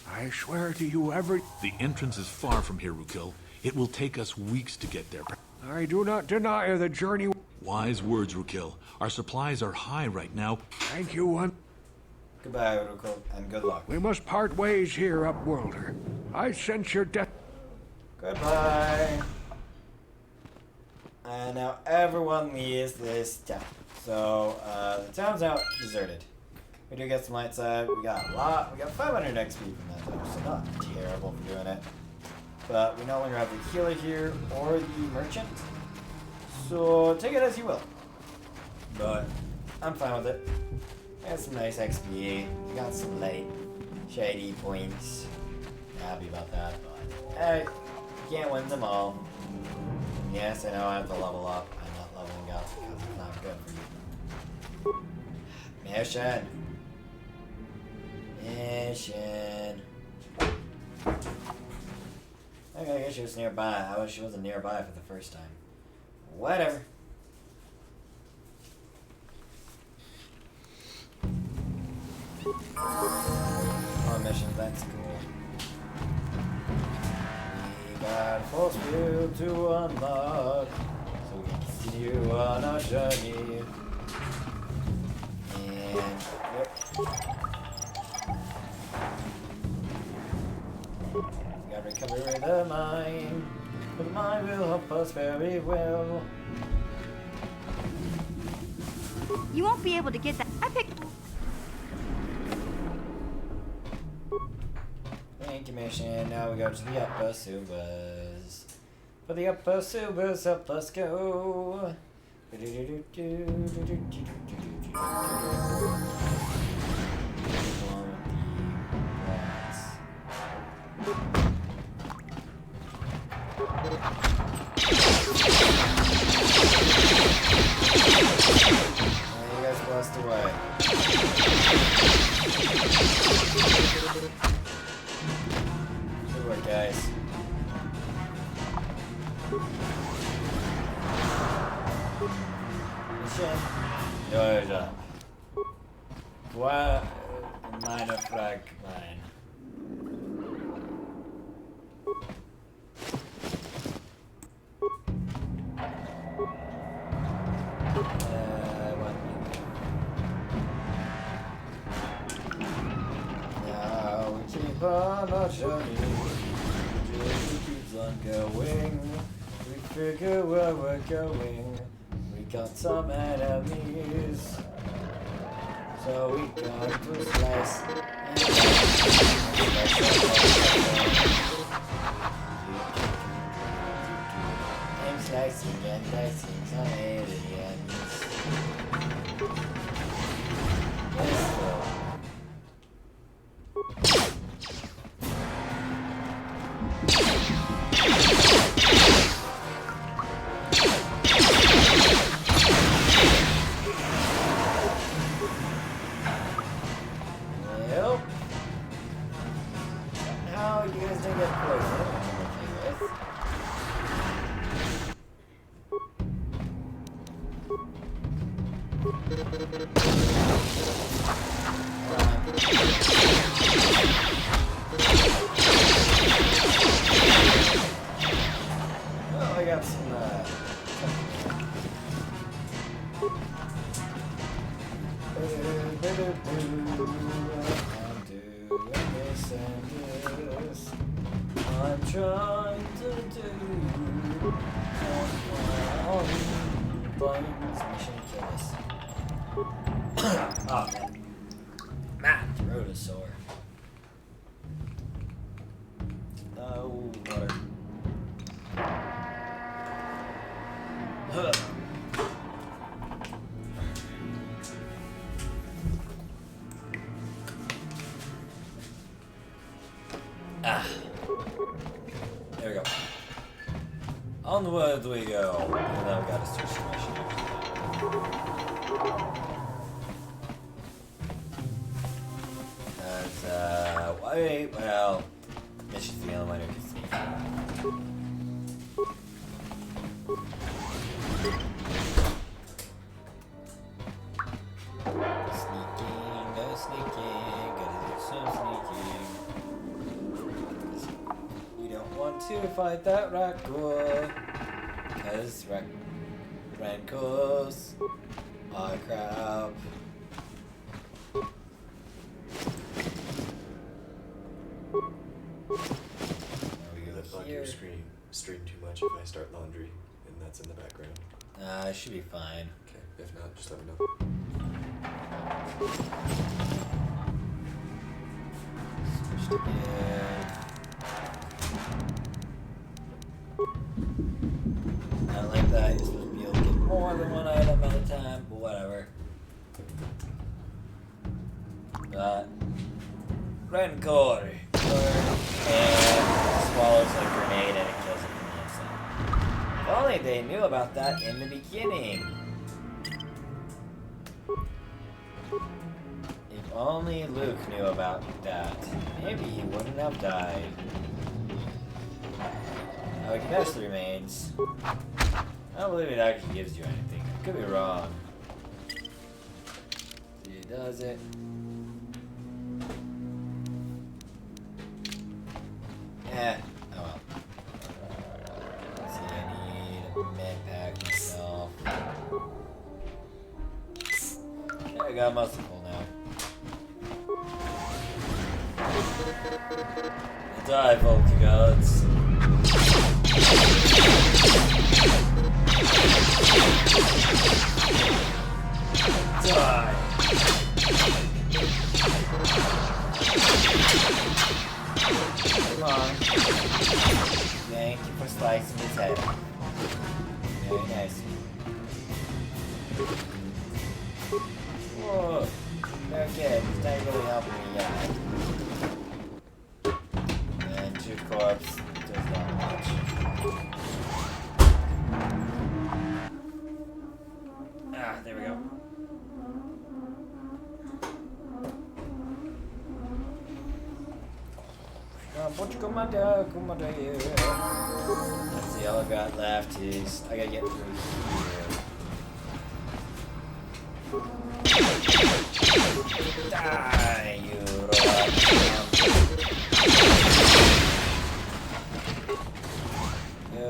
I swear to you, every. The entrance is far from here, Rukil. It will take us weeks to get there. I do not deny the journey. Wise words, Rukil. Our supplies are high right now. Thank you, one. Goodbye, Uruko, and good luck. We must part ways here, Upworlder. I sense your death. Goodbye. And now everyone leaves this town. So, the town's now deserted. We do get some light side. We got a lot. We got 500 XP from that, though, so not terrible for doing it. But we no longer have the healer here or the merchant. So, take it as you will. But, I'm fine with it. I got some nice XP. We got some light, shady points. Happy about that, but hey, you can't win them all. Yes, I know I have to level up. I'm not leveling up because it's not good for you. Mission. Mission. Okay, I guess she was nearby. I wish she wasn't nearby for the first time. Whatever. More missions, that's cool. We that force field to unlock, so we can continue on our journey. And yep. Gotta recover the mine, but the mine will help us very well. You won't be able to get that. I picked. Thank you, mission. Now we go to the upper sewers. For the upper sewers, up let's go. You guys blast away. Good work, guys. Mission. Yours up. What? Minor frag mine. Now we keep on our journey. The journey keeps on going. We figure where we're going. We got some enemies, so we got to slice and I'm slicing and dicing some aliens. Yes, sir. Well, how you guys didn't get poisoned? Oh, I got some, I'm trying to do buttons, mission kill us. Oh man. Man, throat is sore. Oh, water. Huh. Ah. There we go. Onward we go. And now we got a situation. That's, wait, well, mission's the only one who can sneak. Sneaking, go sneaking, gotta do some sneaking. We don't want to fight that raccoon, cause rancors are crap. Block your stream too much if I start laundry and that's in the background. It should be fine. Okay, if not, just let me know. Switch to not like that, you're supposed to be able to get more than one item at a time, but whatever. But Rancor and swallows a grenade and it kills it from the inside. If only they knew about that in the beginning. If only Luke knew about that, maybe he wouldn't have died. Oh, he can dash the remains. I don't believe it actually gives you anything. I could be wrong. See, it does it. Eh, oh well. Yeah, I'm mostly full now. Die, Volker gods. Die. Come on. Thank you for slicing his head. Very nice. Whoa. Okay, it's not really helping me yet. And 2 corpse does not much. Ah, there we go. Let's see, all I've got left is I gotta get through here. Die, you robot. Yo.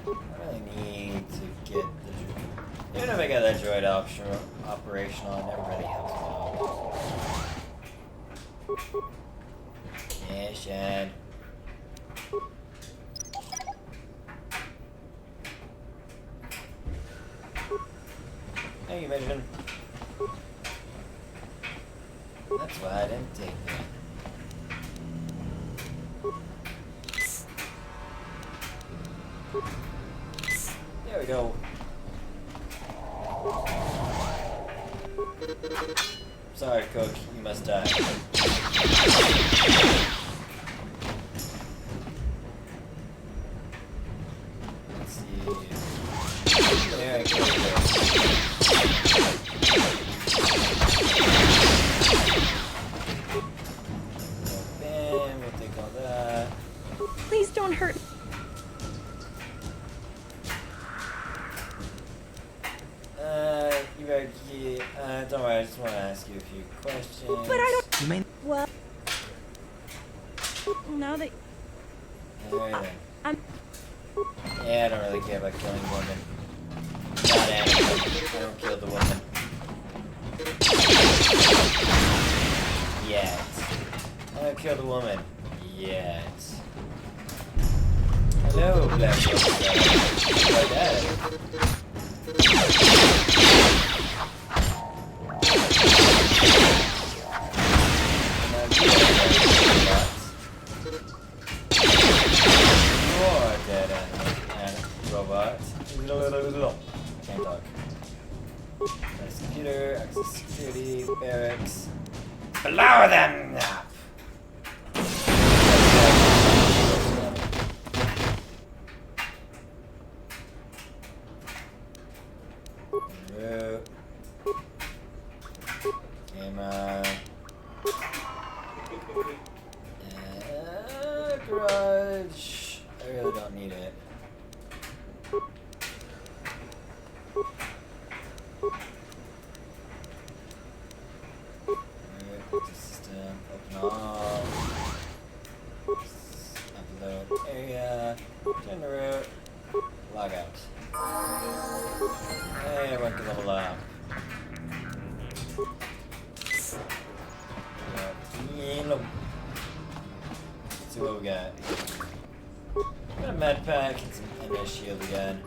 I really need to get the... Even if I got that droid operational, it never really helps me out. Mission. Thank you, Mission. That's why I didn't take that. There we go. Sorry, Cook, you must die. Let's see. There I go. Bam, we'll take all that. Please don't hurt. You better get, don't worry, I just want to ask you a few questions. But I don't. You mean? Well. Now that. Alright I'm. then. Yeah, I don't really care about killing women. Not animals. I don't kill the woman. Yet. I don't kill the woman. Yet. Hello, Black Rose. Like that. More dead and robots. Can't talk. Nice computer, access security, barracks. Blow them up! Camera. Garage. I really don't need it. System. Open all. Upload area. Turn the route. Log out. Hey, everyone can level up. Let's see what we got. Got a med pack and a shield again.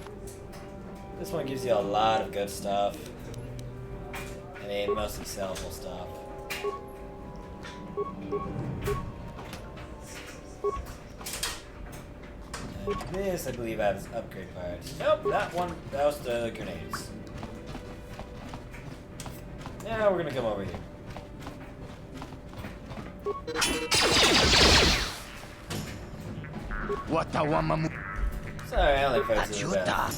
This one gives you a lot of good stuff. I mean, mostly sellable stuff. And this, I believe, has upgrade parts. Nope, that was the grenades. Now we're gonna come over here. What the woman? Sorry, I only posted it back.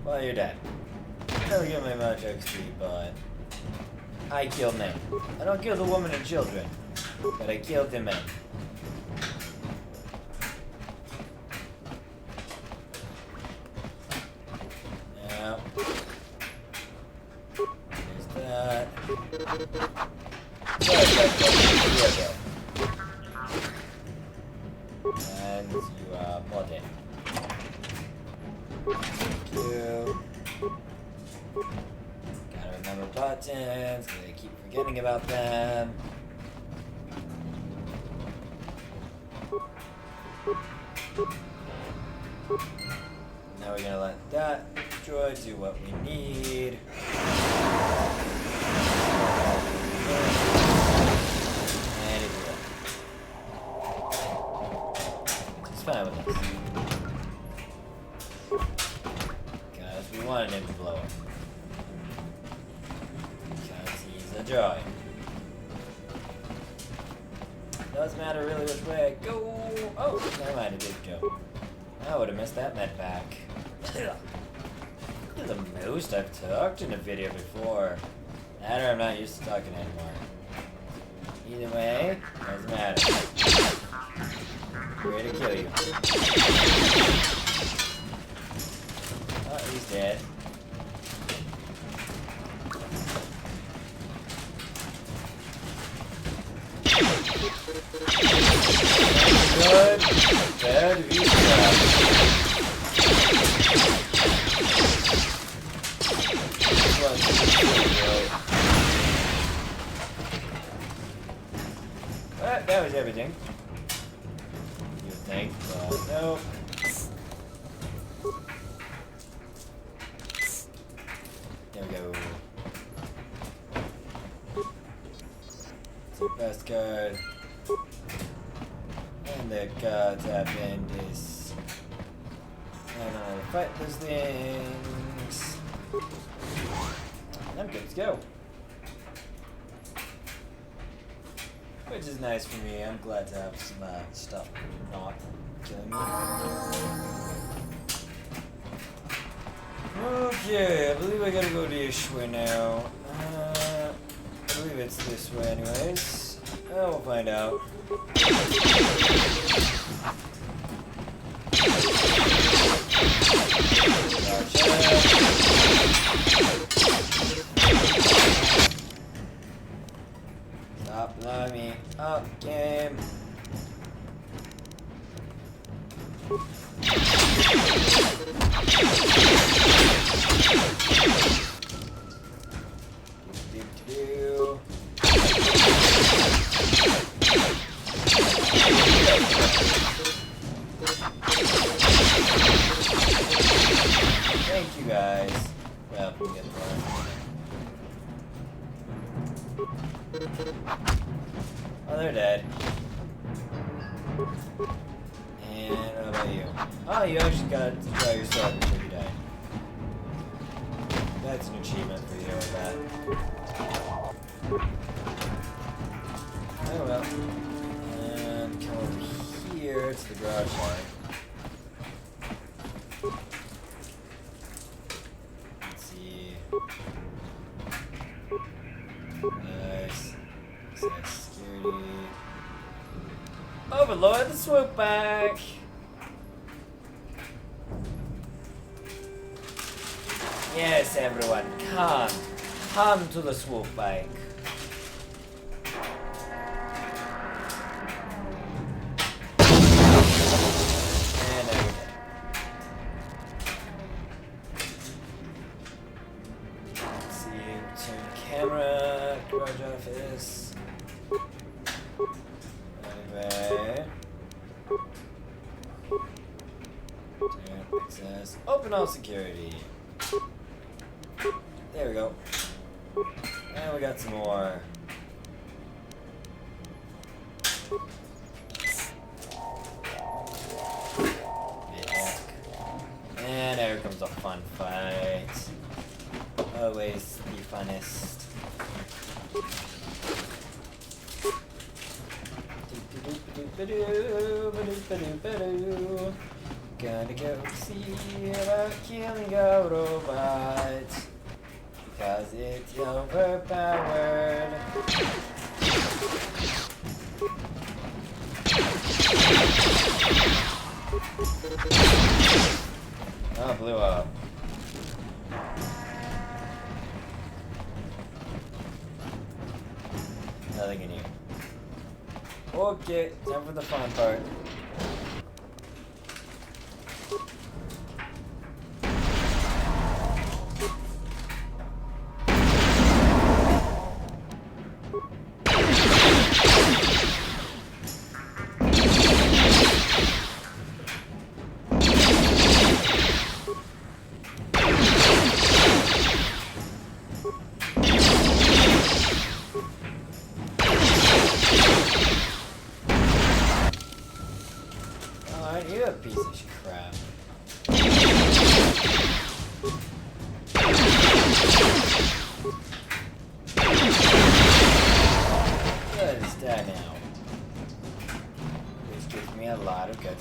Well, you're dead. Never give me much XP, but I killed men. I don't kill the women and children, but I killed the men. Yeah. There's that. Okay. And you are body. Thank you. more buttons, because I keep forgetting about them. Now we're gonna let that droid do what we need. And it will. It's fine with us. Because we wanted him to blow up. Because he's a droid. Doesn't matter really which way I go. Oh, never mind, a big jump. I would have missed that med pack. This is the most I've talked in a video before. That or I'm not used to talking anymore. Either way, doesn't matter. Ready to kill you. Oh, he's dead. Good. Bad that was everything. You would think, but nope. There we go. So best card. And the cards happen is I don't know how to fight those things. I'm good to go. Which is nice for me. I'm glad to have some stuff not killing me. Okay, I believe I gotta go this way now. I believe it's this way anyways. Oh, we'll find out. Stop blowing me up, game. Thank you guys. Well, we get oh, they're dead. And what about you? Oh, you actually got to try your sword before you died. That's an achievement for you, I bet. Oh well. And come over here to the garage side. Let's see. Nice. Security. Overlord, the swoop back. Yes, everyone, come to the swoop bike. And there we go. Let's see, turn camera, garage office. Anyway. Turn access. Open all security. There we go. And we got some more. Yeah. And there comes a fun fight. Always the funnest. Gonna go see about killing a robot. Because it's overpowered. Oh, blew up. Nothing in here. Okay, time for the fun part.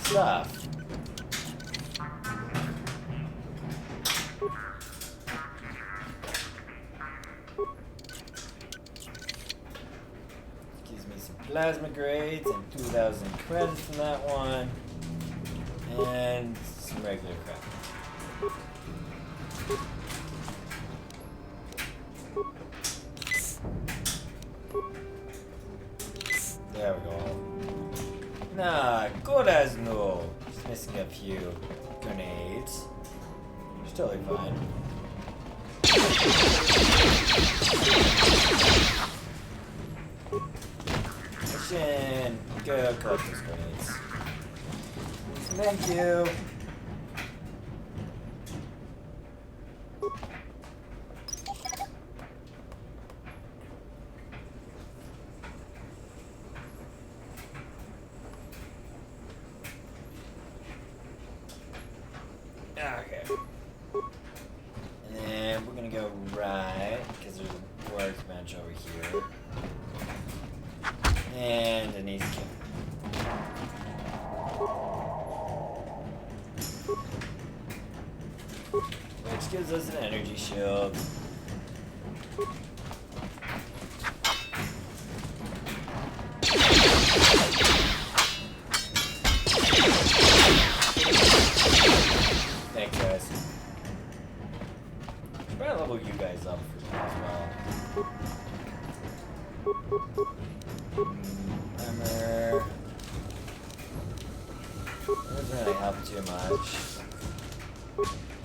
stuff. Gives me some plasma grades and 2,000 credits from that one. And some regular crap. There we go. Nah, good as no. Just missing a few grenades. It's totally fine. Mission! Go collect those grenades. Thank you. Okay. And then we're gonna go right, because there's a workbench over here. And it needs to which gives us an energy shield. Thanks, guys. Try to level you guys up for as well. Armor. Doesn't really help too much.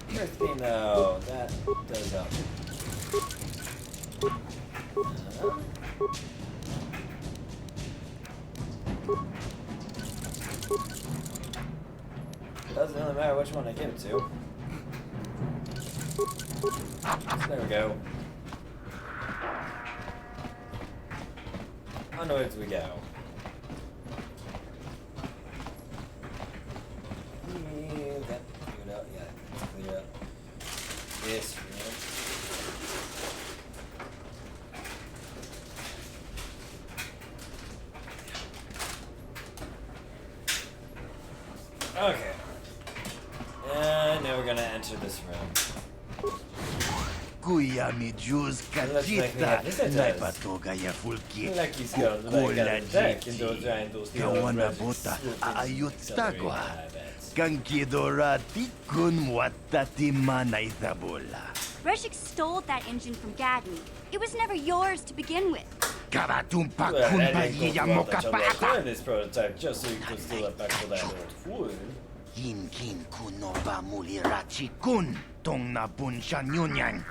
First thing though, that does help. Doesn't really matter which one I give it to. So there we go. Onwards we go. That cleared out, yeah, let's clear out this room. Okay. And now we're gonna enter this room. Kuya mi Juz kachita, naipatoga ya fulki, kukola jiki, kawana bota aayutagwa, kankidorati kun watati manaizabola. Reshik stole that engine from Gadni. It was never yours to begin with. Karatumpa kunpa yamokapata. This prototype just so you could steal it back for that old fool. Kin kunoba mulirachi kun tong na bunshan yunyang.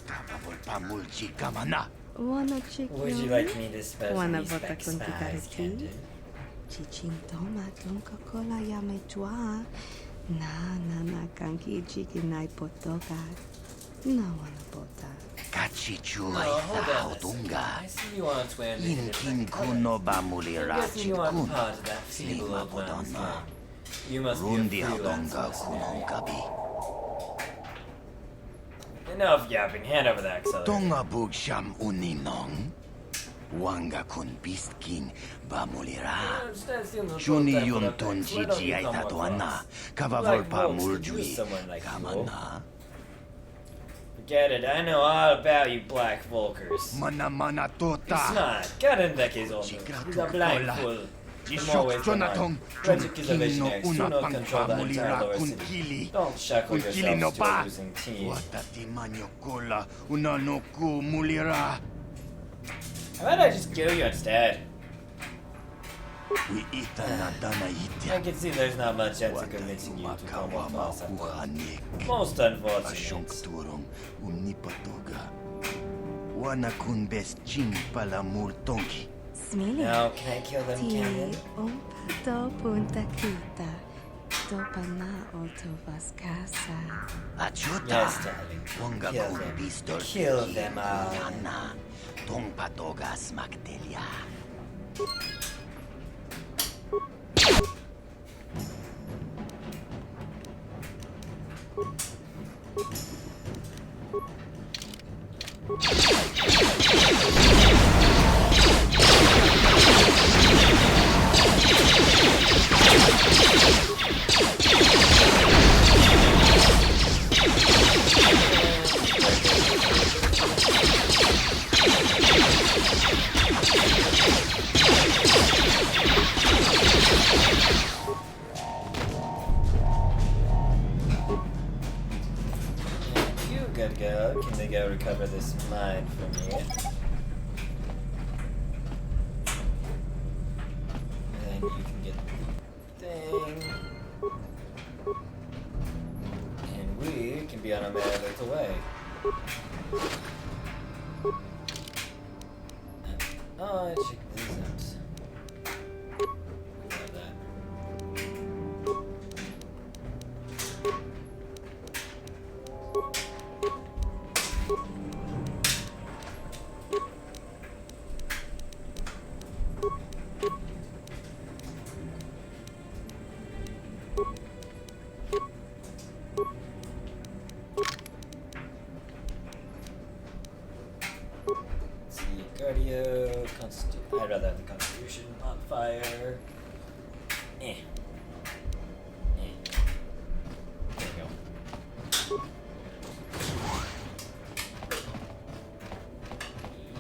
Kapabol pamulchi kamana. Would you like me to spell Wanna these bota back con spies, ticareti? Captain? Chichintoma tonka kola yametua. Na kanki chikinai potoka. No wanna bota. Kachichu No, hold aita on. hodunga. I see you want to end In it. kin kunoba I'm guessing mulirachi you want kun. part of that feeble Slima old man's podonna. game. You must be a Rundi freelance hodonga mercenary. kunongabi. Enough yapping. Hand over the accelerator. Tonga bugsham uninong. Wanga kun bistkin bamulira. Juni yun ton jiji ay tatuana. Kavavol pa muljui. Kamana. Forget it. I know all about you black Volkers. Mana tota. It's not. Karenvek old. He's a blind fool. I'm always Jonathan, Rejik is a visionary. una Soon will pang control the entire pamulira lower kun city. kili. Don't shackle Kun kili no yourselves to a ba. losing team. Watati manyo kola una no ku mulira. How about I just kill you instead? We ita na dana ita. I can see there's not much chance of convincing you to come with us. Most unfortunate. Ashongturong unipatoga. Wana kun best ching pala multongi. Smili. Now, can I kill them, Cannon? Ompato punta kita. Topana otovas casa. Achota. Yes, darling. Wanga Kill kun them. bistol. Kill them all. Yana. Tong patoga smaktelia. for me. And then you can get the thing. And we can be on our merry way. Oh, I checked these out. Love that. Cardio, I'd rather have the Constitution modifier. Eh. There we go.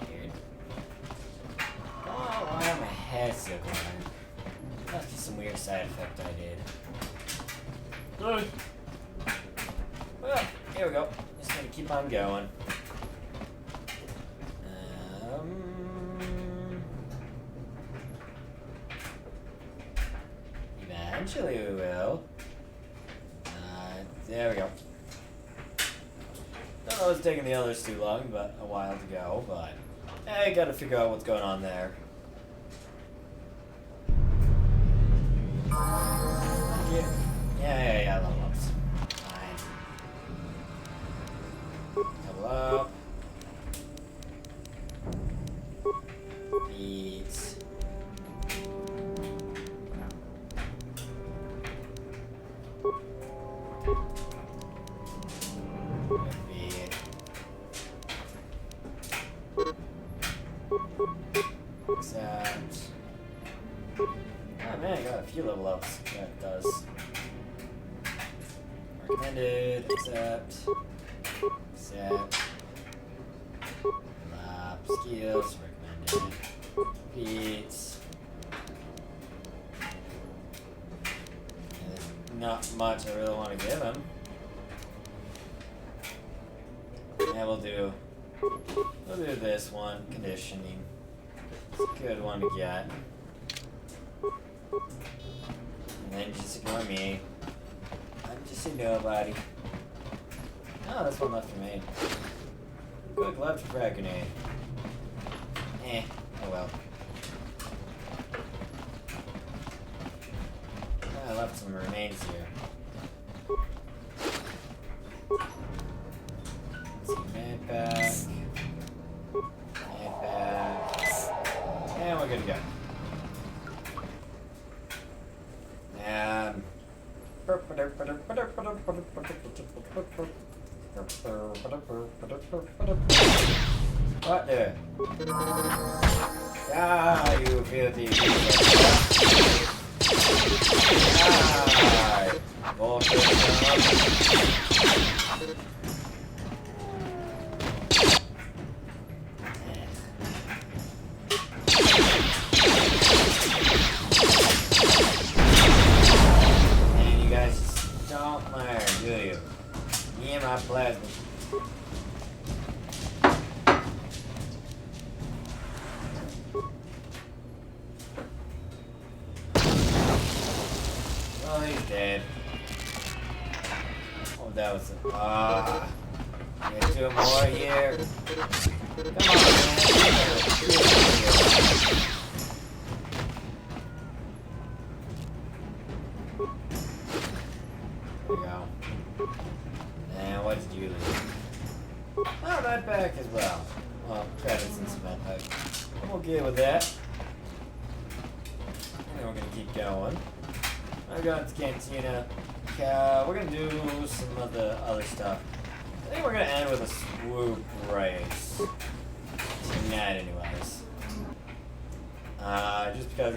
Weird. Oh, why my head so glowing? Must be some weird side effect I did. Well, here we go. Just gonna keep on going. Eventually we will. There we go. Don't know it's taking the others too long, but a while to go, but I gotta figure out what's going on there. Yeah, level ups. Fine. Level up. Beats. Oh man, I got a few level ups. That does. Recommended, accept. Lab skills, recommended. Beats. And there's not much I really want to give him. Yeah, we'll do this one, conditioning. It's a good one to get. And then just ignore me. I'm just a nobody. Oh, that's one left for me. Quick left frag grenade. Oh well. I left some remains here. Let's see, med back. Med back. And we're good to go. What the? Ah, you filthy Die! Bullshit. And you guys don't learn, do you? Me and my plasma. Oh, he's dead. Oh, that was get 2 more here. Come on, man. There we go. And what did you leave? Oh, that back as well. Well, credits and cement back. I'm okay with that. And we're gonna keep going. I'm going to Cantina. We're gonna do some of the other stuff. I think we're gonna end with a swoop race. Tonight, anyways. Just because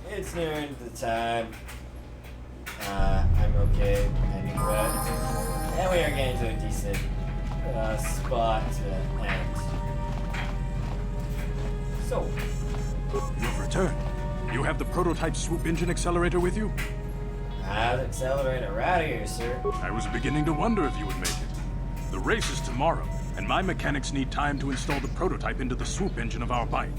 it's nearing the time. I'm okay ending with. And we are getting to a decent spot to end. So. You've returned. You have the prototype swoop engine accelerator with you? Accelerator right here, sir. I was beginning to wonder if you would make it. The race is tomorrow. and my mechanics need time to install the prototype into the swoop engine of our bike.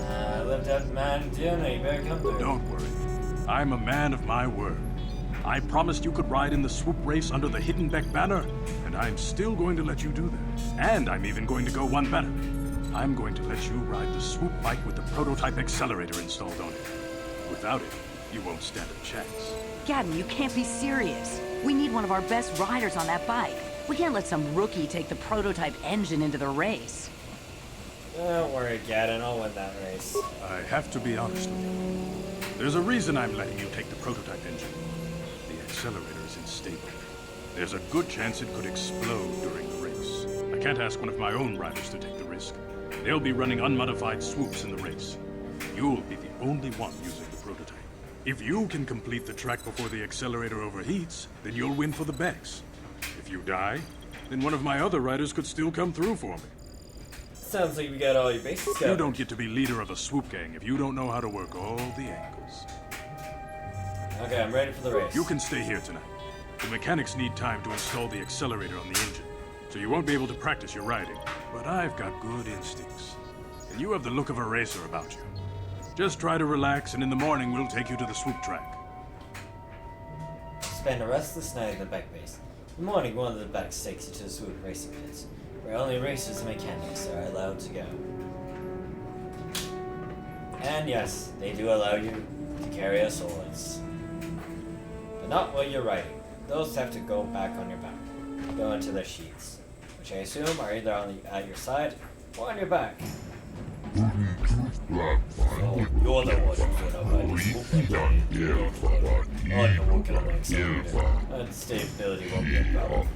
I left out man dinner, you better come through. Don't worry. I'm a man of my word. I promised you could ride in the swoop race under the Hiddenbeck banner, and I'm still going to let you do that. And I'm even going to go one better. I'm going to let you ride the swoop bike with the prototype accelerator installed on it. Without it, you won't stand a chance. Gadden, you can't be serious. We need one of our best riders on that bike. We can't let some rookie take the prototype engine into the race. Don't worry, Gadden, I'll win that race. I have to be honest with you. There's a reason I'm letting you take the prototype engine. The accelerator is unstable. There's a good chance it could explode during the race. I can't ask one of my own riders to take the risk. They'll be running unmodified swoops in the race. You'll be the only one using the prototype. If you can complete the track before the accelerator overheats, then you'll win for the Becks. If you die, then one of my other riders could still come through for me. Sounds like we got all your bases covered. You don't get to be leader of a swoop gang if you don't know how to work all the angles. Okay, I'm ready for the race. You can stay here tonight. The mechanics need time to install the accelerator on the engine, so you won't be able to practice your riding. But I've got good instincts, and you have the look of a racer about you. Just try to relax, and in the morning we'll take you to the swoop track. Spend a restless night at the back base. In the morning, one of the backs takes you to the swoop racing pits, where only racers and mechanics are allowed to go. And yes, they do allow you to carry a Soleth. But not while you're riding. Those have to go back on your back. Go into their sheets, which I assume are either at your side or on your back. So, you're the one who's gonna ride the swoop engine. I can work on the accelerator, and stability won't be a problem.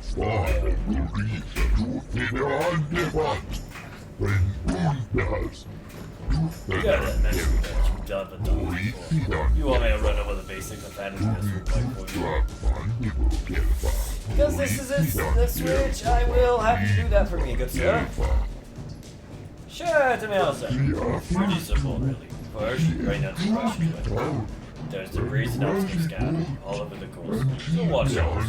You got that message that you've done but done before. You want me to run over the basic mechanics of this swoop bike for you? Because this is the switch, I will have you do that for me, good sir. Sure, to me also. Pretty simple, really. First, right down to brush into it. There's debris and outskirts scattered all over the course, so watch those.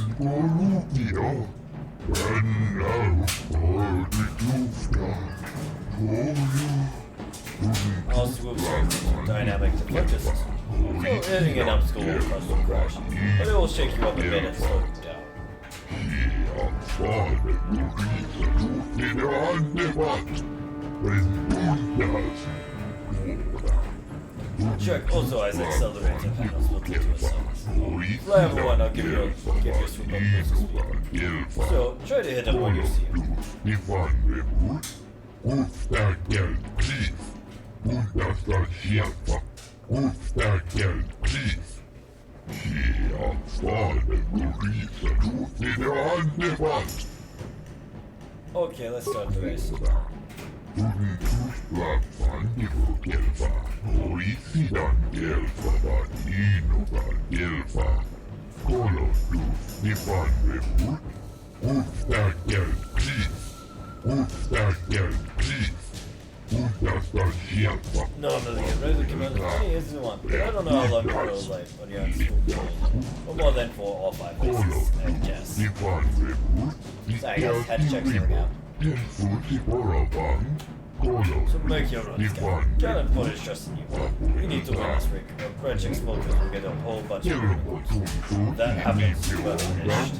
All swoops are dynamic deflector system, so hitting an obstacle will cause some crash, but it will shake you up a bit and slow you down. The truck also has accelerator panels built into its sides. Fly over one, I'll give you a swoop up close to speed. So, try to hit him when you see him. Okay, let's start the race. Normally, a regular commander only is the one, but I don't know how long it will like when you're on swoop. But more than 4 or 5 races, I guess. Sorry guys, had to check something out. So make your runs, guys. Can't put his trust in you. We need to win this week, or French exploders will get a whole bunch of rewards. If that happens, you are finished.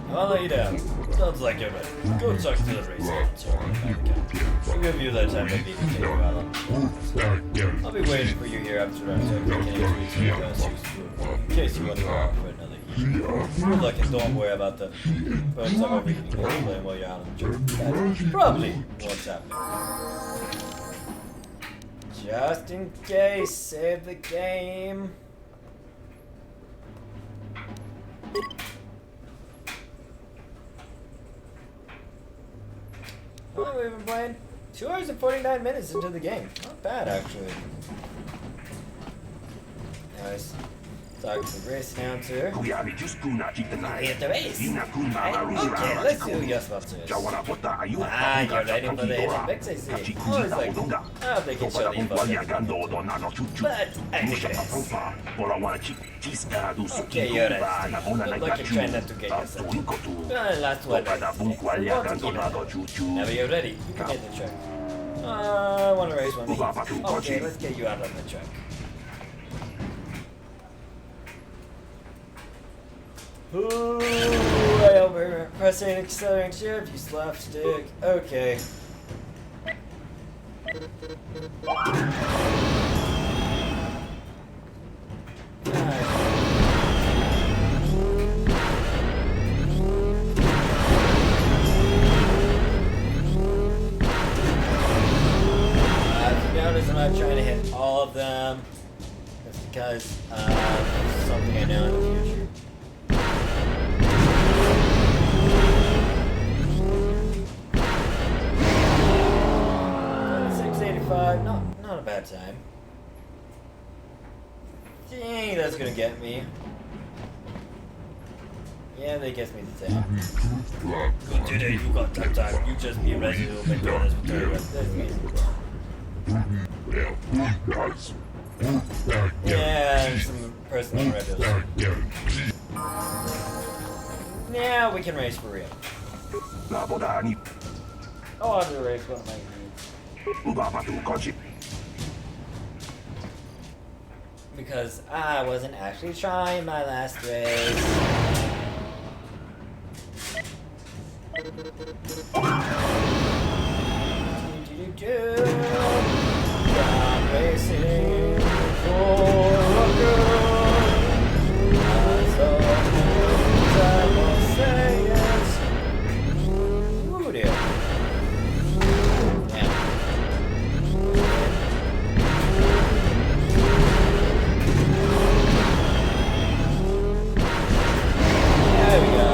I'll let you down. Sounds like you're ready. Go talk to the race announcer. I'll give you that time to beat the king out on. I'll be waiting for you here after I'm done making a tweet in case you want to go out for another heat. Good luck and don't worry about the first time overheating and playing while you're out on the trip. That's probably what's happening. Just in case, save the game. Well, we've been playing 2 hours and 49 minutes into the game. Not bad, actually. Nice. Talk to the race announcer. Qui ami giuskuna I hit the race. Ina kun Right? mama Okay, let's see who you're supposed to. Ah, you're ready for the hidden mix, I see. I was like, I don't think it showed the info. But I think it is. Okay, you're ready. Good luck in trying not to get yourself. Last one. Now you're ready. You can get the truck. I want to race one. Okay, let's get you out of the truck. Ooh, I over pressing accelerating shift, you slapstick. Okay. To be honest, I'm not trying to hit all of them. That's because it's something I know in the future. 685, not a bad time. Dang, that's gonna get me. Yeah, that gets me the time. Good today, you got that time. You just be ready to make this yeah, and some personal regulars. Yeah, we can race for real. Oh, I'll do a race, what am I gonna need? Because I wasn't actually trying my last race. I'm racing for a girl. I will say it. Ooh, dear. There we go.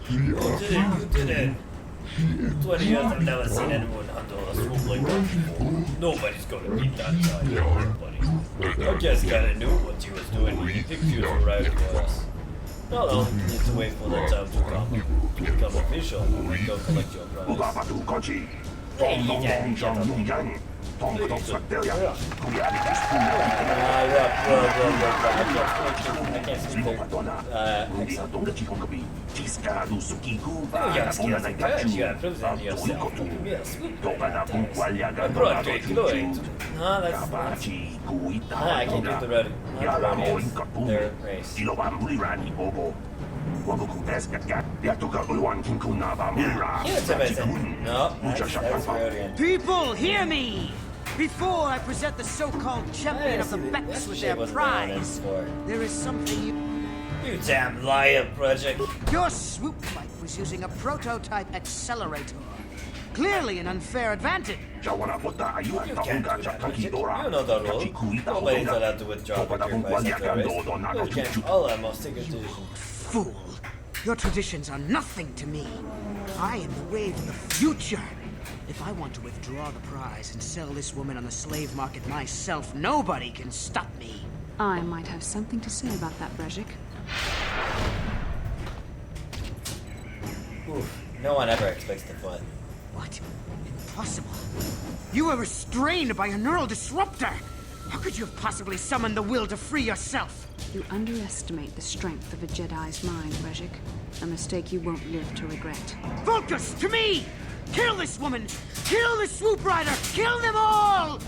You did it. 20 years I've never seen anyone handle a swoop like that before. Nobody's gonna beat that guy, nobody. I guess kinda knew what he was doing when he picked you to ride with us. Not only do you need to wait for the time to become official and go collect your prize. Hey, you I can't speak their accent. Oh, your skills are good. You have proven yourself. Yes, I brought great glory. No, that's I can't do the road. Not the road, their race. No, that's Rodian. People, hear me! Before I present the so-called champion of the Becks with their prize, there is something you... You damn liar, Project. Your swoop bike was using a prototype accelerator. Clearly an unfair advantage. You can't do that, Project. You know the rule. Nobody's allowed to withdraw from your prize after a race. You're against all our most secret traditions. Fool! Your traditions are nothing to me. I am the wave of the future. If I want to withdraw the prize and sell this woman on the slave market myself, nobody can stop me. I might have something to say about that, Brezhik. Oof, no one ever expects the foot. What? Impossible. You were restrained by a neural disruptor. How could you have possibly summoned the will to free yourself? You underestimate the strength of a Jedi's mind, Brezhik. A mistake you won't live to regret. Focus! To me! Kill this woman! Kill the swoop rider! Kill them all!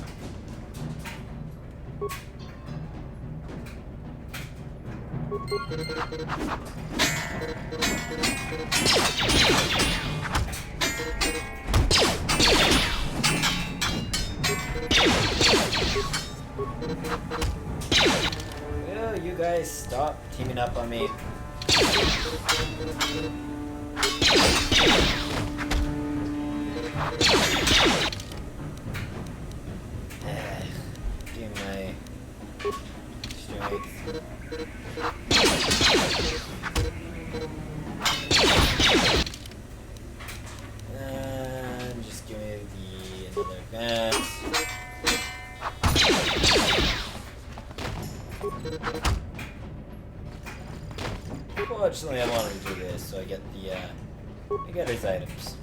Will you guys stop teaming up on me? Give my strength. Unfortunately, I wanted to do this, so I get the, I get his items.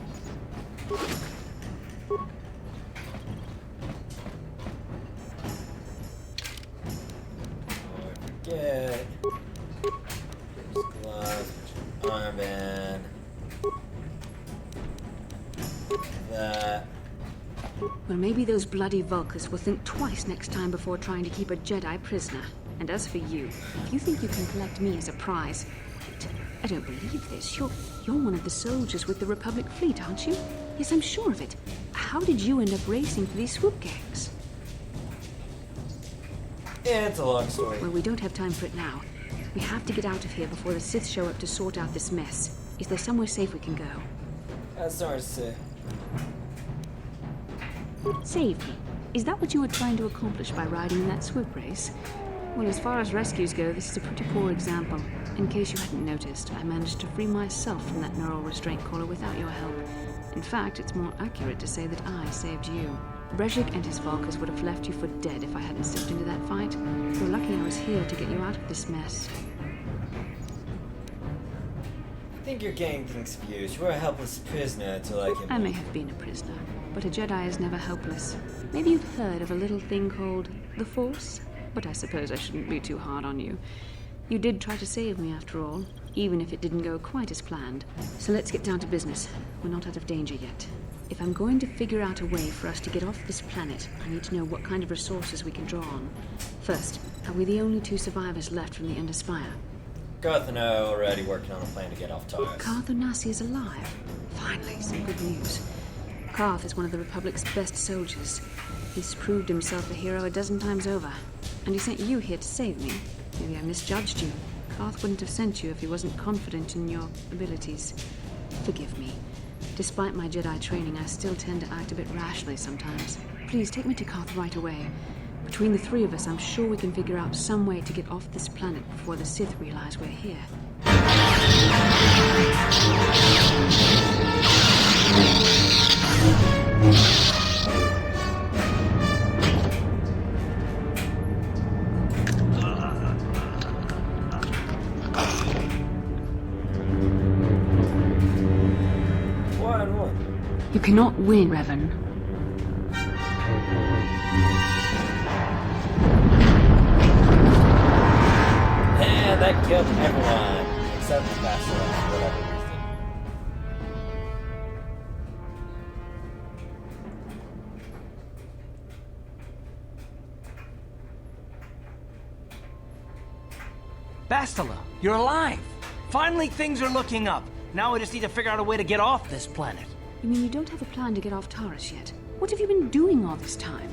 Forget. Gloves, armband. That. Well, maybe those bloody Vulkars will think twice next time before trying to keep a Jedi prisoner. And as for you, if you think you can collect me as a prize... Wait, I don't believe this. You're one of the soldiers with the Republic fleet, aren't you? Yes, I'm sure of it. How did you end up racing for these swoop gangs? Yeah, it's a long story. Well, we don't have time for it now. We have to get out of here before the Sith show up to sort out this mess. Is there somewhere safe we can go? That's hard to say. Save me. Is that what you were trying to accomplish by riding in that swoop race? Well, as far as rescues go, this is a pretty poor example. In case you hadn't noticed, I managed to free myself from that neural restraint collar without your help. In fact, it's more accurate to say that I saved you. Brejik and his Vulkars would have left you for dead if I hadn't stepped into that fight. You're lucky I was here to get you out of this mess. I think you're getting things confused. You were a helpless prisoner until I came. I may have been a prisoner, but a Jedi is never helpless. Maybe you've heard of a little thing called the Force? But I suppose I shouldn't be too hard on you. You did try to save me after all, even if it didn't go quite as planned. So let's get down to business. We're not out of danger yet. If I'm going to figure out a way for us to get off this planet, I need to know what kind of resources we can draw on. First, are we the only two survivors left from the Endless Fire? Garth and I are already working on a plan to get off Taris. Karth Onasi is alive. Finally, some good news. Karth is one of the Republic's best soldiers. He's proved himself a hero a dozen times over. And he sent you here to save me. Maybe I misjudged you. Karth wouldn't have sent you if he wasn't confident in your abilities. Forgive me. Despite my Jedi training, I still tend to act a bit rashly sometimes. Please, take me to Karth right away. Between the three of us, I'm sure we can figure out some way to get off this planet before the Sith realize we're here. You cannot win, Revan. And that killed everyone except the Bastila for whatever reason. Bastila, you're alive! Finally, things are looking up. Now we just need to figure out a way to get off this planet. You mean you don't have a plan to get off Taris yet? What have you been doing all this time?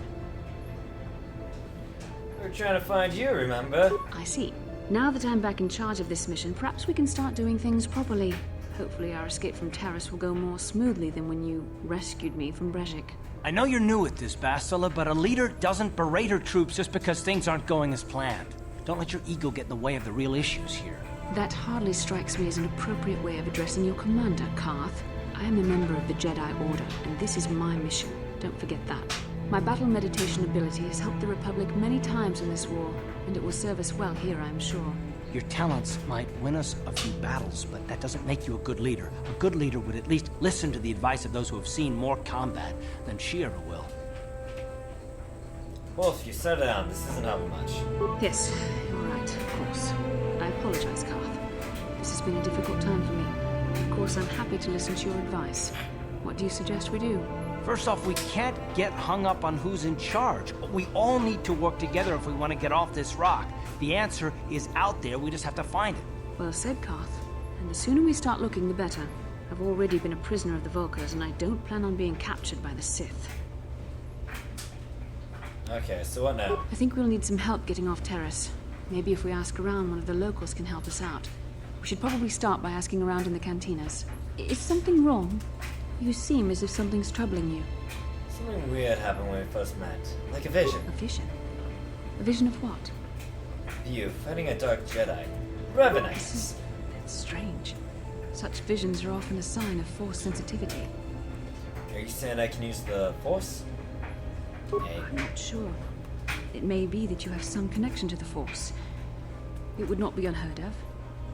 We're trying to find you, remember? I see. Now that I'm back in charge of this mission, perhaps we can start doing things properly. Hopefully our escape from Taris will go more smoothly than when you rescued me from Brejik. I know you're new at this, Bastila, but a leader doesn't berate her troops just because things aren't going as planned. Don't let your ego get in the way of the real issues here. That hardly strikes me as an appropriate way of addressing your commander, Karth. I am a member of the Jedi Order, and this is my mission. Don't forget that. My battle meditation ability has helped the Republic many times in this war, and it will serve us well here, I'm sure. Your talents might win us a few battles, but that doesn't make you a good leader. A good leader would at least listen to the advice of those who have seen more combat than she ever will. Wolf, you settle down. This isn't helping much. Yes, you're right, of course. I apologize, Karth. This has been a difficult time for me. Of course, I'm happy to listen to your advice. What do you suggest we do? First off, we can't get hung up on who's in charge. We all need to work together if we want to get off this rock. The answer is out there, we just have to find it. Well said, Karth. And the sooner we start looking, the better. I've already been a prisoner of the Vulkars, and I don't plan on being captured by the Sith. Okay, so what now? I think we'll need some help getting off Taris. Maybe if we ask around, one of the locals can help us out. We should probably start by asking around in the cantinas. Is something wrong? You seem as if something's troubling you. Something weird happened when we first met. Like a vision. A vision? A vision of what? You fighting a dark Jedi. Revenites. That's strange. Such visions are often a sign of Force sensitivity. Are you saying I can use the Force? Hey. I'm not sure. It may be that you have some connection to the Force. It would not be unheard of.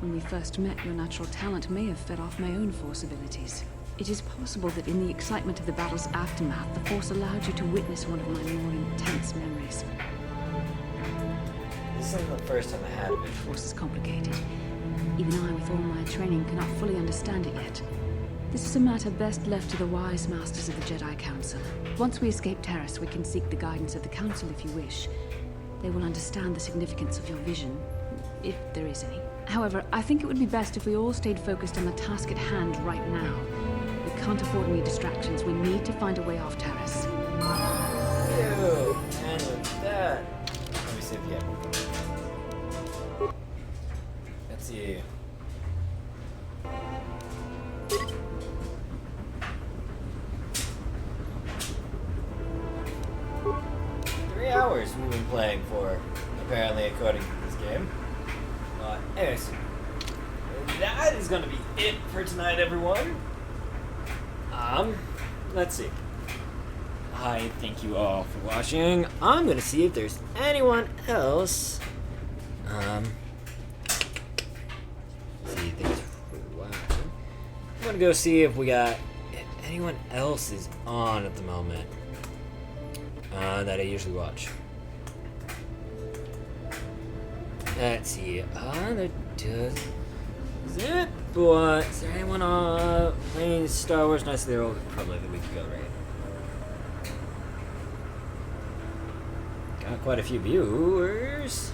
When we first met, your natural talent may have fed off my own Force abilities. It is possible that in the excitement of the battle's aftermath, the Force allowed you to witness one of my more intense memories. This isn't the first time I had it. The Force is complicated. Even I, with all my training, cannot fully understand it yet. This is a matter best left to the wise masters of the Jedi Council. Once we escape Terrace, we can seek the guidance of the Council if you wish. They will understand the significance of your vision, if there is any. However, I think it would be best if we all stayed focused on the task at hand right now. We can't afford any distractions. We need to find a way off Terrace. Ew, and with that... Let me see if you have more. Let's see. Hours we've been playing for, apparently, according to this game. Anyways, that is gonna be it for tonight, everyone. Let's see. I thank you all for watching. I'm gonna see if there's anyone else. See if there's watching. I'm gonna go see if we got if anyone else is on at the moment. That I usually watch. Let's see. There does. Is it? But is there anyone playing Star Wars Knights of the Old Republic that we could go right? Got quite a few viewers.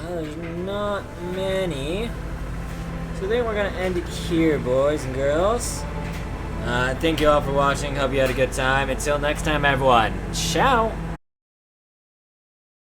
There's not many. So I think we're gonna end it here, boys and girls. Thank you all for watching. Hope you had a good time. Until next time, everyone. Ciao.